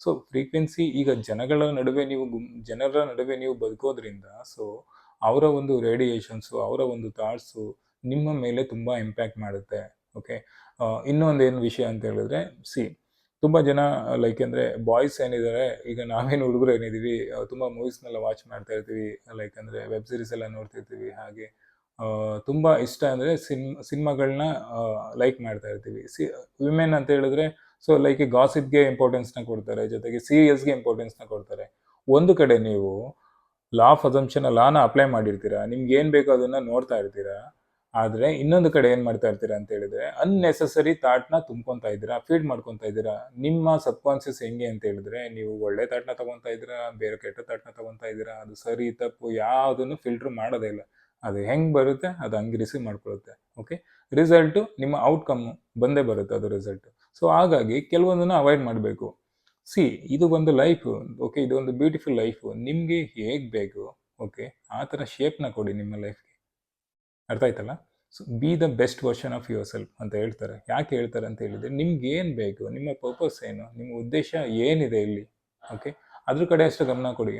ಸೊ ಫ್ರೀಕ್ವೆನ್ಸಿ ಈಗ ಜನರ ನಡುವೆ ನೀವು ಬದುಕೋದ್ರಿಂದ ಸೊ ಅವರ ಒಂದು ರೇಡಿಯೇಷನ್ಸು, ಅವರ ಒಂದು ಥಾಟ್ಸು ನಿಮ್ಮ ಮೇಲೆ ತುಂಬ ಇಂಪ್ಯಾಕ್ಟ್ ಮಾಡುತ್ತೆ. ಓಕೆ, ಇನ್ನೊಂದೇನು ವಿಷಯ ಅಂತ ಹೇಳಿದ್ರೆ ತುಂಬ ಜನ ಲೈಕ್ ಅಂದರೆ ಬಾಯ್ಸ್ ಏನಿದ್ದಾರೆ, ಈಗ ನಾವೇನು ಹುಡುಗರು ಏನಿದ್ದೀವಿ ತುಂಬ ಮೂವೀಸ್ನೆಲ್ಲ ವಾಚ್ ಮಾಡ್ತಾ ಇರ್ತೀವಿ, ಲೈಕ್ ಅಂದರೆ ವೆಬ್ ಸೀರೀಸ್ ಎಲ್ಲ ನೋಡ್ತಿರ್ತೀವಿ. ಹಾಗೆ ತುಂಬ ಇಷ್ಟ ಅಂದರೆ ಸಿನಿಮಾಗಳನ್ನ ಲೈಕ್ ಮಾಡ್ತಾ ಇರ್ತೀವಿ. ವಿಮೆನ್ ಅಂತ ಹೇಳಿದ್ರೆ ಸೊ ಲೈಕ್ ಗಾಸಿಪ್ಗೆ ಇಂಪಾರ್ಟೆನ್ಸ್ನ ಕೊಡ್ತಾರೆ, ಜೊತೆಗೆ ಸೀರಿಯಲ್ಸ್ಗೆ ಇಂಪಾರ್ಟೆನ್ಸ್ನ ಕೊಡ್ತಾರೆ. ಒಂದು ಕಡೆ ನೀವು ಲಾ ಆಫ್ ಅಸಂಪ್ಷನ್ ಲಾನ ಅಪ್ಲೈ ಮಾಡಿರ್ತೀರಾ, ನಿಮ್ಗೆ ಏನು ಬೇಕೋ ಅದನ್ನು ನೋಡ್ತಾ ಇರ್ತೀರಾ. ಆದರೆ ಇನ್ನೊಂದು ಕಡೆ ಏನು ಮಾಡ್ತಾ ಇರ್ತೀರಾ ಅಂತ ಹೇಳಿದ್ರೆ ಅನ್ನೆಸೆಸರಿ ಥಾಟ್ನ ತುಂಬ್ಕೊತಾ ಇದ್ದೀರಾ, ಫೀಡ್ ಮಾಡ್ಕೊತಾ ಇದ್ದೀರಾ. ನಿಮ್ಮ ಸಬ್ ಕಾನ್ಷಿಯಸ್ ಹೆಂಗೆ ಅಂತ ಹೇಳಿದ್ರೆ ನೀವು ಒಳ್ಳೆ ಥಾಟ್ನ ತೊಗೊತಾ ಇದ್ದೀರಾ, ಬೇರೆ ಕೆಟ್ಟ ಥಾಟ್ನ ತೊಗೊತಾ ಇದ್ದೀರಾ. ಅದು ಸರಿ ತಪ್ಪು ಯಾವುದನ್ನು ಫಿಲ್ಟ್ರ್ ಮಾಡೋದೇ ಇಲ್ಲ. ಅದು ಹೆಂಗೆ ಬರುತ್ತೆ ಅದು ಹಂಗೆ ರಿಸೀವ್ ಮಾಡ್ಕೊಳ್ಳುತ್ತೆ. ಓಕೆ, ರಿಸಲ್ಟು ನಿಮ್ಮ ಔಟ್ಕಮ್ ಬಂದೇ ಬರುತ್ತೆ ಅದು ರಿಸಲ್ಟು. ಸೊ ಹಾಗಾಗಿ ಕೆಲವೊಂದನ್ನು ಅವಾಯ್ಡ್ ಮಾಡಬೇಕು. ಇದು ಒಂದು ಲೈಫು. ಓಕೆ, ಇದು ಒಂದು ಬ್ಯೂಟಿಫುಲ್ ಲೈಫು. ನಿಮಗೆ ಹೇಗೆ ಬೇಕು ಓಕೆ ಆ ಥರ ಶೇಪ್ನ ಕೊಡಿ ನಿಮ್ಮ ಲೈಫ್ಗೆ. ಅರ್ಥ ಆಯ್ತಲ್ಲ? So B the best version of your self ಅಂತ ಹೇಳ್ತಾರೆ. ಯಾಕೆ ಹೇಳ್ತಾರೆ ಅಂತ ಹೇಳಿದರೆ ನಿಮ್ಗೆ ಏನು ಬೇಕು, ನಿಮ್ಮ ಪರ್ಪಸ್ ಏನು, ನಿಮ್ಮ ಉದ್ದೇಶ ಏನಿದೆ ಇಲ್ಲಿ, ಓಕೆ ಅದ್ರ ಕಡೆ ಅಷ್ಟು ಗಮನ ಕೊಡಿ.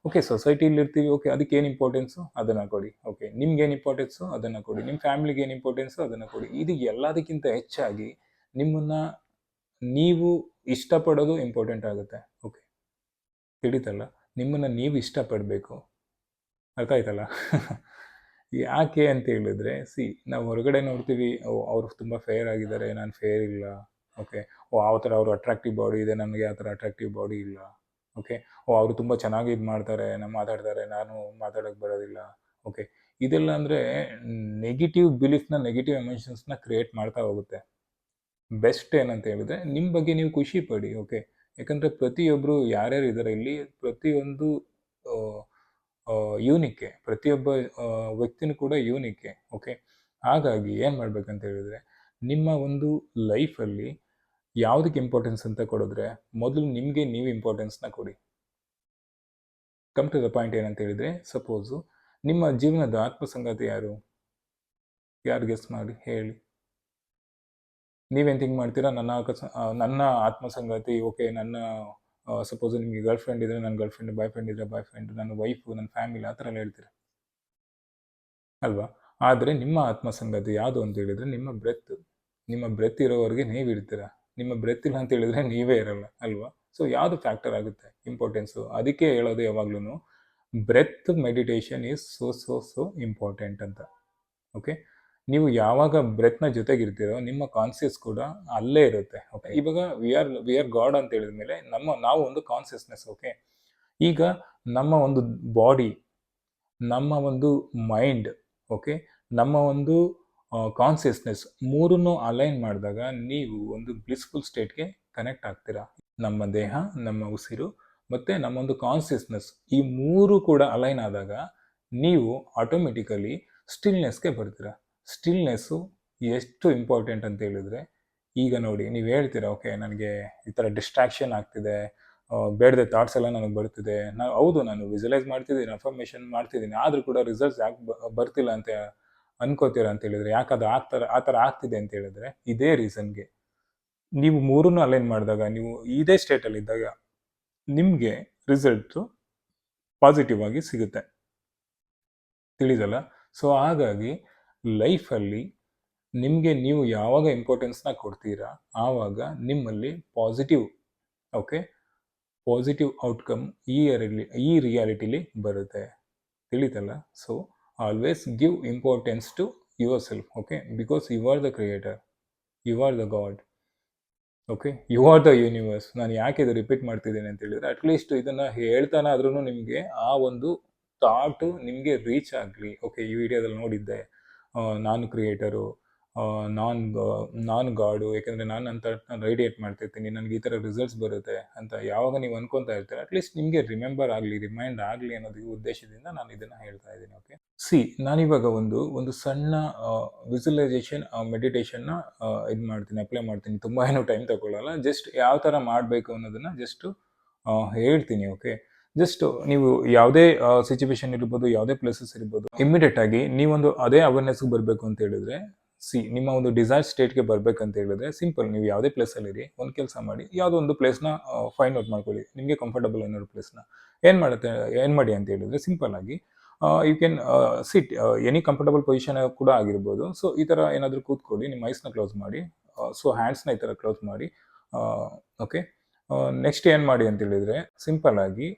ಓಕೆ ಸೊಸೈಟಿಲಿ ಇರ್ತೀವಿ, ಓಕೆ ಅದಕ್ಕೆ ಏನು ಇಂಪಾರ್ಟೆನ್ಸು ಅದನ್ನು ಕೊಡಿ. ಓಕೆ ನಿಮ್ಗೇನು ಇಂಪಾರ್ಟೆನ್ಸು ಅದನ್ನು ಕೊಡಿ, ನಿಮ್ಮ ಫ್ಯಾಮಿಲಿಗೆ ಏನು ಇಂಪಾರ್ಟೆನ್ಸು ಅದನ್ನು ಕೊಡಿ. ಇದು ಎಲ್ಲದಕ್ಕಿಂತ ಹೆಚ್ಚಾಗಿ ನಿಮ್ಮನ್ನು ನೀವು ಇಷ್ಟಪಡೋದು ಇಂಪಾರ್ಟೆಂಟ್ ಆಗುತ್ತೆ. ಓಕೆ ತಿಳಿತಲ್ಲ? ನಿಮ್ಮನ್ನು ನೀವು ಇಷ್ಟಪಡಬೇಕು. ಅರ್ಥ ಆಯ್ತಲ್ಲ? ಯಾಕೆ ಅಂತ ಹೇಳಿದ್ರೆ ನಾವು ಹೊರಗಡೆ ನೋಡ್ತೀವಿ, ಅವ್ರು ತುಂಬ ಫೇರ್ ಆಗಿದ್ದಾರೆ, ನಾನು ಫೇರ್ ಇಲ್ಲ. ಓಕೆ ಆ ಥರ ಅವರು ಅಟ್ರಾಕ್ಟಿವ್ ಬಾಡಿ ಇದೆ, ನನಗೆ ಆ ಥರ ಅಟ್ರಾಕ್ಟಿವ್ ಬಾಡಿ ಇಲ್ಲ. ಓಕೆ ಅವರು ತುಂಬ ಚೆನ್ನಾಗಿ ಇದು ಮಾಡ್ತಾರೆ, ಮಾತಾಡ್ತಾರೆ, ನಾನು ಮಾತಾಡೋಕ್ಕೆ ಬರೋದಿಲ್ಲ. ಓಕೆ ಇದೆಲ್ಲ ಅಂದರೆ ನೆಗೆಟಿವ್ ಬಿಲೀಫ್ನ, ನೆಗೆಟಿವ್ ಎಮೋಷನ್ಸ್ನ ಕ್ರಿಯೇಟ್ ಮಾಡ್ತಾ ಹೋಗುತ್ತೆ. ಬೆಸ್ಟ್ ಏನಂತ ಹೇಳಿದ್ರೆ ನಿಮ್ಮ ಬಗ್ಗೆ ನೀವು ಖುಷಿ ಪಡಿ. ಓಕೆ ಯಾಕಂದರೆ ಪ್ರತಿಯೊಬ್ಬರು ಯಾರ್ಯಾರು ಇದ್ದಾರೆ ಇಲ್ಲಿ, ಪ್ರತಿಯೊಂದು ಯೂನಿಕ್ಕೆ, ಪ್ರತಿಯೊಬ್ಬ ವ್ಯಕ್ತಿನೂ ಕೂಡ ಯೂನಿಕ್ಕೆ. ಓಕೆ ಹಾಗಾಗಿ ಏನು ಮಾಡ್ಬೇಕಂತ ಹೇಳಿದ್ರೆ ನಿಮ್ಮ ಒಂದು ಲೈಫಲ್ಲಿ ಯಾವುದಕ್ಕೆ ಇಂಪಾರ್ಟೆನ್ಸ್ ಅಂತ ಕೊಡಿದ್ರೆ ಮೊದಲು ನಿಮಗೆ ನೀವು ಇಂಪಾರ್ಟೆನ್ಸ್ನ ಕೊಡಿ. ಕಮ್ ಟು ದ ಪಾಯಿಂಟ್ ಏನಂತ ಹೇಳಿದರೆ, ಸಪೋಸು ನಿಮ್ಮ ಜೀವನದ ಆತ್ಮಸಂಗಾತಿ ಯಾರು ಗೆಸ್ ಮಾಡಿ ಹೇಳಿ. ನೀವೇನು ಥಿಂಕ್ ಮಾಡ್ತೀರಾ? ನನ್ನ ಆತ್ಮಸಂಗಾತಿ ಓಕೆ ನನ್ನ ಸಪೋಸ್ ನಿಮಗೆ ಗರ್ಲ್ ಫ್ರೆಂಡ್ ಇದ್ದರೆ ನನ್ನ ಗರ್ಲ್ ಫ್ರೆಂಡ್, ಬಾಯ್ ಫ್ರೆಂಡ್ ಇದ್ದರೆ ಬಾಯ್ ಫ್ರೆಂಡ್, ನನ್ನ ವೈಫು, ನನ್ನ ಫ್ಯಾಮಿಲಿ ಆ ಥರ ಎಲ್ಲ ಹೇಳ್ತೀರ ಅಲ್ವಾ? ಆದರೆ ನಿಮ್ಮ ಆತ್ಮಸಂಗಾತಿ ಯಾವುದು ಅಂತ ಹೇಳಿದರೆ ನಿಮ್ಮ ಬ್ರೆತ್ ಇರೋವರೆಗೆ ನೀವು ಇರ್ತೀರ. ನಿಮ್ಮ ಬ್ರೆತ್ ಇಲ್ಲ ಅಂತ ಹೇಳಿದರೆ ನೀವೇ ಇರಲ್ಲ ಅಲ್ವಾ? ಸೊ ಯಾವುದು ಫ್ಯಾಕ್ಟರ್ ಆಗುತ್ತೆ ಇಂಪಾರ್ಟೆನ್ಸು? ಅದಕ್ಕೆ ಹೇಳೋದು ಯಾವಾಗ್ಲೂ breath meditation is so important ಅಂತ. ಓಕೆ ನೀವು ಯಾವಾಗ ಬ್ರೆತ್ನ ಜೊತೆಗಿರ್ತೀರೋ ನಿಮ್ಮ ಕಾನ್ಸಿಯಸ್ ಕೂಡ ಅಲ್ಲೇ ಇರುತ್ತೆ. ಓಕೆ ಇವಾಗ ವಿ ಆರ್ ಗಾಡ್ ಅಂತ ಹೇಳಿದ ಮೇಲೆ ನಾವು ಒಂದು ಕಾನ್ಸಿಯಸ್ನೆಸ್. ಓಕೆ ಈಗ ನಮ್ಮ ಒಂದು ಬಾಡಿ, ನಮ್ಮ ಒಂದು ಮೈಂಡ್, ಓಕೆ ನಮ್ಮ ಒಂದು ಕಾನ್ಸಿಯಸ್ನೆಸ್ ಮೂರನ್ನು ಅಲೈನ್ ಮಾಡಿದಾಗ ನೀವು ಒಂದು ಬ್ಲಿಸ್ಫುಲ್ ಸ್ಟೇಟ್ಗೆ ಕನೆಕ್ಟ್ ಆಗ್ತೀರಾ. ನಮ್ಮ ದೇಹ, ನಮ್ಮ ಉಸಿರು ಮತ್ತು ನಮ್ಮೊಂದು ಕಾನ್ಸಿಯಸ್ನೆಸ್, ಈ ಮೂರು ಕೂಡ ಅಲೈನ್ ಆದಾಗ ನೀವು ಆಟೋಮೆಟಿಕಲಿ ಸ್ಟಿಲ್ನೆಸ್ಗೆ ಬರ್ತೀರ. ಸ್ಟಿಲ್ನೆಸ್ಸು ಎಷ್ಟು ಇಂಪಾರ್ಟೆಂಟ್ ಅಂತ ಹೇಳಿದ್ರೆ, ಈಗ ನೋಡಿ ನೀವು ಹೇಳ್ತೀರಾ ಓಕೆ ನನಗೆ ಈ ಥರ ಡಿಸ್ಟ್ರಾಕ್ಷನ್ ಆಗ್ತಿದೆ, ಬೇಡದೆ ಥಾಟ್ಸ್ ಎಲ್ಲ ನನಗೆ ಬರ್ತಿದೆ, ಹೌದು ನಾನು ವಿಜುವಲೈಸ್ ಮಾಡ್ತಿದ್ದೀನಿ, ಅಫರ್ಮೇಷನ್ ಮಾಡ್ತಿದ್ದೀನಿ, ಆದರೂ ಕೂಡ ರಿಸಲ್ಟ್ಸ್ ಯಾಕೆ ಬರ್ತಿಲ್ಲ ಅಂತ ಅನ್ಕೋತೀರಾ ಅಂತ ಹೇಳಿದ್ರೆ, ಯಾಕೆ ಅದು ಆ ಥರ ಆಗ್ತಿದೆ ಅಂತ ಹೇಳಿದ್ರೆ ಇದೇ ರೀಸನ್ಗೆ. ನೀವು ಮೂರನ್ನು ಅಲೈನ್ ಮಾಡಿದಾಗ, ನೀವು ಇದೇ ಸ್ಟೇಟಲ್ಲಿ ಇದ್ದಾಗ ನಿಮಗೆ ರಿಸಲ್ಟು ಪಾಸಿಟಿವ್ ಆಗಿ ಸಿಗುತ್ತೆ. ತಿಳಿದಲ್ಲ? ಸೊ ಹಾಗಾಗಿ ಲೈಫಲ್ಲಿ ನಿಮಗೆ ನೀವು ಯಾವಾಗ ಇಂಪಾರ್ಟೆನ್ಸ್ನ ಕೊಡ್ತೀರಾ ಆವಾಗ ನಿಮ್ಮಲ್ಲಿ ಪಾಸಿಟಿವ್ ಔಟ್ಕಮ್ ಈ ರಿಯಾಲಿಟಿಲಿ ಬರುತ್ತೆ. ತಿಳಿತಲ್ಲ? So always give importance to your self, okay, because you are the creator, you are the god, okay, you are the universe. ನಾನು ಯಾಕೆ ಇದು ರಿಪೀಟ್ ಮಾಡ್ತಿದ್ದೇನೆ ಅಂತ ಹೇಳಿದ್ರೆ, ಅಟ್ಲೀಸ್ಟ್ ಇದನ್ನು ಹೇಳ್ತಾನೆ ಆದ್ರೂ ನಿಮಗೆ ಆ ಒಂದು ಥಾಟು ನಿಮಗೆ ರೀಚ್ ಆಗಲಿ. ಓಕೆ, ಈ ವಿಡಿಯೋದಲ್ಲಿ ನೋಡಿದ್ದೆ ನಾನು ಕ್ರಿಯೇಟರು, ನಾನು ಗಾಡು, ಯಾಕೆಂದರೆ ನಾನು ರೇಡಿಯೇಟ್ ಮಾಡ್ತಿರ್ತೀನಿ, ನನಗೆ ಈ ಥರ ರಿಸಲ್ಟ್ಸ್ ಬರುತ್ತೆ ಅಂತ ಯಾವಾಗ ನೀವು ಅನ್ಕೊತಾ ಇರ್ತೀರ, ಅಟ್ಲೀಸ್ಟ್ ನಿಮಗೆ ರಿಮೈಂಡ್ ಆಗಲಿ ಅನ್ನೋದು ಉದ್ದೇಶದಿಂದ ನಾನು ಇದನ್ನು ಹೇಳ್ತಾ ಇದ್ದೀನಿ. ಓಕೆ, ನಾನಿವಾಗ ಒಂದು ಸಣ್ಣ ವಿಜುವಲೈಸೇಷನ್ ಮೆಡಿಟೇಷನ್ನ ಇದು ಮಾಡ್ತೀನಿ, ಅಪ್ಲೈ ಮಾಡ್ತೀನಿ. ತುಂಬ ಏನೂ ಟೈಮ್ ತಗೊಳ್ಳಲ್ಲ, ಜಸ್ಟ್ ಯಾವ ಥರ ಮಾಡಬೇಕು ಅನ್ನೋದನ್ನು ಜಸ್ಟ್ ಹೇಳ್ತೀನಿ. ಓಕೆ, ಜಸ್ಟ್ ನೀವು ಯಾವುದೇ ಸಿಚುವೇಶನ್ ಇರ್ಬೋದು, ಯಾವುದೇ ಪ್ಲೇಸಸ್ ಇರ್ಬೋದು, ಇಮಿಡಿಯೇಟ್ ಆಗಿ ನೀವೊಂದು ಅದೇ ಅವೇರ್ನೆಸ್ಗೆ ಬರಬೇಕು ಅಂತ ಹೇಳಿದ್ರೆ, ನಿಮ್ಮ ಒಂದು ಡಿಸೈರ್ ಸ್ಟೇಟ್ಗೆ ಬರ್ಬೇಕಂತ ಹೇಳಿದ್ರೆ ಸಿಂಪಲ್, ನೀವು ಯಾವುದೇ ಪ್ಲೇಸಲ್ಲಿ ಇರಿ, ಒಂದು ಕೆಲಸ ಮಾಡಿ, ಯಾವುದೋ ಒಂದು ಪ್ಲೇಸ್ನ ಫೈಂಡ್ ಔಟ್ ಮಾಡ್ಕೊಳ್ಳಿ, ನಿಮಗೆ ಕಂಫರ್ಟಬಲ್ ಅನ್ನೋ ಪ್ಲೇಸ್ನ. ಏನು ಮಾಡಿ ಅಂತ ಹೇಳಿದ್ರೆ, ಸಿಂಪಲ್ ಆಗಿ you can sit any comfortable position ಕೂಡ ಆಗಿರ್ಬೋದು. ಸೊ ಈ ಥರ ಏನಾದರೂ ಕೂತ್ಕೊಳ್ಳಿ, ನಿಮ್ಮ ಐಸ್ನ ಕ್ಲೋಸ್ ಮಾಡಿ, ಸೊ ಹ್ಯಾಂಡ್ಸ್ನ ಈ ಥರ ಕ್ಲೋಸ್ ಮಾಡಿ. ಓಕೆ, ನೆಕ್ಸ್ಟ್ ಏನು ಮಾಡಿ ಅಂತ ಹೇಳಿದ್ರೆ, ಸಿಂಪಲ್ ಆಗಿ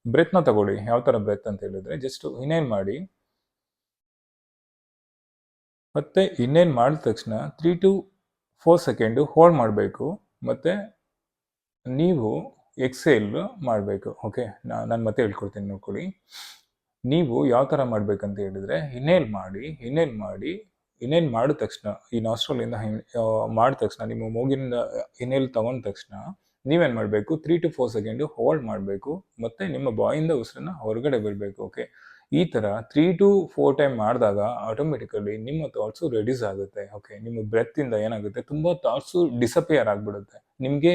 ಬ್ರೆತ್ನ ತಗೊಳ್ಳಿ. ಯಾವ ಥರ ಬ್ರೆತ್ ಅಂತ ಹೇಳಿದ್ರೆ, ಜಸ್ಟ್ ಇನ್ಹೇಲ್ ಮಾಡಿ, ಮತ್ತು ಇನ್ನೇನು ಮಾಡಿದ ತಕ್ಷಣ 3 to 4 ಸೆಕೆಂಡು ಹೋಲ್ಡ್ ಮಾಡಬೇಕು, ಮತ್ತು ನೀವು ಎಕ್ಸೇಲ್ ಮಾಡಬೇಕು. ಓಕೆ, ನಾನು ಮತ್ತೆ ಹೇಳ್ಕೊಡ್ತೀನಿ, ನೋಡ್ಕೊಳ್ಳಿ. ನೀವು ಯಾವ ಥರ ಮಾಡಬೇಕಂತ ಹೇಳಿದರೆ, ಇನ್ಹೇಲ್ ಮಾಡಿದ ತಕ್ಷಣ ಈ ನಾಸ್ಟ್ರಲಿಂದ ಮಾಡಿದ ತಕ್ಷಣ, ನಿಮ್ಮ ಮೂಗಿನಿಂದ ಇನ್ಹೇಲ್ ತಗೊಂಡ ತಕ್ಷಣ ನೀವೇನು ಮಾಡಬೇಕು, 3 to 4 ಸೆಕೆಂಡು ಹೋಲ್ಡ್ ಮಾಡಬೇಕು, ಮತ್ತು ನಿಮ್ಮ ಬಾಯಿಂದ ಉಸಿರನ್ನ ಹೊರಗಡೆ ಬಿಡಬೇಕು. ಓಕೆ, ಈ ಥರ 3 to 4 ಟೈಮ್ ಮಾಡಿದಾಗ ಆಟೋಮೆಟಿಕಲಿ ನಿಮ್ಮ ಥಾಟ್ಸು ರೆಡ್ಯೂಸ್ ಆಗುತ್ತೆ. ಓಕೆ, ನಿಮ್ಮ ಬ್ರೆತ್ತಿಂದ ಏನಾಗುತ್ತೆ, ತುಂಬ ಥಾಟ್ಸು ಡಿಸಪಿಯರ್ ಆಗಿಬಿಡುತ್ತೆ. ನಿಮಗೆ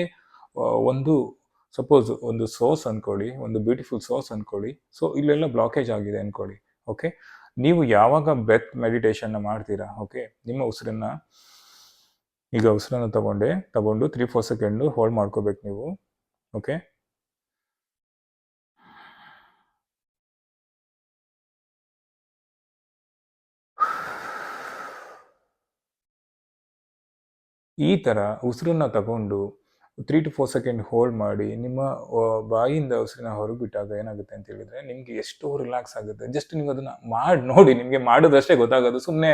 ಸಪೋಸ್ ಒಂದು ಸೋರ್ಸ್ ಅಂದ್ಕೊಳ್ಳಿ, ಒಂದು ಬ್ಯೂಟಿಫುಲ್ ಸೋರ್ಸ್ ಅಂದ್ಕೊಳ್ಳಿ. ಸೊ ಇಲ್ಲೆಲ್ಲ ಬ್ಲಾಕೇಜ್ ಆಗಿದೆ ಅಂದ್ಕೊಳ್ಳಿ. ಓಕೆ, ನೀವು ಯಾವಾಗ ಬ್ರೆತ್ ಮೆಡಿಟೇಷನ್ನ ಮಾಡ್ತೀರಾ, ಓಕೆ, ನಿಮ್ಮ ಉಸಿರನ್ನು ತಗೊಂಡು 3-4 ಸೆಕೆಂಡು ಹೋಲ್ಡ್ ಮಾಡ್ಕೋಬೇಕು ನೀವು. ಓಕೆ, ಈ ಥರ ಉಸಿರನ್ನ ತಗೊಂಡು 3 to 4 ಸೆಕೆಂಡ್ ಹೋಲ್ಡ್ ಮಾಡಿ, ನಿಮ್ಮ ಬಾಯಿಯಿಂದ ಉಸಿರನ್ನ ಹೊರಗೆ ಬಿಟ್ಟಾಗ ಏನಾಗುತ್ತೆ ಅಂತ ಹೇಳಿದ್ರೆ, ನಿಮಗೆ ಎಷ್ಟೋ ರಿಲ್ಯಾಕ್ಸ್ ಆಗುತ್ತೆ. ಜಸ್ಟ್ ನೀವು ಅದನ್ನು ಮಾಡಿ ನೋಡಿ, ನಿಮಗೆ ಮಾಡೋದಷ್ಟೇ ಗೊತ್ತಾಗೋದು. ಸುಮ್ಮನೆ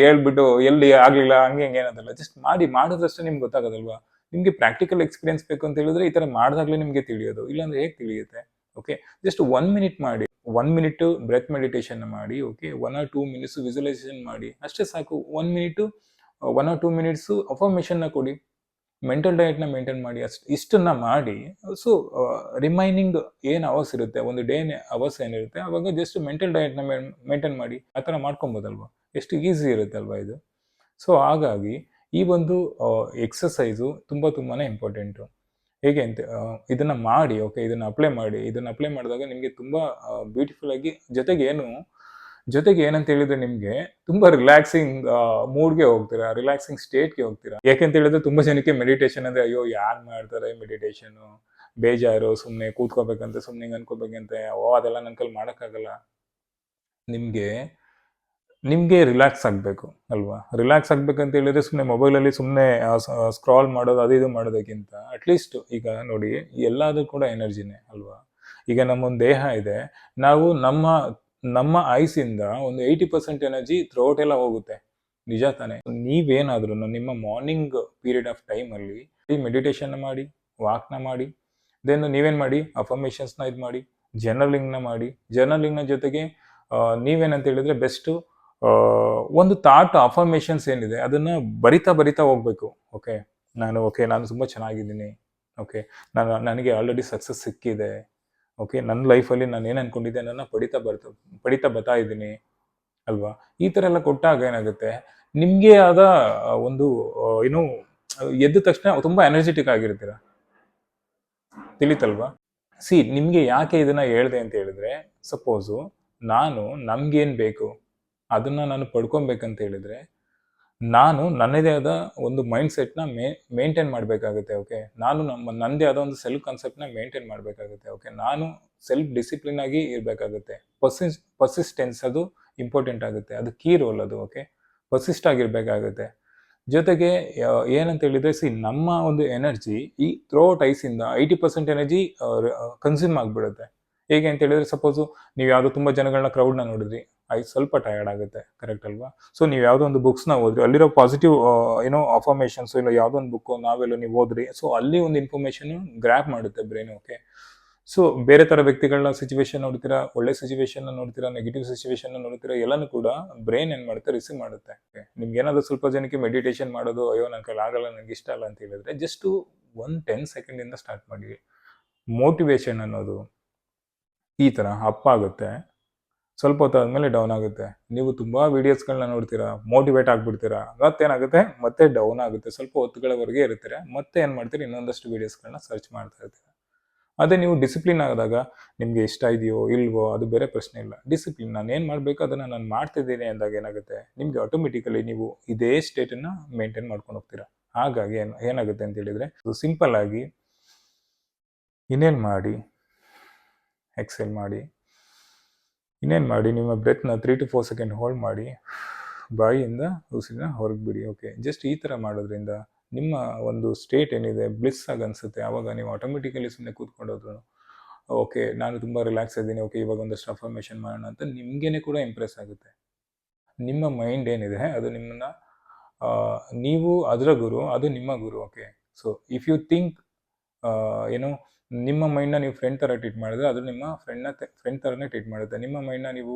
ಹೇಳ್ಬಿಟ್ಟು ಎಲ್ಲಿ ಆಗಲಿಲ್ಲ ಹಂಗೆ ಏನದಲ್ಲ, ಜಸ್ಟ್ ಮಾಡೋದಷ್ಟೇ ನಿಮ್ಗೆ ಗೊತ್ತಾಗೋದಲ್ವಾ. ನಿಮಗೆ ಪ್ರಾಕ್ಟಿಕಲ್ ಎಕ್ಸ್ಪೀರಿಯನ್ಸ್ ಬೇಕು ಅಂತ ಹೇಳಿದ್ರೆ ಈ ಥರ ಮಾಡಿದಾಗಲೇ ನಿಮಗೆ ತಿಳಿಯೋದು, ಇಲ್ಲಾಂದ್ರೆ ಹೇಗೆ ತಿಳಿಯುತ್ತೆ. ಓಕೆ, ಜಸ್ಟ್ 1 ಮಿನಿಟ್ ಮಾಡಿ, 1 ಮಿನಿಟ್ ಬ್ರೆತ್ ಮೆಡಿಟೇಷನ್ ಮಾಡಿ. ಓಕೆ, 1 or 2 ಮಿನಿಟ್ಸ್ ವಿಜುವಲೈಸೇಷನ್ ಮಾಡಿ, ಅಷ್ಟೇ ಸಾಕು. 1 or 2 ಮಿನಿಟ್ಸು ಅಫರ್ಮೇಷನ್ನ ಕೊಡಿ, ಮೆಂಟಲ್ ಡಯಟ್ನ ಮೇಂಟೈನ್ ಮಾಡಿ. ಇಷ್ಟನ್ನ ಮಾಡಿ. ಸೊ ರಿಮೈನಿಂಗ್ ಏನು ಅವರ್ಸ್ ಇರುತ್ತೆ, ಒಂದು ಡೇ ಅವರ್ಸ್ ಏನಿರುತ್ತೆ, ಅವಾಗ ಜಸ್ಟ್ ಮೆಂಟಲ್ ಡಯಟ್ನ ಮೇಂಟೈನ್ ಮಾಡಿ. ಆ ಥರ ಮಾಡ್ಕೊಬೋದಲ್ವ, ಎಷ್ಟು ಈಸಿ ಇರುತ್ತೆ ಅಲ್ವಾ ಇದು. ಸೊ ಹಾಗಾಗಿ ಈ ಒಂದು ಎಕ್ಸಸೈಸು ತುಂಬಾ ಇಂಪಾರ್ಟೆಂಟು. ಹೇಗೆ ಅಂತ ಇದನ್ನು ಮಾಡಿ. ಓಕೆ, ಇದನ್ನು ಅಪ್ಲೈ ಮಾಡಿದಾಗ ನಿಮಗೆ ತುಂಬ ಬ್ಯೂಟಿಫುಲ್ ಆಗಿ, ಜೊತೆಗೆ ಏನಂತ ಹೇಳಿದ್ರೆ ನಿಮಗೆ ತುಂಬ ರಿಲ್ಯಾಕ್ಸಿಂಗ್ ಮೂಡ್ಗೆ ಹೋಗ್ತೀರಾ, ರಿಲ್ಯಾಕ್ಸಿಂಗ್ ಸ್ಟೇಟ್ಗೆ ಹೋಗ್ತೀರಾ. ಯಾಕೆಂತ ಹೇಳಿದ್ರೆ ತುಂಬ ಜನಕ್ಕೆ ಮೆಡಿಟೇಷನ್ ಅಂದರೆ ಅಯ್ಯೋ ಯಾರು ಮಾಡ್ತಾರೆ ಮೆಡಿಟೇಷನು, ಬೇಜಾರು, ಸುಮ್ಮನೆ ಕೂತ್ಕೋಬೇಕಂತೆ, ಸುಮ್ಮನೆ ಹಿಂಗೆ ಅನ್ಕೋಬೇಕಂತೆ, ಅದೆಲ್ಲ ನನ್ನ ಕೈಲಿ ಮಾಡೋಕ್ಕಾಗಲ್ಲ. ನಿಮಗೆ ರಿಲ್ಯಾಕ್ಸ್ ಆಗಬೇಕು ಅಲ್ವಾ. ರಿಲ್ಯಾಕ್ಸ್ ಆಗಬೇಕಂತ ಹೇಳಿದ್ರೆ ಸುಮ್ಮನೆ ಮೊಬೈಲಲ್ಲಿ ಸುಮ್ಮನೆ ಸ್ಕ್ರಾಲ್ ಮಾಡೋದು, ಅದು ಇದು ಮಾಡೋದಕ್ಕಿಂತ ಅಟ್ಲೀಸ್ಟ್ ಈಗ ನೋಡಿ, ಎಲ್ಲದೂ ಕೂಡ ಎನರ್ಜಿನೇ ಅಲ್ವಾ. ಈಗ ನಮ್ಮೊಂದು ದೇಹ ಇದೆ, ನಾವು ನಮ್ಮ ಐಸಿಂದ ಒಂದು 80% ಎನರ್ಜಿ ಥ್ರೋಟ್ ಎಲ್ಲ ಹೋಗುತ್ತೆ, ನಿಜ ತಾನೆ. ನೀವೇನಾದ್ರೂ ನಿಮ್ಮ ಮಾರ್ನಿಂಗ್ ಪೀರಿಯಡ್ ಆಫ್ ಟೈಮಲ್ಲಿ ಮೆಡಿಟೇಷನ್ ಮಾಡಿ, ವಾಕ್ನ ಮಾಡಿ, ದೆನ್ ನೀವೇನು ಮಾಡಿ, ಅಫರ್ಮೇಷನ್ಸ್ನ ಇದು ಮಾಡಿ, ಜರ್ನಲಿಂಗ್ನ ಜೊತೆಗೆ ನೀವೇನಂತ ಹೇಳಿದ್ರೆ ಬೆಸ್ಟು ಒಂದು ಥಾಟ್ ಅಫರ್ಮೇಷನ್ಸ್ ಏನಿದೆ ಅದನ್ನು ಬರಿತಾ ಹೋಗ್ಬೇಕು. ನಾನು ತುಂಬ ಚೆನ್ನಾಗಿದ್ದೀನಿ, ಓಕೆ. ನನಗೆ ಆಲ್ರೆಡಿ ಸಕ್ಸಸ್ ಸಿಕ್ಕಿದೆ. ಓಕೆ, ನನ್ನ ಲೈಫಲ್ಲಿ ನಾನು ಏನು ಅನ್ಕೊಂಡಿದ್ದೆ ನನ್ನ ಪಡಿತಾ ಬರ್ತಾ ಇದ್ದೀನಿ ಅಲ್ವಾ. ಈ ಥರ ಎಲ್ಲ ಕೊಟ್ಟಾಗ ಏನಾಗುತ್ತೆ, ನಿಮಗೆ ಆದ ಒಂದು ಏನು ಎದ್ದ ತಕ್ಷಣ ತುಂಬ ಎನರ್ಜೆಟಿಕ್ ಆಗಿರ್ತೀರ, ತಿಳಿತಲ್ವಾ. ನಿಮಗೆ ಯಾಕೆ ಇದನ್ನ ಹೇಳಿದೆ ಅಂತ ಹೇಳಿದ್ರೆ, ಸಪೋಸು ನಮ್ಗೇನು ಬೇಕು ಅದನ್ನ ನಾನು ಪಡ್ಕೊಬೇಕಂತ ಹೇಳಿದ್ರೆ, ನಾನು ನನ್ನದೇ ಆದ ಒಂದು ಮೈಂಡ್ ಸೆಟ್ನ ಮೇಂಟೈನ್ ಮಾಡಬೇಕಾಗುತ್ತೆ. ಓಕೆ, ನಾನು ನನ್ನದೇ ಆದ ಒಂದು ಸೆಲ್ಫ್ ಕಾನ್ಸೆಪ್ಟ್ನ ಮೇಂಟೈನ್ ಮಾಡಬೇಕಾಗುತ್ತೆ. ಓಕೆ, ನಾನು ಸೆಲ್ಫ್ ಡಿಸಿಪ್ಲಿನ್ ಆಗಿ ಇರಬೇಕಾಗುತ್ತೆ. ಪರ್ಸಿಸ್ಟೆನ್ಸ್ ಅದು ಇಂಪಾರ್ಟೆಂಟ್ ಆಗುತ್ತೆ, ಅದು ಕೀ ರೋಲ್ ಅದು. ಓಕೆ, ಪರ್ಸಿಸ್ಟ್ ಆಗಿರ್ಬೇಕಾಗುತ್ತೆ. ಜೊತೆಗೆ ಏನಂತ ಹೇಳಿದ್ರೆ, ನಮ್ಮ ಒಂದು ಎನರ್ಜಿ ಈ ಥ್ರೋಟ್ ಐಸಿಂದ 80% ಎನರ್ಜಿ ಕನ್ಸ್ಯೂಮ್ ಆಗಿಬಿಡುತ್ತೆ. ಹೇಗೆ ಅಂತ ಹೇಳಿದ್ರೆ, ಸಪೋಸು ನೀವು ಯಾವುದೋ ತುಂಬ ಜನಗಳನ್ನ ಕ್ರೌಡ್ನ ನೋಡಿದ್ರಿ, ಸ್ವಲ್ಪ ಟಯರ್ಡ್ ಆಗುತ್ತೆ, ಕರೆಕ್ಟ್ ಅಲ್ವಾ. ಸೊ ನೀವು ಯಾವುದೋ ಒಂದು ಬುಕ್ಸ್ನ ಓದ್ರಿ, ಅಲ್ಲಿರೋ ಪಾಸಿಟಿವ್ ಅಫರ್ಮೇಷನ್ಸ್ ಇಲ್ಲ ಯಾವುದೋ ಒಂದು ಬುಕ್ ನಾವೆಲ್ಲ ನೀವು ಓದ್ರಿ, ಸೊ ಅಲ್ಲಿ ಒಂದು ಇನ್ಫಾರ್ಮೇಷನ್ ಗ್ರ್ಯಾಪ್ ಮಾಡುತ್ತೆ ಬ್ರೈನ್. ಓಕೆ, ಸೊ ಬೇರೆ ಥರ ವ್ಯಕ್ತಿಗಳನ್ನ ಸಿಚುವೇಶನ್ ನೋಡ್ತೀರಾ, ಒಳ್ಳೆ ಸಿಚುವೇಶನ್ ನೋಡ್ತೀರಾ, ನೆಗೆಟಿವ್ ಸಿಚುವೇಶನ್ ನೋಡ್ತೀರಾ, ಎಲ್ಲನೂ ಕೂಡ ಬ್ರೈನ್ ಏನು ಮಾಡುತ್ತೆ, ರಿಸೀವ್ ಮಾಡುತ್ತೆ. ನಿಮ್ಗೆ ಏನಾದರೂ ಸ್ವಲ್ಪ ಜನಕ್ಕೆ ಮೆಡಿಟೇಷನ್ ಮಾಡೋದು, ಅಯ್ಯೋ ನನ್ನ ಕೈಲಿ ಆಗಲ್ಲ, ನನಗೆ ಇಷ್ಟ ಅಲ್ಲ ಅಂತ ಹೇಳಿದ್ರೆ, ಜಸ್ಟ್ 10 ಸೆಕೆಂಡಿಂದ ಸ್ಟಾರ್ಟ್ ಮಾಡಿ. ಮೋಟಿವೇಶನ್ ಅನ್ನೋದು ಈ ಥರ ಅಪ್ ಆಗುತ್ತೆ, ಸ್ವಲ್ಪ ಹೊತ್ತಾದ್ಮೇಲೆ ಡೌನ್ ಆಗುತ್ತೆ. ನೀವು ತುಂಬ ವೀಡಿಯೋಸ್ಗಳನ್ನ ನೋಡ್ತೀರಾ, ಮೋಟಿವೇಟ್ ಆಗಿಬಿಡ್ತೀರಾ, ಮತ್ತೇನಾಗುತ್ತೆ, ಮತ್ತೆ ಡೌನ್ ಆಗುತ್ತೆ. ಸ್ವಲ್ಪ ಹೊತ್ತುಗಳವರೆಗೆ ಇರ್ತೀರಾ, ಮತ್ತೆ ಏನು ಮಾಡ್ತೀರಿ, ಇನ್ನೊಂದಷ್ಟು ವೀಡಿಯೋಸ್ಗಳನ್ನ ಸರ್ಚ್ ಮಾಡ್ತಾ ಇರ್ತೀರಾ. ಅದೇ ನೀವು ಡಿಸಿಪ್ಲಿನ್ ಆದಾಗ ನಿಮಗೆ ಇಷ್ಟ ಇದೆಯೋ ಇಲ್ವೋ ಅದು ಬೇರೆ ಪ್ರಶ್ನೆ ಇಲ್ಲ. ಡಿಸಿಪ್ಲಿನ್, ನಾನು ಏನು ಮಾಡಬೇಕು ಅದನ್ನು ನಾನು ಮಾಡ್ತಿದ್ದೀನಿ ಅಂದಾಗ ಏನಾಗುತ್ತೆ, ನಿಮಗೆ ಆಟೋಮೆಟಿಕಲಿ ನೀವು ಇದೇ ಸ್ಟೇಟನ್ನು ಮೇಂಟೈನ್ ಮಾಡ್ಕೊಂಡು ಹೋಗ್ತೀರಾ. ಹಾಗಾಗಿ ಏನಾಗುತ್ತೆ ಅಂತ ಹೇಳಿದರೆ, ಸಿಂಪಲ್ ಆಗಿ ಇನ್ನೇನು ಮಾಡಿ, ಎಕ್ಸೆಲ್ ಮಾಡಿ, ಇನ್ನೇನು ಮಾಡಿ, ನಿಮ್ಮ ಬ್ರೆತ್ನ 3 to 4 ಸೆಕೆಂಡ್ ಹೋಲ್ಡ್ ಮಾಡಿ, ಬಾಯಿಯಿಂದ ಉಸಿರನ್ನ ಹೊರಗೆ ಬಿಡಿ. ಓಕೆ, ಜಸ್ಟ್ ಈ ಥರ ಮಾಡೋದ್ರಿಂದ ನಿಮ್ಮ ಒಂದು ಸ್ಟೇಟ್ ಏನಿದೆ ಬ್ಲಿಸ್ ಆಗಿ ಅನಿಸುತ್ತೆ. ಆವಾಗ ನೀವು ಆಟೋಮೆಟಿಕಲಿ ಸುಮ್ಮನೆ ಕೂತ್ಕೊಂಡೋದ್ರು, ಓಕೆ ನಾನು ತುಂಬ ರಿಲ್ಯಾಕ್ಸ್ ಇದ್ದೀನಿ, ಓಕೆ ಇವಾಗ ಒಂದಷ್ಟು ಅಫರ್ಮೇಷನ್ ಮಾಡೋಣ ಅಂತ ನಿಮಗೇನೆ ಕೂಡ ಇಂಪ್ರೆಸ್ ಆಗುತ್ತೆ. ನಿಮ್ಮ ಮೈಂಡ್ ಏನಿದೆ ಅದು ನಿಮ್ಮನ್ನ, ನೀವು ಅದರ ಗುರು, ಅದು ನಿಮ್ಮ ಗುರು. Okay, so if you think ಏನು ನಿಮ್ಮ ಮೈಂಡ್ನ ನೀವು ಫ್ರೆಂಡ್ ಥರ ಟ್ರೀಟ್ ಮಾಡಿದ್ರೆ, ಅದು ನಿಮ್ಮ ಫ್ರೆಂಡ್ ಥರನೇ ಟ್ರೀಟ್ ಮಾಡುತ್ತೆ. ನಿಮ್ಮ ಮೈಂಡ್ನ ನೀವು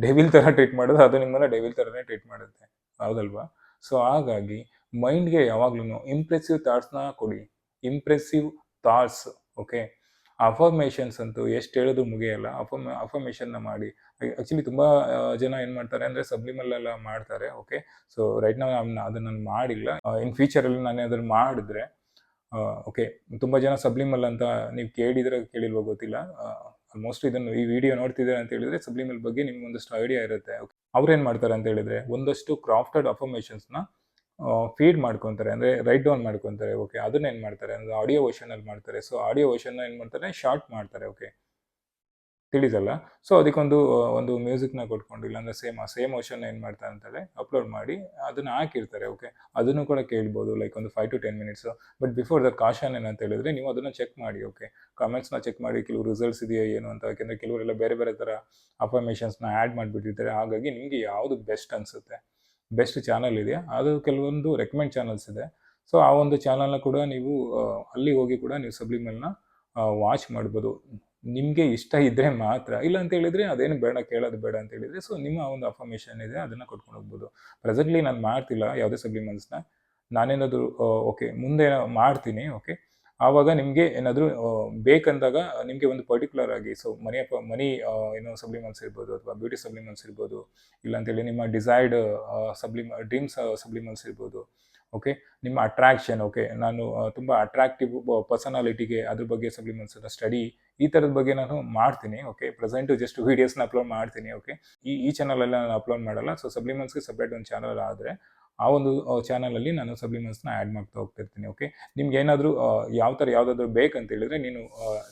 ಡೆವಿಲ್ ಥರ ಟ್ರೀಟ್ ಮಾಡಿದ್ರೆ, ಅದು ನಿಮ್ಮನ್ನ ಡೆವಿಲ್ ಥರನೇ ಟ್ರೀಟ್ ಮಾಡುತ್ತೆ, ಹೌದಲ್ವಾ. ಸೊ ಹಾಗಾಗಿ ಮೈಂಡ್ಗೆ ಯಾವಾಗ್ಲೂ ಇಂಪ್ರೆಸಿವ್ ಥಾಟ್ಸ್ನ ಕೊಡಿ, ಇಂಪ್ರೆಸಿವ್ ಥಾಟ್ಸ್. ಓಕೆ, ಅಫರ್ಮೇಷನ್ಸ್ ಅಂತೂ ಎಷ್ಟು ಹೇಳಿದ್ರು ಮುಗಿಯಲ್ಲ. ಅಫರ್ಮೇಷನ್ನ ಮಾಡಿ. ಆ್ಯಕ್ಚುಲಿ ತುಂಬ ಜನ ಏನು ಮಾಡ್ತಾರೆ ಅಂದರೆ ಸಬ್ಲಿಮಲ್ ಎಲ್ಲ ಮಾಡ್ತಾರೆ. ಓಕೆ, ಸೊ ರೈಟ್ ನಾವು ಅದನ್ನು ನಾನು ಮಾಡಿಲ್ಲ. ಇನ್ ಫ್ಯೂಚರಲ್ಲಿ ನಾನು ಅದನ್ನು ಮಾಡಿದ್ರೆ, ಓಕೆ, ತುಂಬ ಜನ ಸಬ್ಲಿಮಲ್ ಅಂತ ನೀವು ಕೇಳಿಲ್ವೋ ಗೊತ್ತಿಲ್ಲ. ಆಲ್ಮೋಸ್ಟ್ ಈ ವಿಡಿಯೋ ನೋಡ್ತಿದ್ದಾರೆ ಅಂತ ಹೇಳಿದ್ರೆ ಸಬ್ಲಿಮಲ್ ಬಗ್ಗೆ ನಿಮ್ಗೆ ಒಂದಷ್ಟು ಐಡಿಯಾ ಇರುತ್ತೆ. ಅವ್ರು ಏನು ಮಾಡ್ತಾರೆ ಅಂತ ಹೇಳಿದ್ರೆ, ಒಂದಷ್ಟು ಕ್ರಾಫ್ಟೆಡ್ ಅಫರ್ಮೇಷನ್ಸ್ನ ಫೀಡ್ ಮಾಡ್ಕೊತಾರೆ, ಅಂದರೆ ರೈಟ್ ಡೌನ್ ಮಾಡ್ಕೊತಾರೆ. ಓಕೆ, ಅದನ್ನ ಏನು ಮಾಡ್ತಾರೆ ಅಂದರೆ ಆಡಿಯೋ ವರ್ಷನಲ್ಲಿ ಮಾಡ್ತಾರೆ. ಸೊ ಆಡಿಯೋ ವರ್ಷನ್ನ ಏನು ಮಾಡ್ತಾರೆ, ಶಾರ್ಟ್ ಮಾಡ್ತಾರೆ. ಓಕೆ, ತಿಳಿದಲ್ಲ. ಸೊ ಅದಕ್ಕೊಂದು ಮ್ಯೂಸಿಕ್ನ ಕೊಟ್ಕೊಂಡು, ಇಲ್ಲಾಂದರೆ ಸೇಮ್ ವರ್ಷನ್ ಏನು ಮಾಡ್ತಾರೆ ಅಂತಂದರೆ ಅಪ್ಲೋಡ್ ಮಾಡಿ ಅದನ್ನು ಹಾಕಿರ್ತಾರೆ. ಓಕೆ, ಅದನ್ನು ಕೂಡ ಕೇಳ್ಬೋದು, ಲೈಕ್ ಒಂದು 5 to 10 minutes. But before that caution ಏನಂತ ಹೇಳಿದ್ರೆ, ನೀವು ಅದನ್ನು ಚೆಕ್ ಮಾಡಿ. ಓಕೆ, ಕಾಮೆಂಟ್ಸ್ನ ಚೆಕ್ ಮಾಡಿ, ಕೆಲವು ರಿಸಲ್ಟ್ಸ್ ಇದೆಯಾ ಏನು ಅಂತ. ಯಾಕೆಂದರೆ ಕೆಲವರೆಲ್ಲ ಬೇರೆ ಬೇರೆ ಥರ ಅಫರ್ಮೇಷನ್ಸ್ನ ಆ್ಯಡ್ ಮಾಡಿಬಿಟ್ಟಿರ್ತಾರೆ. ಹಾಗಾಗಿ ನಿಮಗೆ ಯಾವುದು ಬೆಸ್ಟ್ ಅನಿಸುತ್ತೆ, ಬೆಸ್ಟ್ ಚಾನಲ್ ಇದೆಯಾ, ಅದು ಕೆಲವೊಂದು ರೆಕಮೆಂಡ್ ಚಾನಲ್ಸ್ ಇದೆ. ಸೊ ಆ ಒಂದು ಚಾನಲ್ನ ಕೂಡ ನೀವು ಅಲ್ಲಿ ಹೋಗಿ ಕೂಡ ನೀವು ಸಬ್ಲಿಮಲ್ನ ವಾಚ್ ಮಾಡ್ಬೋದು. ನಿಮಗೆ ಇಷ್ಟ ಇದ್ದರೆ ಮಾತ್ರ, ಇಲ್ಲ ಅಂತ ಹೇಳಿದರೆ ಅದೇನು ಬೇಡ, ಕೇಳೋದು ಬೇಡ ಅಂತ ಹೇಳಿದರೆ, ಸೊ ನಿಮ್ಮ ಒಂದು ಅಫರ್ಮೇಷನ್ ಇದೆ ಅದನ್ನು ಕೊಟ್ಕೊಂಡು ಹೋಗ್ಬೋದು. ಪ್ರೆಸೆಂಟ್ಲಿ ನಾನು ಮಾಡ್ತಿಲ್ಲ ಯಾವುದೇ ಸಬ್ಲಿಮಲ್ಸ್ನ, ನಾನೇನಾದರೂ ಓಕೆ ಮುಂದೆ ಮಾಡ್ತೀನಿ. ಓಕೆ, ಆವಾಗ ನಿಮಗೆ ಏನಾದರೂ ಬೇಕಂದಾಗ ನಿಮಗೆ ಒಂದು ಪರ್ಟಿಕ್ಯುಲರ್ ಆಗಿ, ಸೊ ಮನಿ ಸಬ್ಲಿಮಲ್ಸ್ ಇರ್ಬೋದು, ಅಥವಾ ಬ್ಯೂಟಿ ಸಬ್ಲಿಮಲ್ಸ್ ಇರ್ಬೋದು, ಇಲ್ಲಾಂತೇಳಿ ನಿಮ್ಮ ಡಿಸೈರ್ಡ್ ಡ್ರೀಮ್ಸ್ ಸಬ್ಲಿಮಲ್ಸ್ ಇರ್ಬೋದು. ಓಕೆ, ನಿಮ್ಮ ಅಟ್ರಾಕ್ಷನ್, ಓಕೆ ನಾನು ತುಂಬ ಅಟ್ರಾಕ್ಟಿವ್ ಪರ್ಸನಾಲಿಟಿಗೆ ಅದ್ರ ಬಗ್ಗೆ ಸಬ್ಲಿಮಲ್ಸ್ ಸ್ಟಡಿ, ಈ ಥರದ ಬಗ್ಗೆ ನಾನು ಮಾಡ್ತೀನಿ. ಓಕೆ, ಪ್ರೆಸೆಂಟು ಜಸ್ಟ್ ವೀಡಿಯೋಸ್ನ ಅಪ್ಲೋಡ್ ಮಾಡ್ತೀನಿ. ಓಕೆ, ಈ ಚಾನಲೆಲ್ಲ ನಾನು ಅಪ್ಲೋಡ್ ಮಾಡಲ್ಲ. ಸೊ ಸಬ್ಲಿಮಲ್ಸ್ಗೆ ಸಪ್ರೇಟ್ ಒಂದು ಚಾನಲ್ ಆದರೆ ಆ ಒಂದು ಚಾನಲಲ್ಲಿ ನಾನು ಸಬ್ಲಿಮಲ್ಸ್ನ ಆ್ಯಡ್ ಮಾಡ್ತಾ ಹೋಗ್ತಿರ್ತೀನಿ. ಓಕೆ, ನಿಮ್ಗೆ ಏನಾದರೂ ಯಾವುದಾದ್ರೂ ಬೇಕಂತ ಹೇಳಿದ್ರೆ, ನೀನು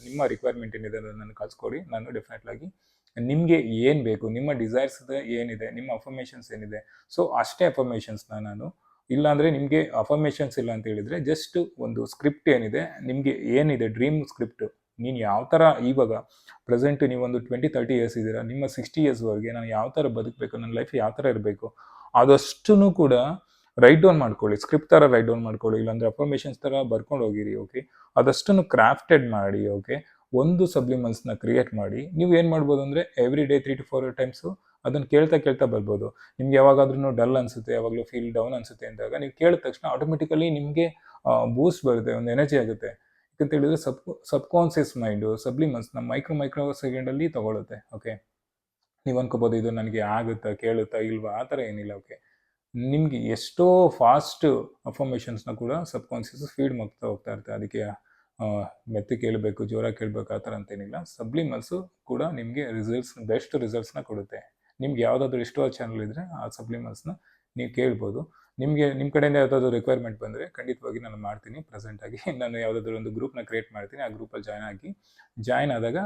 ನಿಮ್ಮ ರಿಕ್ವೈರ್ಮೆಂಟ್ ಏನಿದೆ ಅದನ್ನು ನಾನು ಕಳಿಸ್ಕೊಡಿ. ನಾನು ಡೆಫಿನೆಟ್ಲಾಗಿ ನಿಮಗೆ ಏನು ಬೇಕು, ನಿಮ್ಮ ಡಿಸೈರ್ಸ್ ಏನಿದೆ, ನಿಮ್ಮ ಅಫರ್ಮೇಷನ್ಸ್ ಏನಿದೆ, ಸೊ ಅಷ್ಟೇ ಅಫರ್ಮೇಷನ್ಸ್ನ ನಾನು, ಇಲ್ಲಾಂದರೆ ನಿಮಗೆ ಅಫರ್ಮೇಷನ್ಸ್ ಇಲ್ಲ ಅಂತ ಹೇಳಿದರೆ, ಜಸ್ಟ್ ಒಂದು ಸ್ಕ್ರಿಪ್ಟ್ ಏನಿದೆ ನಿಮಗೆ, ಏನಿದೆ ಡ್ರೀಮ್ ಸ್ಕ್ರಿಪ್ಟ್, ನೀನು ಯಾವ ಥರ ಇವಾಗ ಪ್ರೆಸೆಂಟ್ ನೀವೊಂದು 20-30 ಇಯರ್ಸ್ ಇದ್ದೀರಾ, ನಿಮ್ಮ 60 ಇಯರ್ಸ್ವರೆಗೆ ನಾನು ಯಾವ ಥರ ಬದುಕಬೇಕು, ನನ್ನ ಲೈಫ್ ಯಾವ ಥರ ಇರಬೇಕು, ಅದಷ್ಟೂ ಕೂಡ ರೈಟ್ ಡೌನ್ ಮಾಡ್ಕೊಳ್ಳಿ, ಸ್ಕ್ರಿಪ್ಟ್ ಥರ ರೈಟ್ ಡೌನ್ ಮಾಡ್ಕೊಳ್ಳಿ, ಇಲ್ಲಾಂದರೆ ಅಫರ್ಮೇಷನ್ಸ್ ಥರ ಬರ್ಕೊಂಡು ಹೋಗಿರಿ. ಓಕೆ, ಅದಷ್ಟನ್ನು ಕ್ರಾಫ್ಟೆಡ್ ಮಾಡಿ. ಓಕೆ, ಒಂದು ಸಬ್ಲಿಮಲ್ಸ್ನ ಕ್ರಿಯೇಟ್ ಮಾಡಿ. ನೀವು ಏನು ಮಾಡ್ಬೋದು ಅಂದರೆ ಎವ್ರಿ ಡೇ 3 to 4 ಟೈಮ್ಸು ಅದನ್ನು ಕೇಳ್ತಾ ಕೇಳ್ತಾ ಬರ್ಬೋದು. ನಿಮ್ಗೆ ಯಾವಾಗಾದ್ರೂ ಡಲ್ ಅನಿಸುತ್ತೆ, ಯಾವಾಗಲೂ ಫೀಲ್ ಡೌನ್ ಅನಿಸುತ್ತೆ ಅಂದಾಗ ನೀವು ಕೇಳಿದ ತಕ್ಷಣ ಆಟೋಮೆಟಿಕಲಿ ನಿಮಗೆ ಬೂಸ್ಟ್ ಬರುತ್ತೆ, ಒಂದು ಎನರ್ಜಿ ಆಗುತ್ತೆ. ಯಾಕಂತ ಹೇಳಿದ್ರೆ ಸಬ್ಕಾನ್ಷಿಯಸ್ ಮೈಂಡು ಸಬ್ಲಿಮನ್ಸ್ ನಮ್ಮ ಮೈಕ್ರೋ ಸೆಕೆಂಡಲ್ಲಿ ತಗೊಳುತ್ತೆ. ಓಕೆ, ನೀವು ಅನ್ಕೋಬೋದು ಇದು ನನಗೆ ಆಗುತ್ತಾ, ಕೇಳುತ್ತಾ ಇಲ್ವಾ, ಆ ಥರ ಏನಿಲ್ಲ. ಓಕೆ, ನಿಮಗೆ ಎಷ್ಟೋ ಫಾಸ್ಟ್ ಅಫರ್ಮೇಷನ್ಸ್ನ ಕೂಡ ಸಬ್ಕಾನ್ಷಿಯಸ್ ಫೀಡ್ ಮಾಡ್ತಾ ಹೋಗ್ತಾ ಇರುತ್ತೆ. ಅದಕ್ಕೆ ಮೆತ್ತಿ ಕೇಳಬೇಕು, ಜೋರ ಕೇಳಬೇಕು ಆ ಥರ ಅಂತೇನಿಲ್ಲ. ಸಬ್ಲಿಮಲ್ಸು ಕೂಡ ನಿಮಗೆ ಬೆಸ್ಟ್ ರಿಸಲ್ಟ್ಸ್ನ ಕೊಡುತ್ತೆ. ನಿಮ್ಗೆ ಯಾವುದಾದ್ರೂ ಇಷ್ಟವಾದ ಚಾನಲ್ ಇದ್ದರೆ ಆ ಸಬ್ಲಿಮಲ್ಸ್ನ ನೀವು ಕೇಳ್ಬೋದು. ನಿಮಗೆ ನಿಮ್ಮ ಕಡೆಯಿಂದ ಯಾವುದಾದ್ರೂ ರಿಕ್ವೈರ್ಮೆಂಟ್ ಬಂದರೆ ಖಂಡಿತವಾಗಿ ನಾನು ಮಾಡ್ತೀನಿ. ಪ್ರೆಸೆಂಟಾಗಿ ನಾನು ಯಾವುದಾದ್ರೂ ಒಂದು ಗ್ರೂಪ್ನ ಕ್ರಿಯೇಟ್ ಮಾಡ್ತೀನಿ. ಆ ಗ್ರೂಪಲ್ಲಿ ಜಾಯ್ನ್ ಆದಾಗ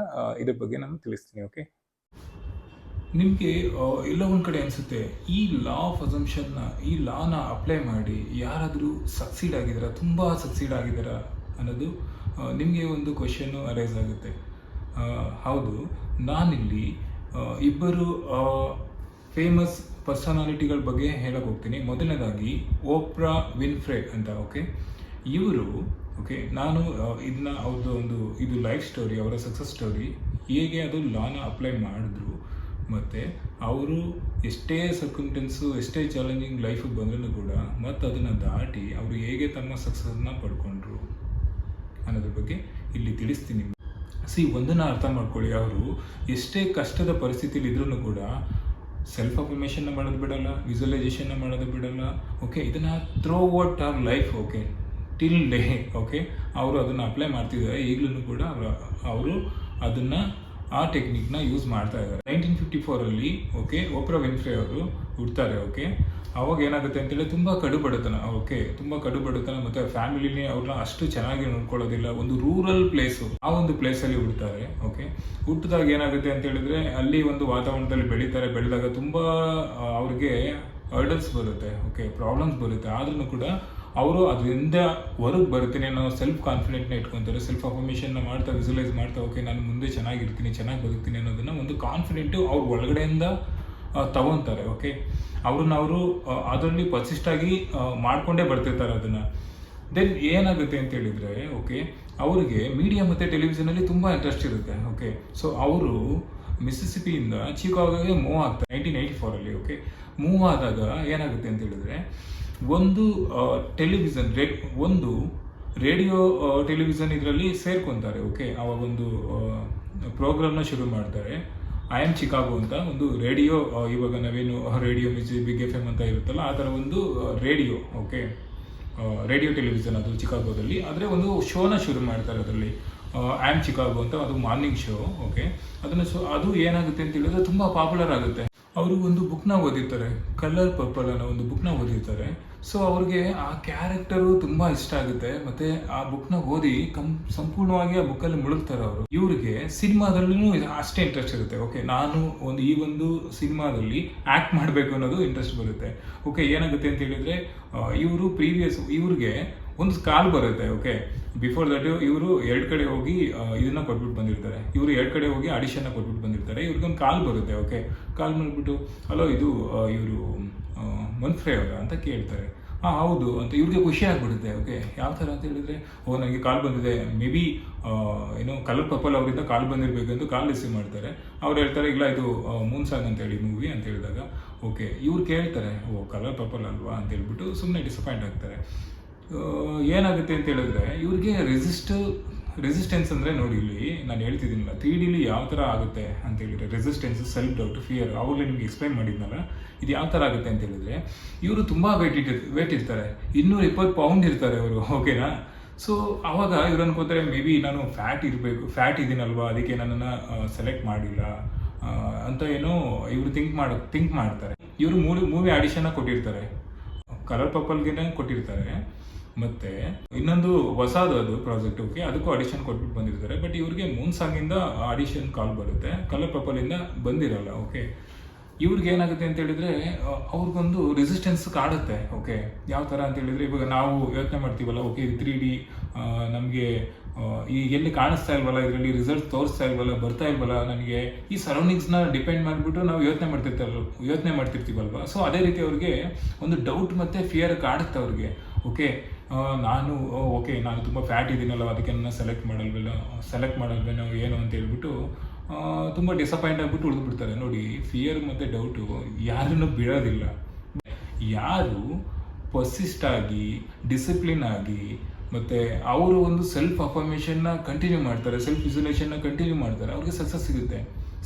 ಇದ್ರ ಬಗ್ಗೆ ನಾನು ತಿಳಿಸ್ತೀನಿ. ಓಕೆ, ನಿಮಗೆ ಎಲ್ಲ ಒಂದು ಕಡೆ ಅನಿಸುತ್ತೆ ಈ ಲಾ ಆಫ್ ಅಸಂಪ್ಷನ್ನ, ಈ ಲಾನ ಅಪ್ಲೈ ಮಾಡಿ ಯಾರಾದರೂ ಸಕ್ಸೀಡ್ ಆಗಿದ್ದಾರಾ, ತುಂಬ ಸಕ್ಸೀಡ್ ಆಗಿದ್ದಾರಾ ಅನ್ನೋದು ನಿಮಗೆ ಒಂದು ಕ್ವೆಶನ್ನು ಅರೈಸ್ ಆಗುತ್ತೆ. ಹೌದು, ನಾನಿಲ್ಲಿ ಇಬ್ಬರು ಫೇಮಸ್ ಪರ್ಸನಾಲಿಟಿಗಳ ಬಗ್ಗೆ ಹೇಳಕ್ಕೆ ಹೋಗ್ತೀನಿ. ಮೊದಲನೇದಾಗಿ ಓಪ್ರಾ ವಿನ್ಫ್ರೆ ಅಂತ. ಓಕೆ, ಇವರು ನಾನು ಇದನ್ನ ಅವ್ರದ್ದು ಇದು ಲೈಫ್ ಸ್ಟೋರಿ, ಅವರ ಸಕ್ಸಸ್ ಸ್ಟೋರಿ, ಹೇಗೆ ಅದು ಲಾನ ಅಪ್ಲೈ ಮಾಡಿದ್ರು ಮತ್ತು ಅವರು ಎಷ್ಟೇ ಸರ್ಕಮ್ಟೆನ್ಸು, ಎಷ್ಟೇ ಚಾಲೆಂಜಿಂಗ್ ಲೈಫಿಗೆ ಬಂದರೂ ಕೂಡ ಮತ್ತು ಅದನ್ನು ದಾಟಿ ಅವರು ಹೇಗೆ ತಮ್ಮ ಸಕ್ಸಸ್ನ ಪಡ್ಕೊಂಡ್ರು ಅನ್ನೋದ್ರ ಬಗ್ಗೆ ಇಲ್ಲಿ ತಿಳಿಸ್ತೀನಿ. ಒಂದನ್ನು ಅರ್ಥ ಮಾಡ್ಕೊಳ್ಳಿ, ಅವರು ಎಷ್ಟೇ ಕಷ್ಟದ ಪರಿಸ್ಥಿತಿಲಿ ಇದ್ರೂ ಕೂಡ ಸೆಲ್ಫ್ ಅಫರ್ಮೇಷನ್ನ ಮಾಡೋದು ಬಿಡಲ್ಲ, ವಿಜುವಲೈಸೇಷನ್ನ ಮಾಡೋದು ಬಿಡಲ್ಲ. ಓಕೆ, ಇದನ್ನು ಥ್ರೋ ಔಟ್ ಅವರ್ life, okay, till day. Okay, ಅವರು ಅದನ್ನು ಅಪ್ಲೈ ಮಾಡ್ತಿದ್ದಾರೆ. ಈಗಲೂ ಕೂಡ ಅವರು ಅದನ್ನು ಆ ಟೆಕ್ನಿಕ್ನ ಯೂಸ್ ಮಾಡ್ತಾ ಇದ್ದಾರೆ. 1954 ಓಕೆ, ಓಪ್ರಾ ವಿನ್ಫ್ರೆ ಅವರು ಹುಡ್ತಾರೆ. ಓಕೆ, ಅವಾಗ ಏನಾಗುತ್ತೆ ಅಂತೇಳಿ ತುಂಬ ಕಡುಬಡತನ. ಓಕೆ, ತುಂಬ ಕಡುಬಡತನ ಮತ್ತು ಫ್ಯಾಮಿಲಿನೇ ಅವ್ರನ್ನ ಅಷ್ಟು ಚೆನ್ನಾಗಿ ನೋಡ್ಕೊಳ್ಳೋದಿಲ್ಲ. ಒಂದು ರೂರಲ್ ಪ್ಲೇಸು, ಆ ಒಂದು ಪ್ಲೇಸಲ್ಲಿ ಹುಡ್ತಾರೆ. ಓಕೆ, ಹುಟ್ಟಿದಾಗ ಏನಾಗುತ್ತೆ ಅಂತ ಹೇಳಿದ್ರೆ ಅಲ್ಲಿ ಒಂದು ವಾತಾವರಣದಲ್ಲಿ ಬೆಳೆದಾಗ ತುಂಬ ಅವ್ರಿಗೆ ಹರ್ಡಲ್ಸ್ ಬರುತ್ತೆ. ಓಕೆ, ಪ್ರಾಬ್ಲಮ್ಸ್ ಬರುತ್ತೆ. ಆದ್ರೂ ಕೂಡ ಅವರು ಅದರಿಂದ ಹೊರಗೆ ಬರ್ತೀನಿ ಅನ್ನೋ ಸೆಲ್ಫ್ ಕಾನ್ಫಿಡೆಂಟ್ನ ಇಟ್ಕೊತಾರೆ. ಸೆಲ್ಫ್ ಅಫರ್ಮೇಷನ್ನ ಮಾಡ್ತಾ, ವಿಜುವಲೈಸ್ ಮಾಡ್ತಾ, ಓಕೆ ನಾನು ಮುಂದೆ ಚೆನ್ನಾಗಿರ್ತೀನಿ, ಚೆನ್ನಾಗಿ ಬದುಕ್ತೀನಿ ಅನ್ನೋದನ್ನು ಒಂದು ಕಾನ್ಫಿಡೆಂಟು ಅವ್ರ ಒಳಗಡೆಯಿಂದ ತಗೊತಾರೆ. ಓಕೆ, ಅವರು ಅದರಲ್ಲಿ ಪರ್ಸಿಸ್ಟಾಗಿ ಮಾಡಿಕೊಂಡೇ ಬರ್ತಿರ್ತಾರೆ ಅದನ್ನು. ದೆನ್ ಏನಾಗುತ್ತೆ ಅಂತ ಹೇಳಿದರೆ, ಓಕೆ, ಅವರಿಗೆ ಮೀಡಿಯಾ ಮತ್ತು ಟೆಲಿವಿಷನಲ್ಲಿ ತುಂಬ ಇಂಟ್ರೆಸ್ಟ್ ಇರುತ್ತೆ. ಓಕೆ, ಸೊ ಅವರು ಮಿಸಿಸಿಪಿಯಿಂದ ಚಿಕಾಗೋಗೆ ಮೂವ್ ಆಗ್ತಾರೆ 1984. ಓಕೆ, ಮೂವ್ ಆದಾಗ ಏನಾಗುತ್ತೆ ಅಂತ ಹೇಳಿದ್ರೆ, ಒಂದು ರೇಡಿಯೋ ಟೆಲಿವಿಷನ್ ಇದರಲ್ಲಿ ಸೇರ್ಕೊತಾರೆ. ಓಕೆ, ಅವಾಗೊಂದು ಪ್ರೋಗ್ರಾಮ್ನ ಶುರು ಮಾಡ್ತಾರೆ. ಐ ಆಮ್ ಚಿಕಾಗೋ ಅಂತ ಒಂದು ರೇಡಿಯೋ, ಇವಾಗ ನಾವೇನು radio music, big F M ಅಂತ ಇರುತ್ತಲ್ಲ, ಆ ಥರ ಒಂದು ರೇಡಿಯೋ. ಓಕೆ, ರೇಡಿಯೋ ಟೆಲಿವಿಷನ್ ಅದು ಚಿಕಾಗೋದಲ್ಲಿ. ಆದರೆ ಒಂದು ಶೋನ ಶುರು ಮಾಡ್ತಾರೆ ಅದರಲ್ಲಿ, ಐ ಆಮ್ ಚಿಕಾಗೋ ಅಂತ. ಅದು ಮಾರ್ನಿಂಗ್ ಶೋ. ಓಕೆ, ಅದು ಏನಾಗುತ್ತೆ ಅಂತ ಹೇಳಿದ್ರೆ ತುಂಬ ಪಾಪ್ಯುಲರ್ ಆಗುತ್ತೆ. ಅವರು ಒಂದು ಬುಕ್ನ ಓದಿರ್ತಾರೆ, ಕಲರ್ ಪರ್ಪಲ್ ಅನ್ನೋ ಒಂದು ಬುಕ್ನ ಓದಿರ್ತಾರೆ. ಸೊ ಅವ್ರಿಗೆ ಆ ಕ್ಯಾರೆಕ್ಟರು ತುಂಬ ಇಷ್ಟ ಆಗುತ್ತೆ ಮತ್ತು ಆ ಬುಕ್ನ ಓದಿ ಸಂಪೂರ್ಣವಾಗಿ ಆ ಬುಕ್ಕಲ್ಲಿ ಮುಳುಗ್ತಾರೆ ಅವರು. ಇವ್ರಿಗೆ ಸಿನಿಮಾದಲ್ಲೂ ಅಷ್ಟೇ ಇಂಟ್ರೆಸ್ಟ್ ಇರುತ್ತೆ. ಓಕೆ, ನಾನು ಈ ಒಂದು ಸಿನಿಮಾದಲ್ಲಿ ಆ್ಯಕ್ಟ್ ಮಾಡಬೇಕು ಅನ್ನೋದು ಇಂಟ್ರೆಸ್ಟ್ ಬರುತ್ತೆ. ಓಕೆ, ಏನಾಗುತ್ತೆ ಅಂತ ಹೇಳಿದರೆ, ಇವ್ರಿಗೆ ಒಂದು ಕಾಲ್ ಬರುತ್ತೆ. ಓಕೆ, ಬಿಫೋರ್ ದಟ್ ಇವರು 2 ಕಡೆ ಹೋಗಿ ಇದನ್ನ ಕೊಟ್ಬಿಟ್ಟು ಬಂದಿರ್ತಾರೆ. ಇವರು 2 ಕಡೆ ಹೋಗಿ ಆಡಿಷನ್ನ ಕೊಟ್ಬಿಟ್ಟು ಬಂದಿರ್ತಾರೆ. ಇವ್ರಿಗೊಂದು ಕಾಲ್ ಬರುತ್ತೆ. ಓಕೆ, ಕಾಲ್ ಮಾಡಿಬಿಟ್ಟು ಹಲೋ, ಇದು ಇವರು ಮನ್ಫ್ರೆ ಅವರ ಅಂತ ಕೇಳ್ತಾರೆ. ಹೌದು ಅಂತ. ಇವ್ರಿಗೆ ಖುಷಿ ಆಗ್ಬಿಡುತ್ತೆ. ಓಕೆ, ಯಾವ ಥರ ಅಂತ ಹೇಳಿದ್ರೆ, ನನಗೆ ಕಾಲ್ ಬಂದಿದೆ, ಮೇ ಬಿ ಕಲರ್ ಪರ್ಪಲ್ ಅವರಿಂದ ಕಾಲ್ ಬಂದಿರಬೇಕಂತ ಕಾಲ್ ರಿಸೀವ್ ಮಾಡ್ತಾರೆ. ಅವ್ರು ಹೇಳ್ತಾರೆ, ಇಲ್ಲ ಇದು ಮೂನ್ ಸಾಂಗ್ ಅಂತೇಳಿ ಮೂವಿ ಅಂತ ಹೇಳಿದಾಗ, ಓಕೆ, ಇವ್ರು ಕೇಳ್ತಾರೆ, ಕಲರ್ ಪರ್ಪಲ್ ಅಲ್ವಾ ಅಂತ ಹೇಳ್ಬಿಟ್ಟು ಸುಮ್ಮನೆ ಡಿಸಪಾಯಿಂಟ್ ಆಗ್ತಾರೆ. ಏನಾಗುತ್ತೆ ಅಂತ ಹೇಳಿದ್ರೆ, ಇವ್ರಿಗೆ ರೆಸಿಸ್ಟೆನ್ಸ್ ಅಂದರೆ ನೋಡಿ, ಇಲ್ಲಿ ನಾನು ಹೇಳ್ತಿದ್ದೀನಲ್ಲ 3Dಲಿ ಯಾವ ಥರ ಆಗುತ್ತೆ ಅಂತ ಹೇಳಿದ್ರೆ, ರೆಸಿಸ್ಟೆನ್ಸ್, ಸೆಲ್ಫ್ ಡೌಟ್, ಫಿಯರ್, ಅವಾಗಲೇ ನಿಮ್ಗೆ ಎಕ್ಸ್ಪ್ಲೈನ್ ಮಾಡಿದ್ನಲ್ಲ, ಇದು ಯಾವ ಥರ ಆಗುತ್ತೆ ಅಂತ ಹೇಳಿದ್ರೆ, ಇವರು ತುಂಬ ವೇಟ್ ಇರ್ತಾರೆ, 220 ಪೌಂಡ್ ಇರ್ತಾರೆ ಅವರು. ಓಕೆನಾ? ಸೊ ಆವಾಗ ಇವ್ರು ಅನ್ಕೋತಾರೆ, ಮೇ ಬಿ ನಾನು ಫ್ಯಾಟ್ ಇದ್ದೀನಲ್ವಾ, ಅದಕ್ಕೆ ನನ್ನನ್ನು ಸೆಲೆಕ್ಟ್ ಮಾಡಿಲ್ಲ ಅಂತ ಏನೋ ಇವರು ಥಿಂಕ್ ಮಾಡ್ತಾರೆ. ಇವರು ಮೂವಿ ಆಡಿಷನ್ನ ಕೊಟ್ಟಿರ್ತಾರೆ, ಕಲರ್ ಪರ್ಪಲ್ಗೆ ಕೊಟ್ಟಿರ್ತಾರೆ. ಮತ್ತು ಇನ್ನೊಂದು ಹೊಸದು ಅದು ಪ್ರಾಜೆಕ್ಟ್. ಓಕೆ, ಅದಕ್ಕೂ ಆಡಿಷನ್ ಕೊಟ್ಬಿಟ್ಟು ಬಂದಿರ್ತಾರೆ. ಬಟ್ ಇವ್ರಿಗೆ ಮೂನ್ ಸಾಂಗಿಂದ ಆಡಿಷನ್ ಕಾಲ್ ಬರುತ್ತೆ, ಕಲರ್ ಪರ್ಪಲಿಂದ ಬಂದಿರಲ್ಲ. ಓಕೆ, ಇವ್ರಿಗೆ ಏನಾಗುತ್ತೆ ಅಂತ ಹೇಳಿದ್ರೆ, ಅವ್ರಿಗೊಂದು ರೆಸಿಸ್ಟೆನ್ಸ್ ಕಾಡುತ್ತೆ. ಓಕೆ, ಯಾವ ಥರ ಅಂತ ಹೇಳಿದ್ರೆ, ಇವಾಗ ನಾವು ಯೋಚನೆ ಮಾಡ್ತೀವಲ್ಲ, ಓಕೆ 3D ನಮಗೆ ಈ ಎಲ್ಲಿ ಕಾಣಿಸ್ತಾ ಇಲ್ವಲ್ಲ, ಇದರಲ್ಲಿ ರಿಸಲ್ಟ್ ತೋರಿಸ್ತಾ ಇಲ್ವಲ್ಲ, ಬರ್ತಾ ಇಲ್ವಲ್ಲ, ನನಗೆ ಈ ಸರೌಂಡಿಂಗ್ಸ್ನ ಡಿಪೆಂಡ್ ಮಾಡಿಬಿಟ್ಟು ನಾವು ಯೋಚನೆ ಮಾಡ್ತಿರ್ತೀವಲ್ವ. ಸೊ ಅದೇ ರೀತಿ ಅವ್ರಿಗೆ ಒಂದು ಡೌಟ್ ಮತ್ತು ಫಿಯರ್ ಕಾಡುತ್ತೆ ಅವ್ರಿಗೆ. ಓಕೆ, ನಾನು ತುಂಬ ಫ್ಯಾಟ್ ಇದ್ದೀನಲ್ಲ, ಅದಕ್ಕೆ ನನ್ನ ಸೆಲೆಕ್ಟ್ ಮಾಡಲ್ವೇನೋ ಏನು ಅಂತ ಹೇಳ್ಬಿಟ್ಟು ತುಂಬ ಡಿಸಪಾಯಿಂಟ್ ಆಗಿಬಿಟ್ಟು ಉಳಿದ್ಬಿಡ್ತಾರೆ. ನೋಡಿ, ಫಿಯರ್ ಮತ್ತು ಡೌಟು ಯಾರನ್ನು ಬಿಡೋದಿಲ್ಲ. ಯಾರು ಪರ್ಸಿಸ್ಟ್ ಆಗಿ, ಡಿಸಿಪ್ಲಿನ್ ಆಗಿ, ಮತ್ತು ಅವರು ಒಂದು ಸೆಲ್ಫ್ ಅಫರ್ಮೇಷನ್ನ ಕಂಟಿನ್ಯೂ ಮಾಡ್ತಾರೆ, ಸೆಲ್ಫ್ ವಿಸುಲೇಷನ್ನ ಕಂಟಿನ್ಯೂ ಮಾಡ್ತಾರೆ, ಅವ್ರಿಗೆ ಸಕ್ಸಸ್ ಸಿಗುತ್ತೆ.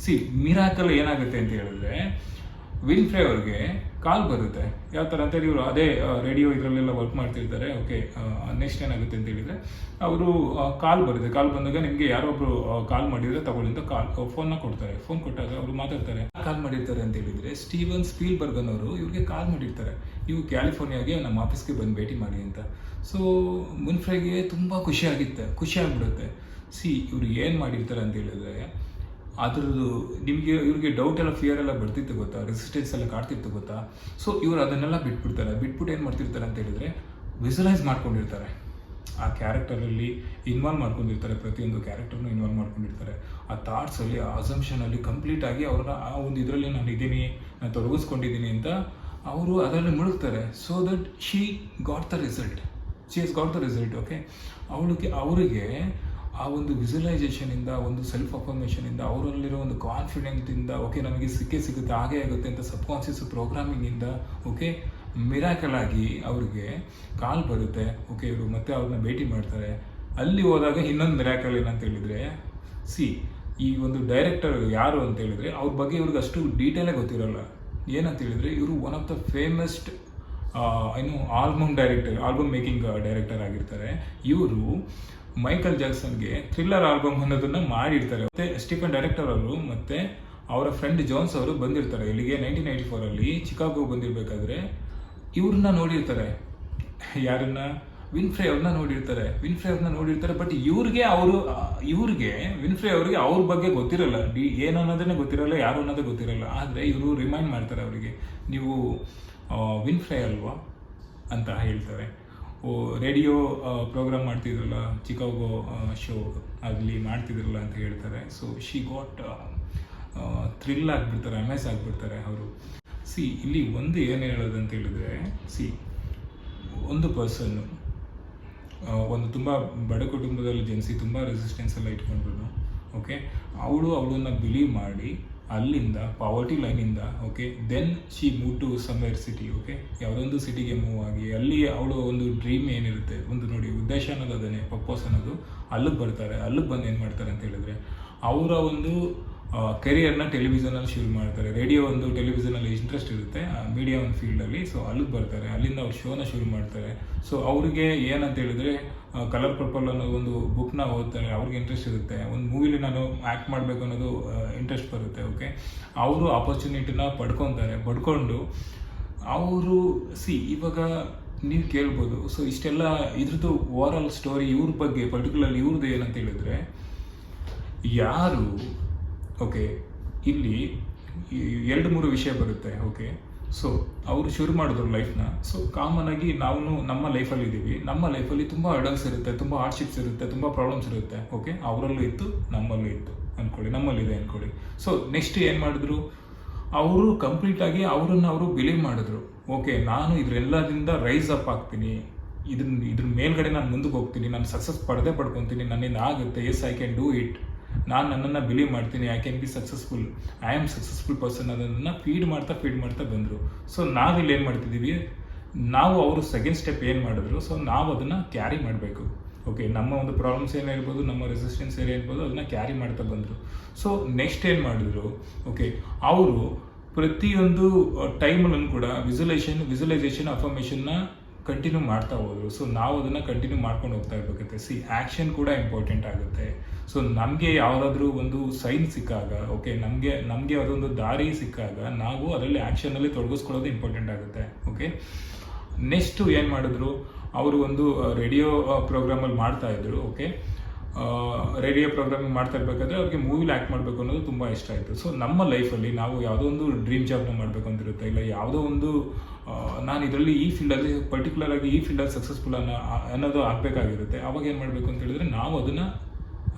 ಮಿರಾಕಲ್ ಏನಾಗುತ್ತೆ ಅಂತ ಹೇಳಿದ್ರೆ, ವಿನ್ಫ್ರೇ ಅವ್ರಿಗೆ ಕಾಲ್ ಬರುತ್ತೆ. ಯಾವ ಥರ ಅಂತೇಳಿ ಇವರು ಅದೇ ರೇಡಿಯೋ ಇದರಲ್ಲೆಲ್ಲ ವರ್ಕ್ ಮಾಡ್ತಿರ್ತಾರೆ. ಓಕೆ, ನೆಕ್ಸ್ಟ್ ಏನಾಗುತ್ತೆ ಅಂತ ಹೇಳಿದರೆ ಅವರು ಕಾಲ್ ಬರುತ್ತೆ. ಕಾಲ್ ಬಂದಾಗ ನಿಮಗೆ ಯಾರೊಬ್ಬರು ಕಾಲ್ ಮಾಡಿದರೆ ತಗೊಳ್ಳಿಂದ ಫೋನ್ನ ಕೊಡ್ತಾರೆ. ಫೋನ್ ಕೊಟ್ಟಾಗ ಅವರು ಮಾತಾಡ್ತಾರೆ. ಕಾಲ್ ಮಾಡಿರ್ತಾರೆ ಅಂತ ಹೇಳಿದರೆ ಸ್ಟೀವನ್ ಸ್ಪೀಲ್ಬರ್ಗ್ ಅನ್ನೋರು ಇವ್ರಿಗೆ ಕಾಲ್ ಮಾಡಿರ್ತಾರೆ, ನೀವು ಕ್ಯಾಲಿಫೋರ್ನಿಯಾಗೆ ನಮ್ಮ ಆಫೀಸ್ಗೆ ಬಂದು ಭೇಟಿ ಮಾಡಿ ಅಂತ. ಸೊ ವಿನ್ಫ್ರೇಗೆ ತುಂಬ ಖುಷಿ ಆಗಿಬಿಡುತ್ತೆ. ಇವ್ರು ಏನು ಮಾಡಿರ್ತಾರೆ ಅಂತ ಹೇಳಿದ್ರೆ, ಅದ್ರದ್ದು ಇವ್ರಿಗೆ ಡೌಟ್ ಎಲ್ಲ, ಫಿಯರ್ ಎಲ್ಲ ಬರ್ತಿತ್ತು ಗೊತ್ತಾ, ರೆಸಿಸ್ಟೆನ್ಸ್ ಎಲ್ಲ ಕಾಡ್ತಿತ್ತು ಗೊತ್ತಾ. ಸೊ ಇವ್ರು ಅದನ್ನೆಲ್ಲ ಬಿಟ್ಬಿಟ್ಟು ಏನು ಮಾಡ್ತಿರ್ತಾರೆ ಅಂತ ಹೇಳಿದ್ರೆ, ವಿಸುಲೈಸ್ ಮಾಡ್ಕೊಂಡಿರ್ತಾರೆ. ಆ ಕ್ಯಾರೆಕ್ಟರಲ್ಲಿ ಇನ್ವಾಲ್ವ್ ಮಾಡ್ಕೊಂಡಿರ್ತಾರೆ, ಪ್ರತಿಯೊಂದು ಕ್ಯಾರೆಕ್ಟರ್ನು ಇನ್ವಾಲ್ವ್ ಮಾಡ್ಕೊಂಡಿರ್ತಾರೆ. ಆ ಥಾಟ್ಸಲ್ಲಿ, ಆ ಅಸಂಪ್ಷನಲ್ಲಿ ಕಂಪ್ಲೀಟಾಗಿ ಅವ್ರನ್ನ ಆ ಒಂದು ಇದರಲ್ಲಿ ನಾನು ತೊಡಗಿಸ್ಕೊಂಡಿದ್ದೀನಿ ಅಂತ ಅವರು ಅದರಲ್ಲಿ ಮುಳುಗ್ತಾರೆ. So that she has got the result. Okay, ಅವರಿಗೆ ಆ ಒಂದು ವಿಸುಲೈಸೇಷನಿಂದ, ಒಂದು ಸೆಲ್ಫ್ ಅಫರ್ಮೇಷನಿಂದ, ಅವರಲ್ಲಿರೋ ಒಂದು ಕಾನ್ಫಿಡೆಂಟಿಂದ, ಓಕೆ ನಮಗೆ ಸಿಗುತ್ತೆ, ಹಾಗೆ ಆಗುತ್ತೆ ಅಂತ ಸಬ್ಕಾನ್ಷಿಯಸ್ ಪ್ರೋಗ್ರಾಮಿಂಗಿಂದ, ಓಕೆ ಮಿರಾಕಲ್ ಆಗಿ ಅವ್ರಿಗೆ ಕಾಲ್ ಬರುತ್ತೆ. ಓಕೆ, ಇವರು ಮತ್ತೆ ಅವ್ರನ್ನ ಭೇಟಿ ಮಾಡ್ತಾರೆ. ಅಲ್ಲಿ ಹೋದಾಗ ಇನ್ನೊಂದು ಮಿರಾಕಲ್ ಏನಂತ ಹೇಳಿದರೆ, ಈ ಒಂದು ಡೈರೆಕ್ಟರ್ ಯಾರು ಅಂತ ಹೇಳಿದರೆ, ಅವ್ರ ಬಗ್ಗೆ ಇವ್ರಿಗೆ ಅಷ್ಟು ಡೀಟೇಲಾಗಿ ಗೊತ್ತಿರೋಲ್ಲ. ಏನಂತ ಹೇಳಿದರೆ, ಇವರು one of the famousest album making director ಆಗಿರ್ತಾರೆ. ಇವರು ಮೈಕಲ್ ಜಾಕ್ಸನ್ಗೆ ಥ್ರಿಲ್ಲರ್ ಆಲ್ಬಮ್ ಅನ್ನೋದನ್ನ ಮಾಡಿರ್ತಾರೆ. ಮತ್ತೆ ಸ್ಟೀಫನ್ ಡೈರೆಕ್ಟರ್ ಅವರು ಮತ್ತೆ ಅವರ ಫ್ರೆಂಡ್ ಜೋನ್ಸ್ ಅವರು ಬಂದಿರ್ತಾರೆ ಇಲ್ಲಿಗೆ 1994 ಚಿಕಾಗೋ ಬಂದಿರಬೇಕಾದ್ರೆ. ಇವ್ರನ್ನ ನೋಡಿರ್ತಾರೆ, ಯಾರನ್ನ? ವಿನ್ಫ್ರೇ ಅವ್ರನ್ನ ನೋಡಿರ್ತಾರೆ. ಬಟ್ ವಿನ್ಫ್ರೇ ಅವ್ರಿಗೆ ಅವ್ರ ಬಗ್ಗೆ ಗೊತ್ತಿರಲ್ಲ, ಏನು ಅನ್ನೋದನ್ನೇ ಗೊತ್ತಿರಲ್ಲ, ಯಾರು ಅನ್ನೋದೇ ಗೊತ್ತಿರಲ್ಲ. ಆದರೆ ಇವರು ರಿಮೈಂಡ್ ಮಾಡ್ತಾರೆ ಅವರಿಗೆ, ನೀವು ವಿನ್ಫ್ರೇ ಅಲ್ವಾ ಅಂತ ಹೇಳ್ತಾರೆ. ರೇಡಿಯೋ ಪ್ರೋಗ್ರಾಮ್ ಮಾಡ್ತಿದ್ರಲ್ಲ, ಚಿಕಾಗೋ ಶೋ ಅಲ್ಲಿ ಮಾಡ್ತಿದ್ರಲ್ಲ ಅಂತ ಹೇಳ್ತಾರೆ. ಸೊ ಶಿ ಗಾಟ್ ಥ್ರಿಲ್ ಆಗಿಬಿಡ್ತಾರೆ, ಅಮೇಸ್ ಆಗಿಬಿಡ್ತಾರೆ ಅವರು. ಇಲ್ಲಿ ಒಂದು ಏನು ಹೇಳೋದಂತ ಹೇಳಿದ್ರೆ, ಒಂದು ಪರ್ಸನ್ನು ಒಂದು ತುಂಬ ಬಡ ಕುಟುಂಬದಲ್ಲಿ ಜನಿಸಿ ತುಂಬ ರೆಸಿಸ್ಟೆನ್ಸ್ ಎಲ್ಲ ಇಟ್ಕೊಂಡ್ರು. ಓಕೆ, ಅವಳನ್ನ ಬಿಲೀವ್ ಮಾಡಿ ಅಲ್ಲಿಂದ ಪಾವರ್ಟಿ ಲೈನಿಂದ, okay, then she move to somewhere city. Okay, ಯಾವುದೊಂದು ಸಿಟಿಗೆ ಮೂವ್ ಆಗಿ ಅಲ್ಲಿ ಅವಳು ಒಂದು ಡ್ರೀಮ್ ಏನಿರುತ್ತೆ, ಒಂದು ನೋಡಿ ಉದ್ದೇಶ ಅನ್ನೋದು ಅದನ್ನೇ, ಪರ್ಪೋಸ್ ಅನ್ನೋದು, ಅಲ್ಲಿಗೆ ಬರ್ತಾರೆ. ಅಲ್ಲಿಗೆ ಬಂದು ಏನು ಮಾಡ್ತಾರೆ ಅಂತ ಹೇಳಿದ್ರೆ, ಅವರ ಒಂದು ಕೆರಿಯರ್ನ ಟೆಲಿವಿಷನಲ್ಲಿ ಶುರು ಮಾಡ್ತಾರೆ. ರೇಡಿಯೋ ಒಂದು ಟೆಲಿವಿಷನಲ್ಲಿ ಇಂಟ್ರೆಸ್ಟ್ ಇರುತ್ತೆ, ಮೀಡಿಯಾ ಒಂದು ಫೀಲ್ಡಲ್ಲಿ. ಸೊ ಅಲ್ಲಿಗೆ ಬರ್ತಾರೆ, ಅಲ್ಲಿಂದ ಅವ್ರು ಶೋನ ಶುರು ಮಾಡ್ತಾರೆ. ಸೊ ಅವ್ರಿಗೆ ಏನಂತ ಹೇಳಿದ್ರೆ, ಕಲರ್ ಪರ್ಪಲ್ ಅನ್ನೋ ಒಂದು ಬುಕ್ನ ಓದ್ತಾರೆ, ಅವ್ರಿಗೆ ಇಂಟ್ರೆಸ್ಟ್ ಇರುತ್ತೆ. ಒಂದು ಮೂವಿಲಿ ನಾನು ಆ್ಯಕ್ಟ್ ಮಾಡಬೇಕು ಅನ್ನೋದು ಇಂಟ್ರೆಸ್ಟ್ ಬರುತ್ತೆ. ಓಕೆ, ಅವರು ಆಪರ್ಚುನಿಟಿನ ಪಡ್ಕೊಂಡು ಅವರು ಇವಾಗ ನೀವು ಕೇಳ್ಬೋದು. ಸೊ ಇಷ್ಟೆಲ್ಲ ಇದ್ರದ್ದು ಓವರ್ ಆಲ್ ಸ್ಟೋರಿ ಇವ್ರ ಬಗ್ಗೆ, ಪರ್ಟಿಕ್ಯುಲರ್ಲಿ ಇವ್ರದ್ದು ಏನಂತ ಹೇಳಿದ್ರೆ, ಯಾರು ಓಕೆ ಇಲ್ಲಿ 2-3 ವಿಷಯ ಬರುತ್ತೆ. ಓಕೆ, ಸೊ ಅವರು ಶುರು ಮಾಡಿದ್ರು ಲೈಫ್ನ. ಸೊ ಕಾಮನ್ ಆಗಿ ನಾವು ನಮ್ಮ ಲೈಫಲ್ಲಿ ಇದ್ದೀವಿ, ನಮ್ಮ ಲೈಫಲ್ಲಿ ತುಂಬ ಹರ್ಡಲ್ಸ್ ಇರುತ್ತೆ, ತುಂಬ ಹಾರ್ಡ್ಶಿಪ್ಸ್ ಇರುತ್ತೆ, ತುಂಬ ಪ್ರಾಬ್ಲಮ್ಸ್ ಇರುತ್ತೆ. ಓಕೆ, ಅವರಲ್ಲೂ ಇತ್ತು, ನಮ್ಮಲ್ಲೂ ಇತ್ತು ಅಂದ್ಕೊಳ್ಳಿ, ನಮ್ಮಲ್ಲಿದೆ ಅಂದ್ಕೊಳ್ಳಿ. ಸೊ ನೆಕ್ಸ್ಟ್ ಏನು ಮಾಡಿದ್ರು, ಅವರು ಕಂಪ್ಲೀಟಾಗಿ ಅವರು ಬಿಲೀವ್ ಮಾಡಿದ್ರು. ಓಕೆ, ನಾನು ಇದರೆಲ್ಲದಿಂದ ರೈಸ್ ಅಪ್ ಆಗ್ತೀನಿ, ಇದ್ರ ಮೇಲ್ಗಡೆ ನಾನು ಮುಂದಕ್ಕೆ ಹೋಗ್ತೀನಿ, ನಾನು ಸಕ್ಸಸ್ ಪಡ್ಕೊತೀನಿ, ನನ್ನಿಂದ ಆಗುತ್ತೆ, yes I can do it, ನಾನು ನನ್ನನ್ನು ಬಿಲೀವ್ ಮಾಡ್ತೀನಿ, I can be successful, I am successful person ಅದನ್ನು ಫೀಡ್ ಮಾಡ್ತಾ ಬಂದರು. ಸೊ ನಾವಿಲ್ಲಿ ಏನು ಮಾಡ್ತಿದ್ದೀವಿ, ನಾವು ಅವರು ಸೆಕೆಂಡ್ ಸ್ಟೆಪ್ ಏನು ಮಾಡಿದ್ರು, ಸೊ ನಾವು ಅದನ್ನು ಕ್ಯಾರಿ ಮಾಡಬೇಕು. ಓಕೆ, ನಮ್ಮ ಒಂದು ಪ್ರಾಬ್ಲಮ್ಸ್ ಏನಿರ್ಬೋದು, ನಮ್ಮ ರೆಸಿಸ್ಟೆನ್ಸ್ ಏನಿರ್ಬೋದು, ಅದನ್ನು ಕ್ಯಾರಿ ಮಾಡ್ತಾ ಬಂದರು. ಸೊ ನೆಕ್ಸ್ಟ್ ಏನು ಮಾಡಿದ್ರು, ಓಕೆ, ಅವರು ಪ್ರತಿಯೊಂದು ಟೈಮಲ್ಲೂ ಕೂಡ ವಿಸುಲೈಸೇಷನ್ ಅಫರ್ಮೇಷನ್ನ ಕಂಟಿನ್ಯೂ ಮಾಡ್ತಾ ಹೋದ್ರು. ಸೊ ನಾವು ಅದನ್ನು ಕಂಟಿನ್ಯೂ ಮಾಡ್ಕೊಂಡು ಹೋಗ್ತಾ ಇರಬೇಕಂತೆ. ಆ್ಯಕ್ಷನ್ ಕೂಡ ಇಂಪಾರ್ಟೆಂಟ್ ಆಗುತ್ತೆ. ಸೊ ನಮಗೆ ಯಾವುದಾದ್ರೂ ಒಂದು ಸೈನ್ ಸಿಕ್ಕಾಗ, ಓಕೆ, ನಮಗೆ ಯಾವುದೊಂದು ದಾರಿ ಸಿಕ್ಕಾಗ ನಾವು ಅದರಲ್ಲಿ ಆ್ಯಕ್ಷನಲ್ಲಿ ತೊಡಗಿಸ್ಕೊಳ್ಳೋದು ಇಂಪಾರ್ಟೆಂಟ್ ಆಗುತ್ತೆ. ಓಕೆ, ನೆಕ್ಸ್ಟು ಏನು ಮಾಡಿದ್ರು, ಅವರು ಒಂದು ರೇಡಿಯೋ ಪ್ರೋಗ್ರಾಮಲ್ಲಿ ಮಾಡ್ತಾಯಿದ್ರು. ಓಕೆ, ರೇಡಿಯೋ ಪ್ರೋಗ್ರಾಮಿಂಗ್ ಮಾಡ್ತಾ ಇರಬೇಕಾದ್ರೆ ಅವ್ರಿಗೆ ಮೂವಿಲಿ ಆ್ಯಕ್ಟ್ ಮಾಡಬೇಕು ಅನ್ನೋದು ತುಂಬ ಇಷ್ಟ ಆಯಿತು. ಸೊ ನಮ್ಮ ಲೈಫಲ್ಲಿ ನಾವು ಯಾವುದೋ ಒಂದು ಡ್ರೀಮ್ ಜಾಬ್ನ ಮಾಡಬೇಕು ಅಂತಿರುತ್ತೆ, ಇಲ್ಲ ಯಾವುದೋ ಒಂದು ನಾನು ಇದರಲ್ಲಿ ಈ ಫೀಲ್ಡಲ್ಲಿ ಪರ್ಟಿಕ್ಯುಲರ್ ಆಗಿ ಈ ಫೀಲ್ಡಲ್ಲಿ ಸಕ್ಸಸ್ಫುಲ್ ಅನ್ನೋದು ಆಗಬೇಕಾಗಿರುತ್ತೆ. ಅವಾಗ ಏನು ಮಾಡಬೇಕು ಅಂತ ಹೇಳಿದ್ರೆ, ನಾವು ಅದನ್ನು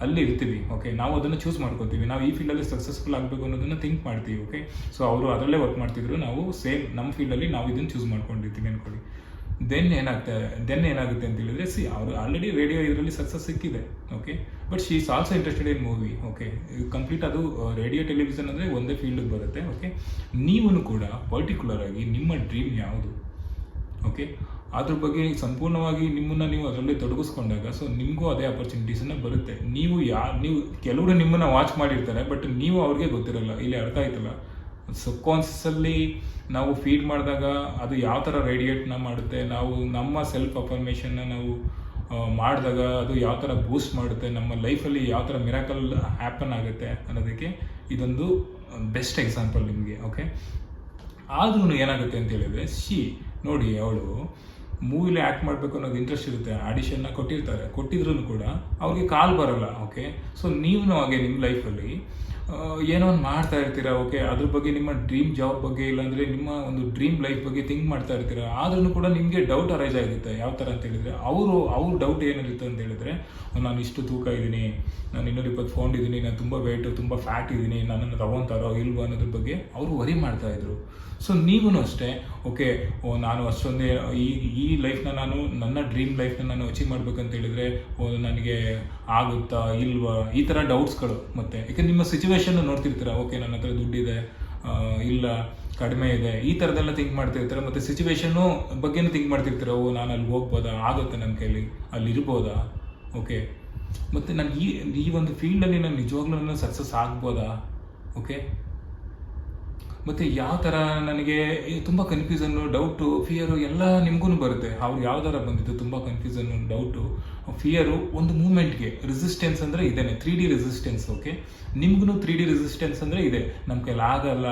ಅಲ್ಲಿ ಇರ್ತೀವಿ. ಓಕೆ, ನಾವು ಅದನ್ನು ಚೂಸ್ ಮಾಡ್ಕೊತೀವಿ, ನಾವು ಈ ಫೀಲ್ಡಲ್ಲಿ ಸಕ್ಸಸ್ಫುಲ್ ಆಗಬೇಕು ಅನ್ನೋದನ್ನು ಥಿಂಕ್ ಮಾಡ್ತೀವಿ. ಓಕೆ, ಸೊ ಅವರು ಅದರಲ್ಲೇ ವರ್ಕ್ ಮಾಡ್ತಿದ್ರು, ನಾವು ಸೇಮ್ ನಮ್ಮ ಫೀಲ್ಡಲ್ಲಿ ನಾವು ಇದನ್ನು ಚೂಸ್ ಮಾಡ್ಕೊಂಡಿರ್ತೀವಿ ಅಂದ್ಕೊಳ್ಳಿ. ದೆನ್ ಏನಾಗುತ್ತೆ ಅಂತ ಹೇಳಿದ್ರೆ, ಅವರು ಆಲ್ರೆಡಿ ರೇಡಿಯೋ ಇದರಲ್ಲಿ ಸಕ್ಸಸ್ ಸಿಕ್ಕಿದೆ, okay. But she is also interested in movie, okay. Complete ಅದು ರೇಡಿಯೋ ಟೆಲಿವಿಷನ್ ಅಂದರೆ ಒಂದೇ ಫೀಲ್ಡಿಗೆ ಬರುತ್ತೆ, ಓಕೆ. ನೀವು ಕೂಡ ಪರ್ಟಿಕ್ಯುಲರ್ ಆಗಿ ನಿಮ್ಮ ಡ್ರೀಮ್ ಯಾವುದು, ಓಕೆ, ಅದ್ರ ಬಗ್ಗೆ ಸಂಪೂರ್ಣವಾಗಿ ನಿಮ್ಮನ್ನು ನೀವು ಅದರಲ್ಲಿ ತೊಡಗಿಸ್ಕೊಂಡಾಗ ಸೊ ನಿಮಗೂ ಅದೇ ಅಪರ್ಚುನಿಟೀಸನ್ನು ಬರುತ್ತೆ. ನೀವು ಕೆಲವರು ನಿಮ್ಮನ್ನು ವಾಚ್ ಮಾಡಿರ್ತಾರೆ, ಬಟ್ ನೀವು ಅವ್ರಿಗೆ ಗೊತ್ತಿರಲ್ಲ. ಇಲ್ಲಿ ಅರ್ಥ ಆಯ್ತಲ್ಲ, ಸಬ್ಕಾನ್ಷಿಯಸ್ಸಲ್ಲಿ ನಾವು ಫೀಡ್ ಮಾಡಿದಾಗ ಅದು ಯಾವ ಥರ ರೇಡಿಯೇಟ್ನ ಮಾಡುತ್ತೆ, ನಾವು ನಮ್ಮ ಸೆಲ್ಫ್ ಅಫರ್ಮೇಷನ್ನ ನಾವು ಮಾಡಿದಾಗ ಅದು ಯಾವ ಥರ ಬೂಸ್ಟ್ ಮಾಡುತ್ತೆ, ನಮ್ಮ ಲೈಫಲ್ಲಿ ಯಾವ ಥರ ಮಿರಾಕಲ್ ಹ್ಯಾಪನ್ ಆಗುತ್ತೆ ಅನ್ನೋದಕ್ಕೆ ಇದೊಂದು ಬೆಸ್ಟ್ ಎಕ್ಸಾಂಪಲ್ ನಿಮಗೆ, ಓಕೆ. ಆದ್ರೂ ಏನಾಗುತ್ತೆ ಅಂತ ಹೇಳಿದ್ರೆ, ನೋಡಿ, ಅವಳು ಮೂವಿಲಿ ಆ್ಯಕ್ಟ್ ಮಾಡಬೇಕು ಅನ್ನೋದು ಇಂಟ್ರೆಸ್ಟ್ ಇರುತ್ತೆ, ಆಡಿಷನ್ನ ಕೊಟ್ಟಿದ್ರೂ ಕೂಡ ಅವ್ರಿಗೆ ಕಾಲ್ ಬರೋಲ್ಲ, ಓಕೆ. ಸೊ ನೀವು ಹಾಗೆ ನಿಮ್ಮ ಲೈಫಲ್ಲಿ ಏನೋ ಒಂದು ಮಾಡ್ತಾ ಇರ್ತೀರಾ, ಓಕೆ. ಅದ್ರ ಬಗ್ಗೆ ನಿಮ್ಮ ಡ್ರೀಮ್ ಜಾಬ್ ಬಗ್ಗೆ ಇಲ್ಲಾಂದರೆ ನಿಮ್ಮ ಒಂದು ಡ್ರೀಮ್ ಲೈಫ್ ಬಗ್ಗೆ ಥಿಂಕ್ ಮಾಡ್ತಾ ಇರ್ತೀರಾ. ಆದ್ರೂ ಕೂಡ ನಿಮಗೆ ಡೌಟ್ ಅರೈಸ್ ಆಗುತ್ತೆ. ಯಾವ ಥರ ಅಂತ ಹೇಳಿದರೆ, ಅವ್ರ ಡೌಟ್ ಏನಿರುತ್ತೆ ಅಂತ ಹೇಳಿದ್ರೆ, ನಾನು ಇಷ್ಟು ತೂಕ ಇದ್ದೀನಿ, ನಾನು 220 ಪೌಂಡ್ ಇದ್ದೀನಿ, ನಾನು ತುಂಬ ವೆಯ್ಟು, ತುಂಬ ಫ್ಯಾಟ್ ಇದ್ದೀನಿ, ನನ್ನನ್ನು ತಗೊತಾರೋ ಇಲ್ವೋ ಅನ್ನೋದ್ರ ಬಗ್ಗೆ ಅವರು ವರಿ ಮಾಡ್ತಾಯಿದ್ರು. ಸೊ ನೀವೂ ಅಷ್ಟೇ, ಓಕೆ, ನಾನು ಅಷ್ಟೊಂದೇ ಈ ಲೈಫ್ನ ನನ್ನ ಡ್ರೀಮ್ ಲೈಫ್ನ ನಾನು ಅಚೀವ್ ಮಾಡ್ಬೇಕಂತ ಹೇಳಿದರೆ ನನಗೆ ಆಗುತ್ತಾ ಇಲ್ವಾ, ಈ ಥರ ಡೌಟ್ಸ್ಗಳು. ಮತ್ತು ಯಾಕಂದ್ರೆ ನಿಮ್ಮ ಸಿಚುವೇಶನ್ ನೋಡ್ತಿರ್ತೀರ, ಓಕೆ, ನನ್ನ ಹತ್ರ ದುಡ್ಡಿದೆ, ಇಲ್ಲ ಕಡಿಮೆ ಇದೆ, ಈ ಥರದ್ದೆಲ್ಲ ಥಿಂಕ್ ಮಾಡ್ತಿರ್ತಾರೆ. ಮತ್ತು ಸಿಚುವೇಶನ್ನು ಬಗ್ಗೆನೂ ಥಿಂಕ್ ಮಾಡ್ತಿರ್ತೀರ, ನಾನು ಅಲ್ಲಿ ಹೋಗ್ಬೋದಾ, ಆಗುತ್ತೆ ನನ್ನ ಕೈಲಿ, ಅಲ್ಲಿ ಇರ್ಬೋದಾ, ಓಕೆ. ಮತ್ತು ನಾನು ಈ ಒಂದು ಫೀಲ್ಡಲ್ಲಿ ನಾನು ನಿಜವಾಗ್ಲೂ ಸಕ್ಸಸ್ ಆಗ್ಬೋದಾ, ಓಕೆ. ಮತ್ತು ಯಾವ ಥರ ನನಗೆ ತುಂಬ ಕನ್ಫ್ಯೂಸನ್ನು, ಡೌಟು, ಫಿಯರು ಎಲ್ಲ ನಿಮಗೂ ಬರುತ್ತೆ. ಅವ್ರು ಯಾವ ಥರ ಬಂದಿತ್ತು, ತುಂಬ ಕನ್ಫ್ಯೂಸನ್ನು, ಡೌಟು, ಫಿಯರು. ಒಂದು ಮೂಮೆಂಟ್ಗೆ ರೆಸಿಸ್ಟೆನ್ಸ್ ಅಂದರೆ ಇದೇನೆ, 3D ರೆಸಿಸ್ಟೆನ್ಸ್, ಓಕೆ. ನಿಮ್ಗೂ 3D ರೆಸಿಸ್ಟೆನ್ಸ್ ಅಂದರೆ ಇದೆ. ನಮ್ಮ ಕೈಲಿ ಆಗಲ್ಲ,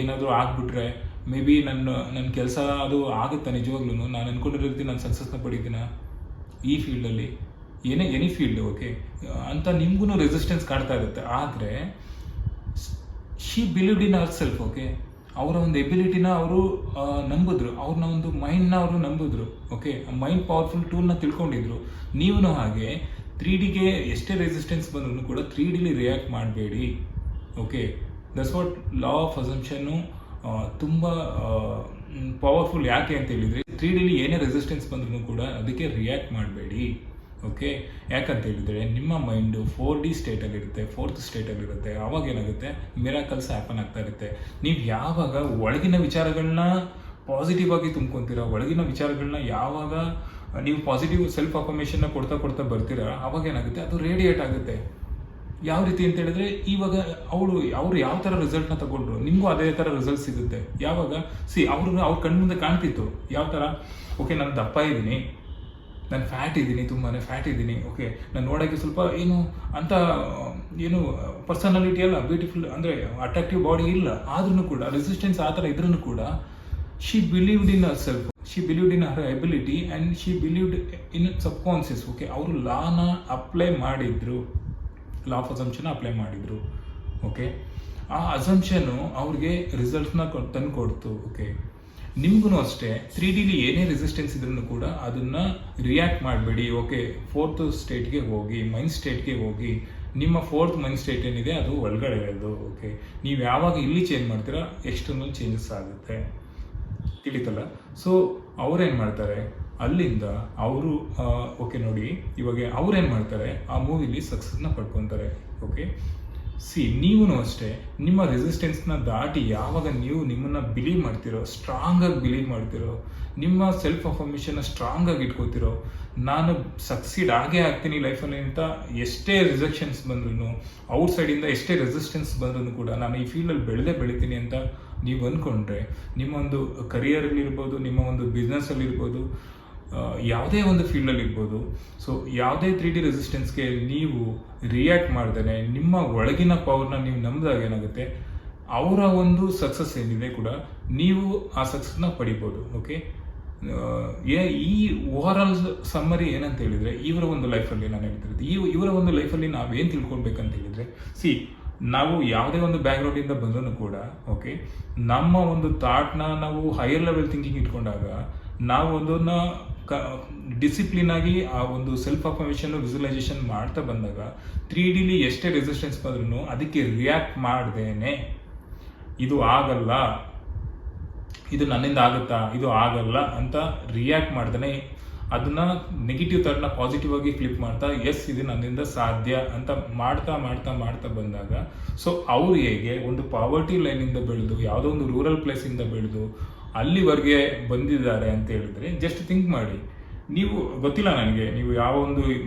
ಏನಾದರೂ ಆಗಿಬಿಟ್ರೆ ಮೇ ಬಿ ನನ್ನ ಕೆಲಸ ಅದು ಆಗುತ್ತಾ ನಿಜವಾಗ್ಲೂ, ನಾನು ಅಂದ್ಕೊಂಡಿರ್ತೀನಿ ನಾನು ಸಕ್ಸಸ್ನ ಪಡಿತೀನ ಈ ಫೀಲ್ಡಲ್ಲಿ, ಎನಿ ಫೀಲ್ಡ್, ಓಕೆ ಅಂತ ನಿಮ್ಗೂ ರೆಸಿಸ್ಟೆನ್ಸ್ ಕಾಡ್ತಾ ಇರುತ್ತೆ. ಆದರೆ she believed in our self, okay. ಅವರ ಒಂದು ಎಬಿಲಿಟಿನ ಅವರು ನಂಬಿದ್ರು, ಅವ್ರನ್ನ ಒಂದು ಮೈಂಡ್ನ ಅವರು ನಂಬಿದ್ರು, ಓಕೆ. ಮೈಂಡ್ ಪವರ್ಫುಲ್ ಟೂಲ್ನ ತಿಳ್ಕೊಂಡಿದ್ರು. ನೀವು ಹಾಗೆ 3Dಗೆ ಎಷ್ಟೇ ರೆಸಿಸ್ಟೆನ್ಸ್ ಬಂದ್ರೂ ಕೂಡ 3Dಲಿ ರಿಯಾಕ್ಟ್ ಮಾಡಬೇಡಿ, okay. That's what law of assumption ತುಂಬ ಪವರ್ಫುಲ್. ಯಾಕೆ ಅಂತ ಹೇಳಿದರೆ, 3Dಲಿ ಏನೇ ರೆಸಿಸ್ಟೆನ್ಸ್ ಬಂದ್ರೂ ಕೂಡ ಅದಕ್ಕೆ ರಿಯಾಕ್ಟ್ ಮಾಡಬೇಡಿ, ಓಕೆ. ಯಾಕಂತ ಹೇಳಿದರೆ ನಿಮ್ಮ ಮೈಂಡು 4D ಸ್ಟೇಟಲ್ಲಿರುತ್ತೆ, 4th ಸ್ಟೇಟಲ್ಲಿರುತ್ತೆ. ಆವಾಗ ಏನಾಗುತ್ತೆ, ಮಿರಾಕಲ್ಸ್ ಹ್ಯಾಪನ್ ಆಗ್ತಾ ಇರುತ್ತೆ. ನೀವು ಯಾವಾಗ ಒಳಗಿನ ವಿಚಾರಗಳನ್ನ ಪಾಸಿಟಿವ್ ಆಗಿ ತುಂಬ್ಕೊತೀರಾ, ಒಳಗಿನ ವಿಚಾರಗಳನ್ನ ಯಾವಾಗ ನೀವು ಪಾಸಿಟಿವ್ ಸೆಲ್ಫ್ ಅಫರ್ಮೇಷನ್ನ ಕೊಡ್ತಾ ಬರ್ತೀರಾ, ಆವಾಗ ಏನಾಗುತ್ತೆ, ಅದು ರೇಡಿಯೇಟ್ ಆಗುತ್ತೆ. ಯಾವ ರೀತಿ ಅಂತ ಹೇಳಿದ್ರೆ, ಇವಾಗ ಅವರು ಯಾವ ಥರ ರಿಸಲ್ಟ್ನ ತಗೊಂಡ್ರು, ನಿಮಗೂ ಅದೇ ಥರ ರಿಸಲ್ಟ್ ಸಿಗುತ್ತೆ. ಯಾವಾಗ ಅವ್ರ ಕಣ್ಮುಂದೆ ಕಾಣ್ತಿತ್ತು ಯಾವ ಥರ, ಓಕೆ, ನಾನು ದಪ್ಪ ಇದ್ದೀನಿ, ನಾನು ಫ್ಯಾಟ್ ಇದ್ದೀನಿ, ತುಂಬಾ ಫ್ಯಾಟ್ ಇದ್ದೀನಿ, ಓಕೆ. ನಾನು ನೋಡೋಕ್ಕೆ ಸ್ವಲ್ಪ ಏನು ಪರ್ಸನಾಲಿಟಿ ಅಲ್ಲ, ಬ್ಯೂಟಿಫುಲ್ ಅಂದರೆ ಅಟ್ರಾಕ್ಟಿವ್ ಬಾಡಿ ಇಲ್ಲ, ಆದ್ರೂ ಕೂಡ ರೆಸಿಸ್ಟೆನ್ಸ್ ಆ ಥರ ಇದ್ರೂ ಕೂಡ she believed in Har self, she believed in Har ability and she believed in subconscious, okay. ಅವರು ಲಾನ ಅಪ್ಲೈ ಮಾಡಿದ್ರು, ಲಾ ಆಫ್ ಅಸಂಪ್ಷನ್ ಅಪ್ಲೈ ಮಾಡಿದ್ರು, ಓಕೆ. ಆ ಅಸಂಪ್ಷನು ಅವ್ರಿಗೆ ರಿಸಲ್ಟ್ನ ತಂದು ಕೊಡ್ತು, ಓಕೆ. ನಿಮಗೂ ಅಷ್ಟೇ 3Dಲಿ ಏನೇ ರೆಸಿಸ್ಟೆನ್ಸ್ ಇದ್ರೂ ಕೂಡ ಅದನ್ನು ರಿಯಾಕ್ಟ್ ಮಾಡಬೇಡಿ, ಓಕೆ. 4th ಸ್ಟೇಟ್ಗೆ ಹೋಗಿ, ಮೈಂಡ್ ಸ್ಟೇಟ್ಗೆ ಹೋಗಿ. ನಿಮ್ಮ 4th ಮೈಂಡ್ ಸ್ಟೇಟ್ ಏನಿದೆ ಅದು ಒಳಗಡೆ ಇರೋದು, ಓಕೆ. ನೀವು ಯಾವಾಗ ಇಲ್ಲಿ ಚೇಂಜ್ ಮಾಡ್ತೀರಾ, ಎಕ್ಸ್ಟರ್ನಲ್ ಚೇಂಜಸ್ ಆಗುತ್ತೆ, ತಿಳಿತಲ್ಲ. ಸೊ ಅವ್ರೇನು ಮಾಡ್ತಾರೆ, ಅಲ್ಲಿಂದ ಅವರು ಓಕೆ ನೋಡಿ, ಇವಾಗ ಅವ್ರೇನು ಮಾಡ್ತಾರೆ, ಆ ಮೂವಿಲಿ ಸಕ್ಸಸ್ನ ಪಡ್ಕೊತಾರೆ, ಓಕೆ. ನೀವು ಅಷ್ಟೇ ನಿಮ್ಮ ರೆಸಿಸ್ಟೆನ್ಸ್ನ ದಾಟಿ ಯಾವಾಗ ನೀವು ನಿಮ್ಮನ್ನು ಬಿಲೀವ್ ಮಾಡ್ತಿರೋ, ಸ್ಟ್ರಾಂಗಾಗಿ ಬಿಲೀವ್ ಮಾಡ್ತಿರೋ, ನಿಮ್ಮ ಸೆಲ್ಫ್ ಅಫರ್ಮೇಷನ್ನ ಸ್ಟ್ರಾಂಗಾಗಿ ಇಟ್ಕೋತಿರೋ, ನಾನು ಸಕ್ಸೀಡ್ ಆಗೇ ಆಗ್ತೀನಿ ಲೈಫಲ್ಲಿ ಅಂತ ಎಷ್ಟೇ ರಿಜೆಕ್ಷನ್ಸ್ ಬಂದ್ರೂ, ಔಟ್ ಸೈಡಿಂದ ಎಷ್ಟೇ ರೆಸಿಸ್ಟೆನ್ಸ್ ಬಂದ್ರೂ ಕೂಡ ನಾನು ಈ ಫೀಲ್ಡಲ್ಲಿ ಬೆಳಿತೀನಿ ಅಂತ ನೀವು ಅಂದ್ಕೊಂಡ್ರೆ, ನಿಮ್ಮ ಒಂದು ಕರಿಯರಲ್ಲಿರ್ಬೋದು, ನಿಮ್ಮ ಒಂದು ಬಿಸ್ನೆಸ್ಸಲ್ಲಿರ್ಬೋದು, ಯಾವುದೇ ಒಂದು ಫೀಲ್ಡಲ್ಲಿ ಇರ್ಬೋದು. ಸೊ ಯಾವುದೇ 3D ರೆಸಿಸ್ಟೆನ್ಸ್ಗೆ ನೀವು ರಿಯಾಕ್ಟ್ ಮಾಡ್ದೇ ನಿಮ್ಮ ಒಳಗಿನ ಪವರ್ನ ನೀವು ನಂಬಿದಾಗ ಏನಾಗುತ್ತೆ, ಅವರ ಒಂದು ಸಕ್ಸಸ್ ಏನಿದೆ ಕೂಡ ನೀವು ಆ ಸಕ್ಸಸ್ನ ಪಡಿಬೋದು, ಓಕೆ. ಈ ಓವರ್ ಆಲ್ ಸಮ್ಮರಿ ಏನಂತ ಹೇಳಿದರೆ, ಇವರ ಒಂದು ಲೈಫಲ್ಲಿ ನಾನು ಹೇಳ್ತಿರೋದು, ಇವರ ಒಂದು ಲೈಫಲ್ಲಿ ನಾವೇನು ತಿಳ್ಕೊಳ್ಬೇಕಂತ ಹೇಳಿದರೆ, ನಾವು ಯಾವುದೇ ಒಂದು ಬ್ಯಾಕ್ಗ್ರೌಂಡಿಂದ ಬಂದರೂ ಕೂಡ, ಓಕೆ, ನಮ್ಮ ಒಂದು ಥಾಟ್ನ ನಾವು ಹೈಯರ್ ಲೆವೆಲ್ ಥಿಂಕಿಂಗ್ ಇಟ್ಕೊಂಡಾಗ ನಾವು ಅದನ್ನು ಡಿಸಿಪ್ಲಿನ್ ಆಗಿ ಆ ಒಂದು ಸೆಲ್ಫ್ ಅಫರ್ಮೇಷನ್ ವಿಜುವಲೈಸೇಷನ್ ಮಾಡ್ತಾ ಬಂದಾಗ 3Dಲಿ ಎಷ್ಟೇ ರೆಸಿಸ್ಟೆನ್ಸ್ ಬಂದ್ರೂ ಅದಕ್ಕೆ ರಿಯಾಕ್ಟ್ ಮಾಡ್ದೇನೆ ಇದು ಆಗಲ್ಲ, ಇದು ನನ್ನಿಂದ ಆಗುತ್ತಾ, ಇದು ಆಗಲ್ಲ ಅಂತ ರಿಯಾಕ್ಟ್ ಮಾಡ್ತಾನೆ ಅದನ್ನ ನೆಗೆಟಿವ್ ಥರನ ಪಾಸಿಟಿವ್ ಆಗಿ ಫ್ಲಿಪ್ ಮಾಡ್ತಾ ಎಸ್ ಇದು ನನ್ನಿಂದ ಸಾಧ್ಯ ಅಂತ ಮಾಡ್ತಾ ಮಾಡ್ತಾ ಮಾಡ್ತಾ ಬಂದಾಗ, ಸೊ ಅವ್ರು ಹೇಗೆ ಒಂದು ಪಾವರ್ಟಿ ಲೈನಿಂದ ಬೆಳೆದು ಯಾವುದೋ ಒಂದು ರೂರಲ್ ಪ್ಲೇಸಿಂದ ಬೆಳೆದು ಅಲ್ಲಿವರೆಗೆ ಬಂದಿದ್ದಾರೆ ಅಂತ ಹೇಳಿದ್ರೆ ಜಸ್ಟ್ ಥಿಂಕ್ ಮಾಡಿ. ನೀವು ಗೊತ್ತಿಲ್ಲ ನನಗೆ ನೀವು ಯಾವ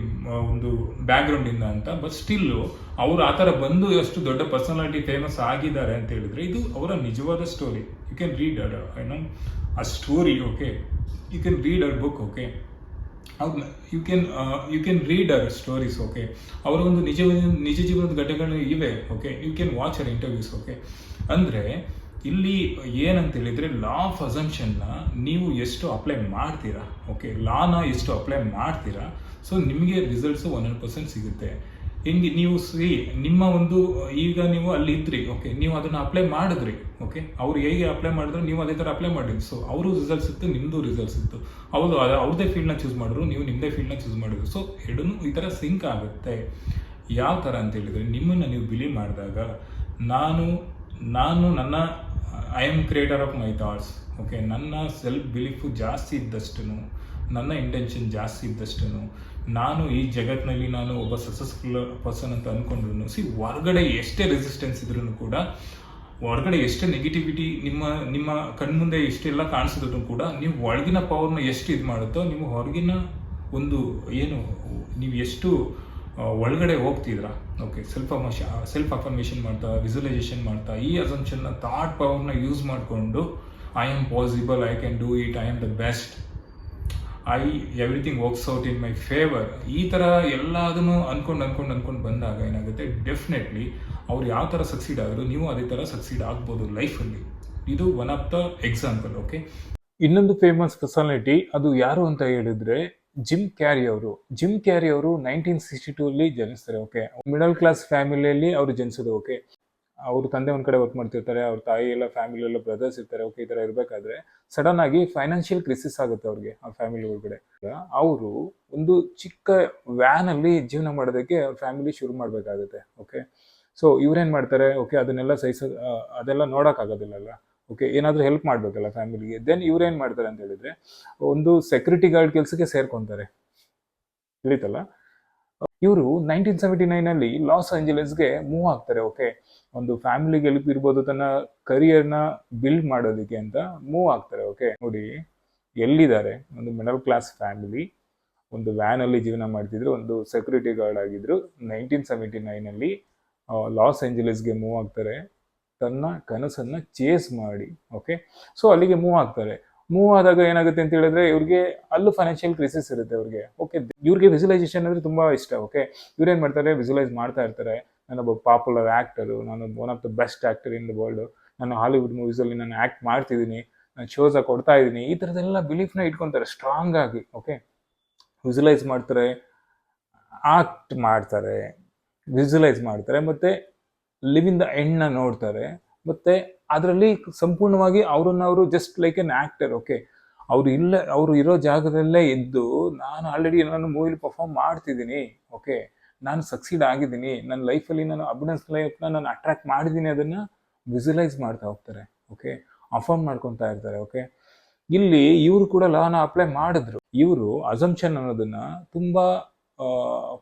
ಒಂದು ಬ್ಯಾಕ್ಗ್ರೌಂಡಿಂದ ಅಂತ, ಬಟ್ ಸ್ಟಿಲ್ಲು ಅವರು ಆ ಥರ ಬಂದು ಎಷ್ಟು ದೊಡ್ಡ ಪರ್ಸನಾಲಿಟಿ ಫೇಮಸ್ ಆಗಿದ್ದಾರೆ ಅಂತ ಹೇಳಿದ್ರೆ ಇದು ಅವರ ನಿಜವಾದ ಸ್ಟೋರಿ. ಯು ಕ್ಯಾನ್ ರೀಡ್ ಏನೋ ಆ story, okay, you can read ಅವರ್ book, okay, you can read ಅವರ್ ಸ್ಟೋರೀಸ್, ಓಕೆ, ಅವರ ಒಂದು ನಿಜ ಜೀವನದ ಘಟನೆಗಳು ಇವೆ, ಓಕೆ, ಯು ಕ್ಯಾನ್ ವಾಚ್ ಅವರ್ ಇಂಟರ್ವ್ಯೂಸ್, ಓಕೆ. ಅಂದರೆ ಇಲ್ಲಿ ಏನಂತ ಹೇಳಿದರೆ ಲಾ ಆಫ್ ಅಸಂಪ್ಷನ್ನ ನೀವು ಎಷ್ಟು ಅಪ್ಲೈ ಮಾಡ್ತೀರಾ, ಓಕೆ, ಲಾನ ಎಷ್ಟು ಅಪ್ಲೈ ಮಾಡ್ತೀರಾ, ಸೊ ನಿಮಗೆ ರಿಸಲ್ಟ್ಸು 100% ಸಿಗುತ್ತೆ. ಹೆಂಗೆ ನೀವು ನಿಮ್ಮ ಒಂದು ಈಗ ನೀವು ಅಲ್ಲಿ ಇದ್ರಿ, ಓಕೆ, ನೀವು ಅದನ್ನು ಅಪ್ಲೈ ಮಾಡಿದ್ರಿ, ಓಕೆ, ಅವ್ರು ಹೇಗೆ ಅಪ್ಲೈ ಮಾಡಿದ್ರು ನೀವು ಅದೇ ಥರ ಅಪ್ಲೈ ಮಾಡಿದ್ರಿ, ಸೊ ಅವರು ರಿಸಲ್ಟ್ಸ್ ಇತ್ತು, ನಿಮ್ಮದು ರಿಸಲ್ಟ್ಸ್ ಇತ್ತು, ಅವ್ರದ್ದೇ ಫೀಲ್ಡ್ನ ಚೂಸ್ ಮಾಡಿದ್ರು, ನೀವು ನಿಮ್ಮದೇ ಫೀಲ್ಡ್ನ ಚೂಸ್ ಮಾಡಿದ್ರು, ಸೊ ಎರಡೂ ಈ ಥರ ಸಿಂಕ್ ಆಗುತ್ತೆ. ಯಾವ ಥರ ಅಂತ ಹೇಳಿದರೆ ನಿಮ್ಮನ್ನು ನೀವು ಬಿಲೀವ್ ಮಾಡಿದಾಗ ನಾನು ನನ್ನ I am creator of my thoughts, okay, ನನ್ನ ಸೆಲ್ಫ್ ಬಿಲೀಫು ಜಾಸ್ತಿ ಇದ್ದಷ್ಟು, ನನ್ನ ಇಂಟೆನ್ಷನ್ ಜಾಸ್ತಿ ಇದ್ದಷ್ಟು ನಾನು ಈ ಜಗತ್ತಿನಲ್ಲಿ ನಾನು ಒಬ್ಬ ಸಕ್ಸಸ್ಫುಲ್ ಪರ್ಸನ್ ಅಂತ ಅಂದ್ಕೊಂಡ್ರು ಹೊರಗಡೆ ಎಷ್ಟೇ ರೆಸಿಸ್ಟೆನ್ಸ್ ಇದ್ರೂ ಕೂಡ, ಹೊರಗಡೆ ಎಷ್ಟೇ ನೆಗೆಟಿವಿಟಿ ನಿಮ್ಮ ಕಣ್ಮುಂದೆ ಎಷ್ಟೆಲ್ಲ ಕಾಣಿಸಿದ್ರು ಕೂಡ ನೀವು ಒಳಗಿನ ಪವರ್ನ ಎಷ್ಟು ಇದು ಮಾಡುತ್ತೋ ನೀವು ಹೊರಗಿನ ಒಂದು ಏನು ನೀವು ಎಷ್ಟು ಒಳಗಡೆ ಹೋಗ್ತಿದ್ರ, ಓಕೆ, ಸೆಲ್ಫ್ ಅಫರ್ಮೇಷನ್ ಮಾಡ್ತಾ ವಿಜುವಲೈಸೇಷನ್ ಮಾಡ್ತಾ ಈ ಅಸಂಪ್ಷನ್ನ ಥಾಟ್ ಪವರ್ನ ಯೂಸ್ ಮಾಡಿಕೊಂಡು I am possible, I can do it, I am the best, everything works out in my favour, ಈ ಥರ ಎಲ್ಲದನ್ನು ಅನ್ಕೊಂಡು ಬಂದಾಗ ಏನಾಗುತ್ತೆ, ಡೆಫಿನೆಟ್ಲಿ ಅವ್ರು ಯಾವ ಥರ ಸಕ್ಸೀಡ್ ಆದರೂ ನೀವು ಅದೇ ಥರ ಸಕ್ಸೀಡ್ ಆಗ್ಬೋದು ಲೈಫಲ್ಲಿ. ಇದು one of the example, okay. ಇನ್ನೊಂದು ಫೇಮಸ್ ಪರ್ಸನಾಲಿಟಿ ಅದು ಯಾರು ಅಂತ ಹೇಳಿದ್ರೆ ಜಿಮ್ ಕ್ಯಾರಿ ಅವರು. 1962 ಜನಿಸ್ತಾರೆ, ಓಕೆ. ಮಿಡಲ್ ಕ್ಲಾಸ್ ಫ್ಯಾಮಿಲಿಯಲ್ಲಿ ಅವರು ಜನಿಸೋದು, ಓಕೆ. ಅವ್ರ ತಂದೆ ಒಂದ್ ಕಡೆ ವರ್ಕ್ ಮಾಡ್ತಿರ್ತಾರೆ, ಅವ್ರ ತಾಯಿ ಎಲ್ಲ ಫ್ಯಾಮಿಲಿ ಎಲ್ಲ ಬ್ರದರ್ಸ್ ಇರ್ತಾರೆ, ಓಕೆ. ಈ ತರ ಇರಬೇಕಾದ್ರೆ ಸಡನ್ ಆಗಿ ಫೈನಾನ್ಷಿಯಲ್ ಕ್ರಿಸಿಸ್ ಆಗುತ್ತೆ ಅವ್ರಿಗೆ ಆ ಫ್ಯಾಮಿಲಿ ಒಳಗಡೆ. ಅವರು ಒಂದು ಚಿಕ್ಕ ವ್ಯಾನ್ ಅಲ್ಲಿ ಜೀವನ ಮಾಡೋದಕ್ಕೆ ಅವ್ರ ಫ್ಯಾಮಿಲಿ ಶುರು ಮಾಡ್ಬೇಕಾಗುತ್ತೆ, ಓಕೆ. ಸೊ ಇವ್ರೇನ್ ಮಾಡ್ತಾರೆ, ಓಕೆ, ಅದನ್ನೆಲ್ಲ ಅದೆಲ್ಲ ನೋಡಕ್ ಆಗೋದಿಲ್ಲಲ್ಲ, ಓಕೆ, ಏನಾದರೂ ಹೆಲ್ಪ್ ಮಾಡಬೇಕಲ್ಲ ಫ್ಯಾಮಿಲಿಗೆ. ದೆನ್ ಇವ್ರೇನು ಮಾಡ್ತಾರೆ ಅಂತ ಹೇಳಿದ್ರೆ ಒಂದು ಸೆಕ್ಯೂರಿಟಿ ಗಾರ್ಡ್ ಕೆಲಸಕ್ಕೆ ಸೇರ್ಕೊತಾರೆ, ತಿಳಿತಲ್ಲ. ಇವರು 1979 ಲಾಸ್ ಏಂಜಲಸ್ಗೆ ಮೂವ್ ಆಗ್ತಾರೆ, ಓಕೆ. ಒಂದು ಫ್ಯಾಮಿಲಿಗೆ ಹೆಲ್ಪ್ ಇರ್ಬೋದು, ತನ್ನ ಕರಿಯರ್ನ ಬಿಲ್ಡ್ ಮಾಡೋದಕ್ಕೆ ಅಂತ ಮೂವ್ ಆಗ್ತಾರೆ, ಓಕೆ. ನೋಡಿ ಎಲ್ಲಿದ್ದಾರೆ, ಒಂದು ಮಿಡಲ್ ಕ್ಲಾಸ್ ಫ್ಯಾಮಿಲಿ, ಒಂದು ವ್ಯಾನಲ್ಲಿ ಜೀವನ ಮಾಡ್ತಿದ್ರು, ಒಂದು ಸೆಕ್ಯೂರಿಟಿ ಗಾರ್ಡ್ ಆಗಿದ್ರು. 1979 ಲಾಸ್ ಏಂಜಲಸ್ಗೆ ಮೂವ್ ಆಗ್ತಾರೆ, ತನ್ನ ಕನಸನ್ನ ಚೇಸ್ ಮಾಡಿ, ಓಕೆ. ಸೊ ಅಲ್ಲಿಗೆ ಮೂವ್ ಆಗ್ತಾರೆ. ಮೂವ್ ಆದಾಗ ಏನಾಗುತ್ತೆ ಅಂತ ಹೇಳಿದ್ರೆ ಇವ್ರಿಗೆ ಅಲ್ಲೂ ಫೈನಾನ್ಷಿಯಲ್ ಕ್ರೈಸಿಸ್ ಇರುತ್ತೆ ಅವ್ರಿಗೆ, ಓಕೆ. ಇವ್ರಿಗೆ ವಿಜುವಲೈಸೇಷನ್ ಅಂದ್ರೆ ತುಂಬಾ ಇಷ್ಟ, ಓಕೆ. ಇವ್ರೇನ್ ಮಾಡ್ತಾರೆ, ವಿಜುವಲೈಸ್ ಮಾಡ್ತಾ ಇರ್ತಾರೆ, ನಾನೊಬ್ಬ ಪಾಪ್ಯುಲರ್ ಆಕ್ಟರು, ನಾನು one of the best actor in the world, ನಾನು ಹಾಲಿವುಡ್ ಮೂವೀಸಲ್ಲಿ ನಾನು ಆಕ್ಟ್ ಮಾಡ್ತಿದ್ದೀನಿ, ನಾನು ಶೋಸ್ ಕೊಡ್ತಾ ಇದ್ದೀನಿ, ಈ ಥರದ್ದೆಲ್ಲ ಬಿಲೀಫ್ನ ಇಟ್ಕೊತಾರೆ ಸ್ಟ್ರಾಂಗ್ ಆಗಿ, ಓಕೆ. ವಿಜುವಲೈಸ್ ಮಾಡ್ತಾರೆ, ಆಕ್ಟ್ ಮಾಡ್ತಾರೆ, ವಿಜುವಲೈಸ್ ಮಾಡ್ತಾರೆ, ಮತ್ತೆ ಲಿವ್ ಇನ್ ದ ಎಂಡ್ನ ನೋಡ್ತಾರೆ, ಮತ್ತೆ ಅದರಲ್ಲಿ ಸಂಪೂರ್ಣವಾಗಿ ಅವರು just like an actor, okay. ಅವರು ಇರೋ ಜಾಗದಲ್ಲೇ ಇದ್ದು ನಾನು ಮೂವಿಲಿ ಪರ್ಫಾರ್ಮ್ ಮಾಡ್ತಿದ್ದೀನಿ, ಓಕೆ, ನಾನು ಸಕ್ಸೀಡ್ ಆಗಿದ್ದೀನಿ, ನನ್ನ ಲೈಫಲ್ಲಿ ನಾನು ಅಬಿಡೆನ್ಸ್ ಲೈಫ್ನ ನಾನು ಅಟ್ರಾಕ್ಟ್ ಮಾಡಿದ್ದೀನಿ, ಅದನ್ನು ವಿಜುವಲೈಸ್ ಮಾಡ್ತಾ ಹೋಗ್ತಾರೆ, ಓಕೆ. ಅಫರ್ಮ್ ಮಾಡ್ಕೊತಾ ಇರ್ತಾರೆ, ಓಕೆ. ಇಲ್ಲಿ ಇವರು ಕೂಡ ಲಾನ ಅಪ್ಲೈ ಮಾಡಿದ್ರು. ಇವರು ಅಸಂಪ್ಷನ್ ಅನ್ನೋದನ್ನ ತುಂಬಾ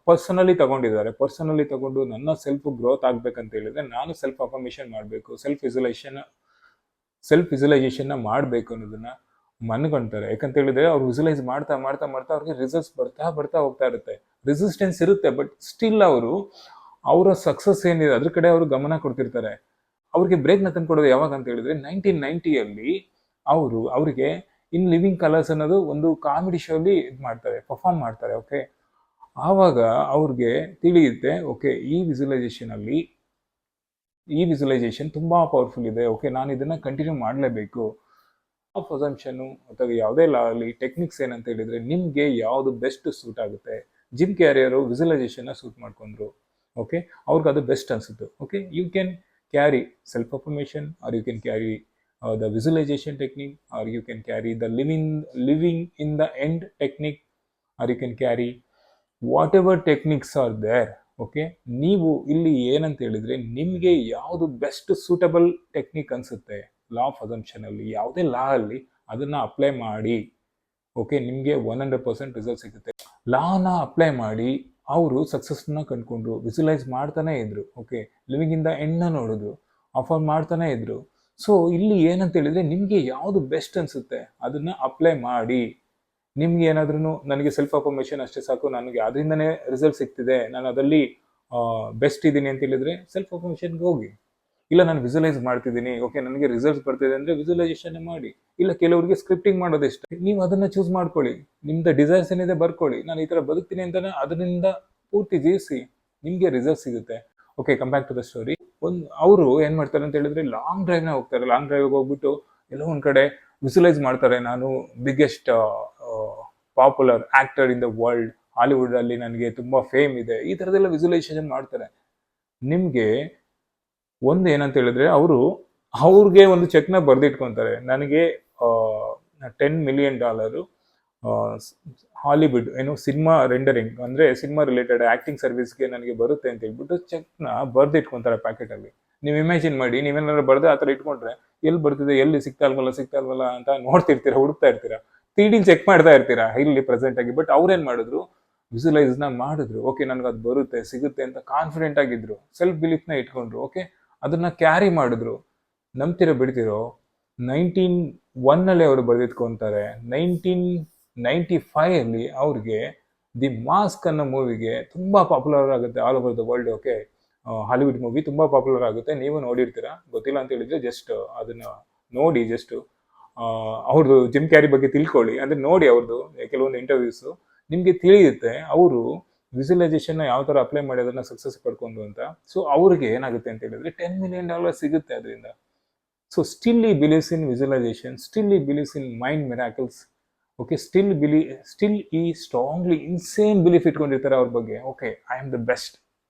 ಪರ್ಸನಲಿ ತಗೊಂಡು ನನ್ನ ಸೆಲ್ಫ್ ಗ್ರೋತ್ ಆಗ್ಬೇಕಂತ ಹೇಳಿದ್ರೆ ನಾನು ಸೆಲ್ಫ್ ಅಫರ್ಮೇಷನ್ ಮಾಡಬೇಕು, ಸೆಲ್ಫ್ ವಿಜುವಲೈಸೇಷನ್ ಮಾಡಬೇಕು ಅನ್ನೋದನ್ನ ಮನ್ಕೊಂತಾರೆ. ಯಾಕಂತ ಹೇಳಿದ್ರೆ ಅವ್ರು ವಿಜುವಲೈಸ್ ಮಾಡ್ತಾ ಅವ್ರಿಗೆ ರಿಸಲ್ಟ್ಸ್ ಬರ್ತಾ ಹೋಗ್ತಾ ಇರುತ್ತೆ. ರೆಸಿಸ್ಟೆನ್ಸ್ ಇರುತ್ತೆ, ಬಟ್ ಸ್ಟಿಲ್ ಅವರ ಸಕ್ಸಸ್ ಏನಿದೆ ಅದ್ರ ಕಡೆ ಅವರು ಗಮನ ಕೊಡ್ತಿರ್ತಾರೆ. ಅವ್ರಿಗೆ ಬ್ರೇಕ್ನ ತಂದ್ಕೊಡೋದು ಯಾವಾಗ ಅಂತ ಹೇಳಿದ್ರೆ 1990 ಅವರಿಗೆ ಇನ್ ಲಿವಿಂಗ್ ಕಲರ್ಸ್ ಅನ್ನೋದು ಒಂದು ಕಾಮಿಡಿ ಶೋಲಿ ಪರ್ಫಾರ್ಮ್ ಮಾಡ್ತಾರೆ, ಓಕೆ. ಆವಾಗ ಅವ್ರಿಗೆ ತಿಳಿಯುತ್ತೆ, ಓಕೆ, ಈ ವಿಜುವಲೈಸೇಷನ್ ತುಂಬಾ ಪವರ್ಫುಲ್ ಇದೆ, ಓಕೆ, ನಾನು ಇದನ್ನ ಕಂಟಿನ್ಯೂ ಮಾಡಲೇಬೇಕು. ಆಫ್ ಅಸಂಪ್ಷನ್ ಅಥವಾ ಯಾವುದೇ ಆಗಲಿ ಟೆಕ್ನಿಕ್ಸ್ ಏನಂತ ಹೇಳಿದ್ರೆ ನಿಮ್ಗೆ ಯಾವುದು ಬೆಸ್ಟ್ ಸೂಟ್ ಆಗುತ್ತೆ. ಜಿಮ್ ಕ್ಯಾರಿಯರು ವಿಜುವಲೈಸೇಷನ್ ಸೂಟ್ ಮಾಡ್ಕೊಂಡ್ರು, ಓಕೆ, ಅವ್ರಿಗೆ ಅದು ಬೆಸ್ಟ್ ಅನ್ಸುತ್ತೆ, okay. You can carry self affirmation, or you can carry the visualization technique, or you can carry the living in the end technique, or you can carry whatever techniques are there, okay. ನೀವು ಇಲ್ಲಿ ಏನಂತ ಹೇಳಿದ್ರೆ ನಿಮಗೆ ಯಾವುದು best suitable technique ಅನ್ಸುತ್ತೆ ಲಾ of assumption ಅಲ್ಲಿ, ಯಾವುದೇ ಲಾ ಅಲ್ಲಿ ಅದನ್ನ ಅಪ್ಲೈ ಮಾಡಿ. ಓಕೆ, ನಿಮಗೆ 100% ರಿಸಲ್ಟ್ ಸಿಗುತ್ತೆ. ಲಾನ ಅಪ್ಲೈ ಮಾಡಿ ಅವರು ಸಕ್ಸಸ್ನ ಕಂಡುಕೊಂಡ್ರು, ವಿಜುವಲೈಸ್ ಮಾಡ್ತಾನೆ ಇದ್ರು. ಓಕೆ, ಲಿವಿಂಗ್ ಇನ್ ದ ಎಂಡ್ನ ನೋಡಿದ್ರು, ಆಫರ್ ಮಾಡ್ತಾನೆ ಇದ್ರು. ಸೊ ಇಲ್ಲಿ ಏನಂತ ಹೇಳಿದ್ರೆ, ನಿಮಗೆ ಯಾವುದು ಬೆಸ್ಟ್ ಅನ್ಸುತ್ತೆ ಅದನ್ನ ಅಪ್ಲೈ ಮಾಡಿ. ನಿಮ್ಗೆ ಏನಾದ್ರೂ ನನಗೆ ಸೆಲ್ಫ್ ಅಫರ್ಮೇಷನ್ ಅಷ್ಟೇ ಸಾಕು, ನನಗೆ ಅದರಿಂದನೇ ರಿಸಲ್ಟ್ ಸಿಗ್ತಿದೆ, ನಾನು ಅದರಲ್ಲಿ ಬೆಸ್ಟ್ ಇದ್ದೀನಿ ಅಂತ ಹೇಳಿದ್ರೆ ಸೆಲ್ಫ್ ಅಫರ್ಮೇಷನ್ಗೆ ಹೋಗಿ. ಇಲ್ಲ ನಾನು ವಿಜುವಲೈಸ್ ಮಾಡ್ತಿದ್ದೀನಿ, ಓಕೆ ನನಗೆ ರಿಸಲ್ಟ್ಸ್ ಬರ್ತಿದೆ ಅಂದರೆ ವಿಜುವಲೈಸೇಷನ್ ಮಾಡಿ. ಇಲ್ಲ ಕೆಲವರಿಗೆ ಸ್ಕ್ರಿಪ್ಟಿಂಗ್ ಮಾಡೋದು ಇಷ್ಟ, ನೀವು ಅದನ್ನು ಚೂಸ್ ಮಾಡ್ಕೊಳ್ಳಿ. ನಿಮ್ದು ಡಿಸೈರ್ಸ್ ಏನಿದೆ ಬರ್ಕೊಳ್ಳಿ, ನಾನು ಈ ಥರ ಬದುಕ್ತೀನಿ ಅಂತಾನೆ ಅದರಿಂದ ಪೂರ್ತಿ ಜೀವಿಸಿ, ನಿಮಗೆ ರಿಸಲ್ಟ್ ಸಿಗುತ್ತೆ. Okay, come back to the story. ಅವರು ಏನು ಮಾಡ್ತಾರೆ ಅಂತ ಹೇಳಿದ್ರೆ, ಲಾಂಗ್ ಡ್ರೈವ್ನ ಹೋಗ್ತಾರೆ. ಲಾಂಗ್ ಡ್ರೈವ್ಗೆ ಹೋಗ್ಬಿಟ್ಟು ಎಲ್ಲೋ ಒಂದು ಕಡೆ ವಿಜುವಲೈಸ್ ಮಾಡ್ತಾರೆ, ನಾನು biggest popular actor in the world, Hollywood ಅಲ್ಲಿ ನನಗೆ ತುಂಬಾ ಫೇಮ್ ಇದೆ, ಈ ಥರದೆಲ್ಲ ವಿಜುವಲೈಸೇಷನ್ ಮಾಡ್ತಾರೆ. ನಿಮಗೆ ಒಂದು ಏನಂತ ಹೇಳಿದ್ರೆ, ಅವ್ರಿಗೆ ಒಂದು ಚೆಕ್ನ ಬರೆದಿಟ್ಕೊತಾರೆ, ನನಗೆ $10 million ಹಾಲಿವುಡ್ ಸಿನಿಮಾ ರೆಂಡರಿಂಗ್ ಅಂದರೆ ಸಿನಿಮಾ ರಿಲೇಟೆಡ್ ಆಕ್ಟಿಂಗ್ ಸರ್ವಿಸ್ಗೆ ನನಗೆ ಬರುತ್ತೆ ಅಂತ ಹೇಳ್ಬಿಟ್ಟು ಚೆಕ್ನ ಬರೆದಿಟ್ಕೊತಾರೆ ಪ್ಯಾಕೆಟಲ್ಲಿ. ನೀವು ಇಮ್ಯಾಜಿನ್ ಮಾಡಿ, ನೀವೇನಾದ್ರು ಬರೆದು ಆ ಥರ ಇಟ್ಕೊಂಡ್ರೆ ಎಲ್ಲಿ ಬರ್ತಿದೆ, ಎಲ್ಲಿ ಸಿಗ್ತಾ ಇಲ್ವಲ್ಲ ಅಂತ ನೋಡ್ತಿರ್ತೀರಾ, ಹುಡುಕ್ತಾ ಇರ್ತೀರಾ, 3D ಚೆಕ್ ಮಾಡ್ತಾ ಇರ್ತೀರಾ ಇಲ್ಲಿ ಪ್ರೆಸೆಂಟ್ ಆಗಿ. ಬಟ್ ಅವ್ರೇನ್ ಮಾಡಿದ್ರು, ವಿಜುವಲೈಸ್ನ ಮಾಡಿದ್ರು. ಓಕೆ, ನನಗೆ ಅದು ಬರುತ್ತೆ ಸಿಗುತ್ತೆ ಅಂತ ಕಾನ್ಫಿಡೆಂಟ್ ಆಗಿದ್ರು, ಸೆಲ್ಫ್ ಬಿಲೀಫ್ನ ಇಟ್ಕೊಂಡ್ರು. ಓಕೆ, ಅದನ್ನ ಕ್ಯಾರಿ ಮಾಡಿದ್ರು. ನಂಬ್ತಿರೋ ಬಿಡ್ತಿರೋ, 1901 ಅವರು ಬರೆದಿಟ್ಕೊಂತಾರೆ. 1995 ಅವ್ರಿಗೆ ದಿ ಮಾಸ್ಕ್ ಅನ್ನೋ ಮೂವಿಗೆ ತುಂಬಾ ಪಾಪ್ಯುಲರ್ ಆಗುತ್ತೆ all over the world. Okay, Hollywood movie ತುಂಬಾ ಪಾಪ್ಯುಲರ್ ಆಗುತ್ತೆ, ನೀವು ನೋಡಿರ್ತೀರಾ. ಗೊತ್ತಿಲ್ಲ ಅಂತ ಹೇಳಿದ್ರೆ ಜಸ್ಟ್ ಅದನ್ನ ನೋಡಿ, ಜಸ್ಟ್ ಅವ್ರದ್ದು ಜಿಮ್ ಕ್ಯಾರಿ ಬಗ್ಗೆ ತಿಳ್ಕೊಳ್ಳಿ, ಅಂದ್ರೆ ನೋಡಿ ಅವ್ರದ್ದು ಕೆಲವೊಂದು ಇಂಟರ್ವ್ಯೂಸ್, ನಿಮ್ಗೆ ತಿಳಿಯುತ್ತೆ ಅವರು ವಿಜುವಲೈಸೇಷನ್ ಯಾವ ತರ ಅಪ್ಲೈ ಮಾಡಿ ಅದನ್ನ ಸಕ್ಸಸ್ ಪಡ್ಕೊಂಡು ಅಂತ. ಸೊ ಅವ್ರಿಗೆ ಏನಾಗುತ್ತೆ ಅಂತ ಹೇಳಿದ್ರೆ $10 million ಸಿಗುತ್ತೆ ಅದರಿಂದ. ಸೊ ಸ್ಟಿಲ್ ಈ ಬಿಲೀವ್ಸ್ ಇನ್ ವಿಜುವಲೈಸೇಷನ್, ಸ್ಟಿಲ್ ಈ believes in mind miracles. Okay, still ಈ ಸ್ಟ್ರಾಂಗ್ಲಿ ಇನ್ಸೇನ್ ಬಿಲೀಫ್ ಇಟ್ಕೊಂಡಿರ್ತಾರೆ ಅವ್ರ ಬಗ್ಗೆ. Okay, I am the best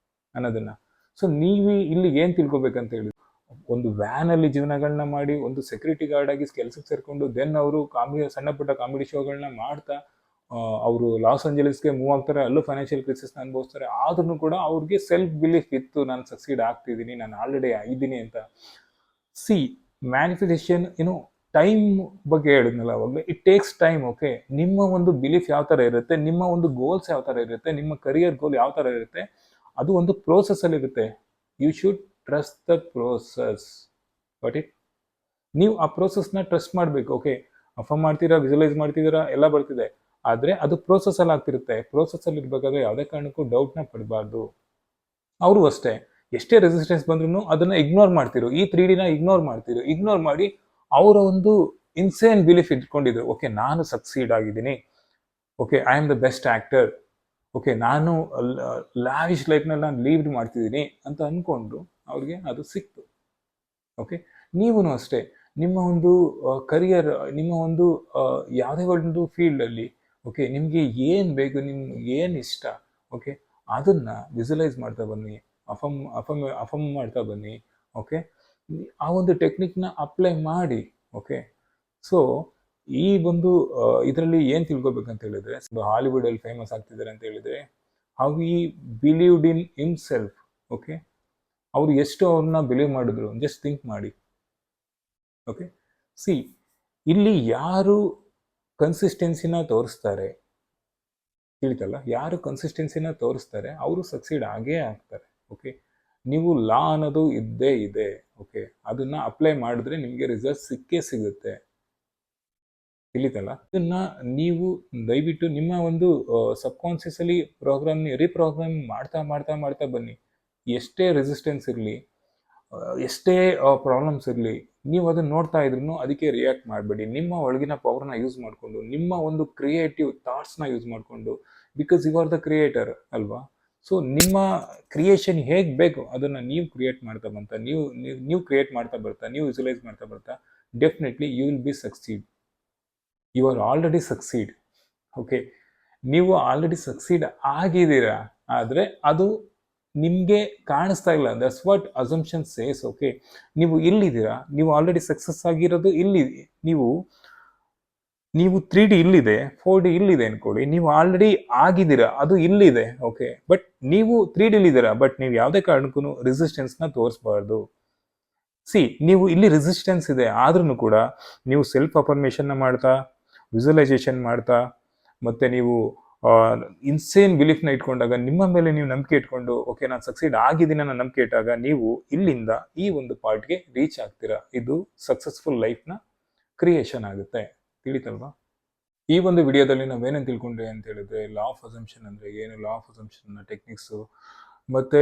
ಅನ್ನೋದನ್ನ. ಸೊ ನೀವು ಇಲ್ಲಿ ಏನ್ ತಿಳ್ಕೊಬೇಕಂತ ಹೇಳಿ, ಒಂದು ವ್ಯಾನ್ ಅಲ್ಲಿ ಜೀವನಗಳನ್ನ ಮಾಡಿ, ಒಂದು ಸೆಕ್ಯೂರಿಟಿ ಗಾರ್ಡ್ ಆಗಿ ಕೆಲಸಕ್ಕೆ ಸೇರ್ಕೊಂಡು, ದೆನ್ ಅವರು ಸಣ್ಣ ಪುಟ್ಟ ಕಾಮಿಡಿ ಶೋಗಳನ್ನ ಮಾಡ್ತಾ ಅವರು ಲಾಸ್ ಏಂಜಲೀಸ್ಗೆ ಮೂವ್ ಆಗ್ತಾರೆ, ಅಲ್ಲೂ ಫೈನಾನ್ಷಿಯಲ್ ಕ್ರೈಸಿಸ್ನ ಅನುಭವಿಸ್ತಾರೆ. ಆದ್ರೂ ಕೂಡ ಅವ್ರಿಗೆ ಸೆಲ್ಫ್ ಬಿಲೀಫ್ ಇತ್ತು, ನಾನು ಸಕ್ಸೀಡ್ ಆಗ್ತಿದ್ದೀನಿ, ನಾನು ಆಲ್ರೆಡಿ ಆಗಿದ್ದೀನಿ ಅಂತ. ಸಿ ಮ್ಯಾನಿಫೆಸ್ಟೇಷನ್ ಟೈಮ್ ಬಗ್ಗೆ ಹೇಳಿದ್ನಲ್ಲ ಅವಾಗಲೇ, ಇಟ್ ಟೇಕ್ಸ್ ಟೈಮ್. ಓಕೆ, ನಿಮ್ಮ ಒಂದು ಬಿಲೀಫ್ ಯಾವ ಥರ ಇರುತ್ತೆ, ನಿಮ್ಮ ಒಂದು ಗೋಲ್ಸ್ ಯಾವ ಥರ ಇರುತ್ತೆ, ನಿಮ್ಮ ಕರಿಯರ್ ಗೋಲ್ ಯಾವ ಥರ ಇರುತ್ತೆ, ಅದು ಒಂದು ಪ್ರೋಸೆಸ್ ಅಲ್ಲಿ ಇರುತ್ತೆ. You should trust the process. But ನೀವು ಆ ಪ್ರೋಸೆಸ್ನ ಟ್ರಸ್ಟ್ ಮಾಡಬೇಕು. ಓಕೆ, ಅಫರ್ಮ್ ಮಾಡ್ತೀರಾ, ವಿಜುವಲೈಸ್ ಮಾಡ್ತಿದ್ದೀರಾ, ಎಲ್ಲ ಬರ್ತಿದೆ, ಆದರೆ ಅದು ಪ್ರೋಸೆಸ್ ಅಲ್ಲಿ ಆಗ್ತಿರುತ್ತೆ. ಪ್ರೋಸೆಸ್ ಅಲ್ಲಿ ಇರಬೇಕಾದ್ರೆ ಯಾವುದೇ ಕಾರಣಕ್ಕೂ ಡೌಟ್ನ ಪಡಬಾರ್ದು. ಅವರು ಅಷ್ಟೇ, ಎಷ್ಟೇ ರೆಸಿಸ್ಟೆನ್ಸ್ ಬಂದ್ರೂ ಅದನ್ನ ಇಗ್ನೋರ್ ಮಾಡ್ತಿರು, ಈ 3Dನ ಇಗ್ನೋರ್ ಮಾಡಿ ಅವರ ಒಂದು ಇನ್ಸೇನ್ ಬಿಲೀಫ್ ಇಟ್ಕೊಂಡಿದ್ರು. ಓಕೆ, ನಾನು ಸಕ್ಸೀಡ್ ಆಗಿದ್ದೀನಿ, okay I am the best actor, okay ನಾನು ಲಾವಿಶ್ ಲೈಫ್ನಲ್ಲಿ ನಾನು ಲೀಡ್ ಮಾಡ್ತಿದ್ದೀನಿ ಅಂತ ಅಂದ್ಕೊಂಡ್ರು, ಅವ್ರಿಗೆ ಅದು ಸಿಕ್ತು. ಓಕೆ, ನೀವೂ ಅಷ್ಟೇ, ನಿಮ್ಮ ಒಂದು ಕರಿಯರ್, ನಿಮ್ಮ ಒಂದು ಯಾವುದೇ ಒಂದು ಫೀಲ್ಡಲ್ಲಿ ಓಕೆ ನಿಮಗೆ ಏನು ಬೇಕು, ನಿಮ್ಗೆ ಏನು ಇಷ್ಟ, ಓಕೆ ಅದನ್ನ ವಿಜುವಲೈಸ್ ಮಾಡ್ತಾ ಬನ್ನಿ, ಅಫಮ್ ಮಾಡ್ತಾ ಬನ್ನಿ. ಓಕೆ, ಆ ಒಂದು ಟೆಕ್ನಿಕ್ನ ಅಪ್ಲೈ ಮಾಡಿ. ಓಕೆ, ಸೊ ಈ ಒಂದು ಇದರಲ್ಲಿ ಏನು ತಿಳ್ಕೊಬೇಕಂತ ಹೇಳಿದ್ರೆ, ಹಾಲಿವುಡಲ್ಲಿ ಫೇಮಸ್ ಆಗ್ತಿದ್ದಾರೆ ಅಂತ ಹೇಳಿದ್ರೆ, ಹೌ ಈ ಬಿಲೀವ್ಡ್ ಇನ್ ಹಿಮ್ಸೆಲ್ಫ್. ಓಕೆ, ಅವರು ಎಷ್ಟು ಅವ್ರನ್ನ ಬಿಲೀವ್ ಮಾಡಿದ್ರು, ಜಸ್ಟ್ ಥಿಂಕ್ ಮಾಡಿ. ಓಕೆ, ಸಿ ಇಲ್ಲಿ ಯಾರು ಕನ್ಸಿಸ್ಟೆನ್ಸಿನ ತೋರಿಸ್ತಾರೆ, ತಿಳಿತಲ್ಲ, ಯಾರು ಕನ್ಸಿಸ್ಟೆನ್ಸಿನ ತೋರಿಸ್ತಾರೆ ಅವರು ಸಕ್ಸೀಡ್ ಆಗೇ ಆಗ್ತಾರೆ. ಓಕೆ, ನೀವು ಲಾ ಅನ್ನೋದು ಇದ್ದೇ ಇದೆ. ಓಕೆ, ಅದನ್ನ ಅಪ್ಲೈ ಮಾಡಿದ್ರೆ ನಿಮಗೆ ರಿಸಲ್ಟ್ ಸಿಕ್ಕೇ ಸಿಗುತ್ತೆ, ತಿಳಿತಲ್ಲ. ಇದನ್ನ ನೀವು ದಯವಿಟ್ಟು ನಿಮ್ಮ ಒಂದು ಸಬ್ಕಾನ್ಷಿಯಸ್ ಅಲ್ಲಿ ರೀಪ್ರೋಗ್ರಾಮ್ ಮಾಡ್ತಾ ಬನ್ನಿ. ಎಷ್ಟೇ ರೆಸಿಸ್ಟೆನ್ಸ್ ಇರಲಿ, ಎಷ್ಟೇ ಪ್ರಾಬ್ಲಮ್ಸ್ ಇರಲಿ, ನೀವು ಅದನ್ನ ನೋಡ್ತಾ ಇದ್ರು ಅದಕ್ಕೆ ರಿಯಾಕ್ಟ್ ಮಾಡಬೇಡಿ. ನಿಮ್ಮ ಒಳಗಿನ ಪವರ್ನ ಯೂಸ್ ಮಾಡಿಕೊಂಡು, ನಿಮ್ಮ ಒಂದು ಕ್ರಿಯೇಟಿವ್ ಥಾಟ್ಸ್ನ ಯೂಸ್ ಮಾಡಿಕೊಂಡು, because you are the creator ಅಲ್ವಾ. ಸೊ ನಿಮ್ಮ ಕ್ರಿಯೇಷನ್ ಹೇಗೆ ಬೇಕು ಅದನ್ನು ನೀವು ಕ್ರಿಯೇಟ್ ಮಾಡ್ತಾ ಬಂತ, ನೀವು ಕ್ರಿಯೇಟ್ ಮಾಡ್ತಾ ಬರ್ತಾ, ನೀವು ವಿಜುವಲೈಸ್ ಮಾಡ್ತಾ ಬರ್ತಾ, definitely you will be succeed. You are already succeed. Okay, ನೀವು ಆಲ್ರೆಡಿ ಸಕ್ಸೀಡ್ ಆಗಿದ್ದೀರಾ, ಆದರೆ ಅದು ನಿಮಗೆ ಕಾಣಿಸ್ತಾ ಇಲ್ಲ. That's what assumption says. Okay, ನೀವು ಇಲ್ಲಿದ್ದೀರಾ, ನೀವು ಆಲ್ರೆಡಿ ಸಕ್ಸಸ್ ಆಗಿರೋದು ಇಲ್ಲಿ, ನೀವು 3D ಇಲ್ಲಿದೆ, 4D ಇಲ್ಲಿದೆ ಅನ್ಕೊಳ್ಳಿ, ನೀವು ಆಲ್ರೆಡಿ ಆಗಿದ್ದೀರಾ, ಅದು ಇಲ್ಲಿದೆ. ಓಕೆ, ಬಟ್ ನೀವು 3D ಇಲ್ಲಿದ್ದೀರಾ, ಬಟ್ ನೀವು ಯಾವುದೇ ಕಾರಣಕ್ಕೂ ರೆಸಿಸ್ಟೆನ್ಸ್ನ ತೋರಿಸ್ಬಾರ್ದು. ನೀವು ಇಲ್ಲಿ ರೆಸಿಸ್ಟೆನ್ಸ್ ಇದೆ ಆದ್ರೂ ಕೂಡ ನೀವು ಸೆಲ್ಫ್ ಅಫರ್ಮೇಷನ್ನ ಮಾಡ್ತಾ, ವಿಜುವಲೈಸೇಷನ್ ಮಾಡ್ತಾ, ಮತ್ತು ನೀವು ಇನ್ಸೇನ್ ಬಿಲೀಫ್ನ ಇಟ್ಕೊಂಡಾಗ, ನಿಮ್ಮ ಮೇಲೆ ನೀವು ನಂಬಿಕೆ ಇಟ್ಕೊಂಡು ಓಕೆ ನಾನು ಸಕ್ಸೀಡ್ ಆಗಿದ್ದೀನಿ ಅನ್ನೋ ನಂಬಿಕೆ ಇಟ್ಟಾಗ ನೀವು ಇಲ್ಲಿಂದ ಈ ಒಂದು ಪಾರ್ಟ್ಗೆ ರೀಚ್ ಆಗ್ತೀರಾ. ಇದು ಸಕ್ಸಸ್ಫುಲ್ ಲೈಫ್ನ ಕ್ರಿಯೇಷನ್ ಆಗುತ್ತೆ. ತಿಳಿತಲ್ವಾ? ಈ ಒಂದು ವಿಡಿಯೋದಲ್ಲಿ ನಾವೇನೇನು ತಿಳ್ಕೊಂಡ್ರಿ ಅಂತ ಹೇಳಿದ್ರೆ, ಲಾ ಆಫ್ ಅಸಂಪ್ಷನ್ ಅಂದರೆ ಏನು, ಲಾ ಆಫ್ ಅಸಂಪ್ಷನ್ನ ಟೆಕ್ನಿಕ್ಸು, ಮತ್ತು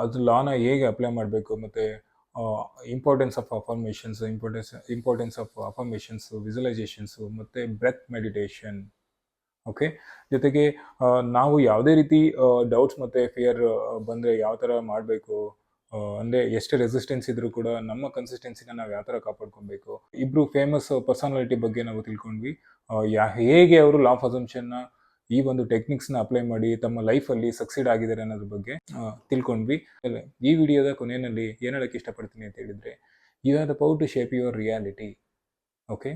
ಅದು ಲಾನ ಹೇಗೆ ಅಪ್ಲೈ ಮಾಡಬೇಕು, ಮತ್ತು importance of affirmations, importance of affirmations, visualisations, ಮತ್ತು ಬ್ರೆತ್ ಮೆಡಿಟೇಷನ್. ಓಕೆ, ಜೊತೆಗೆ ನಾವು ಯಾವುದೇ ರೀತಿ ಡೌಟ್ಸ್ ಮತ್ತು ಫಿಯರ್ ಬಂದರೆ ಯಾವ ಥರ ಮಾಡಬೇಕು, ಅಂದರೆ ಎಷ್ಟೇ ರೆಸಿಸ್ಟೆನ್ಸ್ ಇದ್ರೂ ಕೂಡ ನಮ್ಮ ಕನ್ಸಿಸ್ಟೆನ್ಸಿನ ನಾವು ಯಾವ ಥರ ಕಾಪಾಡ್ಕೊಬೇಕು. ಇಬ್ಬರು ಫೇಮಸ್ ಪರ್ಸನಾಲಿಟಿ ಬಗ್ಗೆ ನಾವು ತಿಳ್ಕೊಂಡ್ವಿ. ಹೇಗೆ ಅವರು ಲಾ ಆಫ್ ಅಸಂಪ್ಷನ್ನ ಈ ಒಂದು ಟೆಕ್ನಿಕ್ಸ್ನ ಅಪ್ಲೈ ಮಾಡಿ ತಮ್ಮ ಲೈಫಲ್ಲಿ ಸಕ್ಸೀಡ್ ಆಗಿದ್ದಾರೆ ಅನ್ನೋದ್ರ ಬಗ್ಗೆ ತಿಳ್ಕೊಂಡ್ವಿ. ಈ ವಿಡಿಯೋದ ಕೊನೆಯಲ್ಲಿ ಏನು ಹೇಳೋಕ್ಕೆ ಇಷ್ಟಪಡ್ತೀನಿ ಅಂತ ಹೇಳಿದರೆ, you have the power to shape your reality. Okay,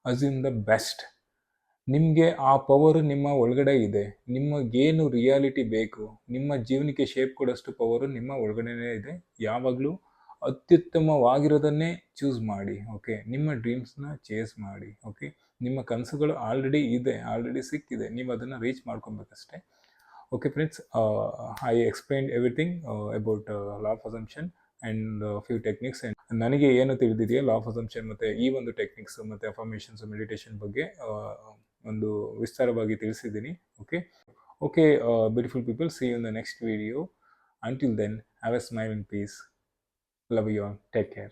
assume the best. ನಿಮಗೆ ಆ ಪವರು ನಿಮ್ಮ ಒಳಗಡೆ ಇದೆ. ನಿಮಗೇನು ರಿಯಾಲಿಟಿ ಬೇಕು, ನಿಮ್ಮ ಜೀವನಕ್ಕೆ ಶೇಪ್ ಕೊಡೋಷ್ಟು ಪವರು ನಿಮ್ಮ ಒಳಗಡೆನೇ ಇದೆ. ಯಾವಾಗಲೂ ಅತ್ಯುತ್ತಮವಾಗಿರೋದನ್ನೇ ಚೂಸ್ ಮಾಡಿ. ಓಕೆ, ನಿಮ್ಮ ಡ್ರೀಮ್ಸ್ನ ಚೇಸ್ ಮಾಡಿ. ಓಕೆ, ನಿಮ್ಮ ಕನಸುಗಳು ಆಲ್ರೆಡಿ ಇದೆ, ಆಲ್ರೆಡಿ ಸಿಕ್ಕಿದೆ, ನೀವು ಅದನ್ನು ರೀಚ್ ಮಾಡ್ಕೊಬೇಕಷ್ಟೇ. Okay friends, I explained everything about law of assumption and few techniques. And ನನಗೆ ಏನು ತಿಳಿದಿದೆಯೋ ಲಾ ಆಫ್ ಅಸಂಪ್ಷನ್ ಮತ್ತು ಈ ಒಂದು ಟೆಕ್ನಿಕ್ಸ್ ಮತ್ತು ಅಫರ್ಮೇಷನ್ಸ್, ಮೆಡಿಟೇಷನ್ ಬಗ್ಗೆ ಒಂದು ವಿಸ್ತಾರವಾಗಿ ತಿಳಿಸಿದ್ದೀನಿ. Okay, beautiful people, see you in the next video. Until then, have a smile and peace. Love you all. Take care.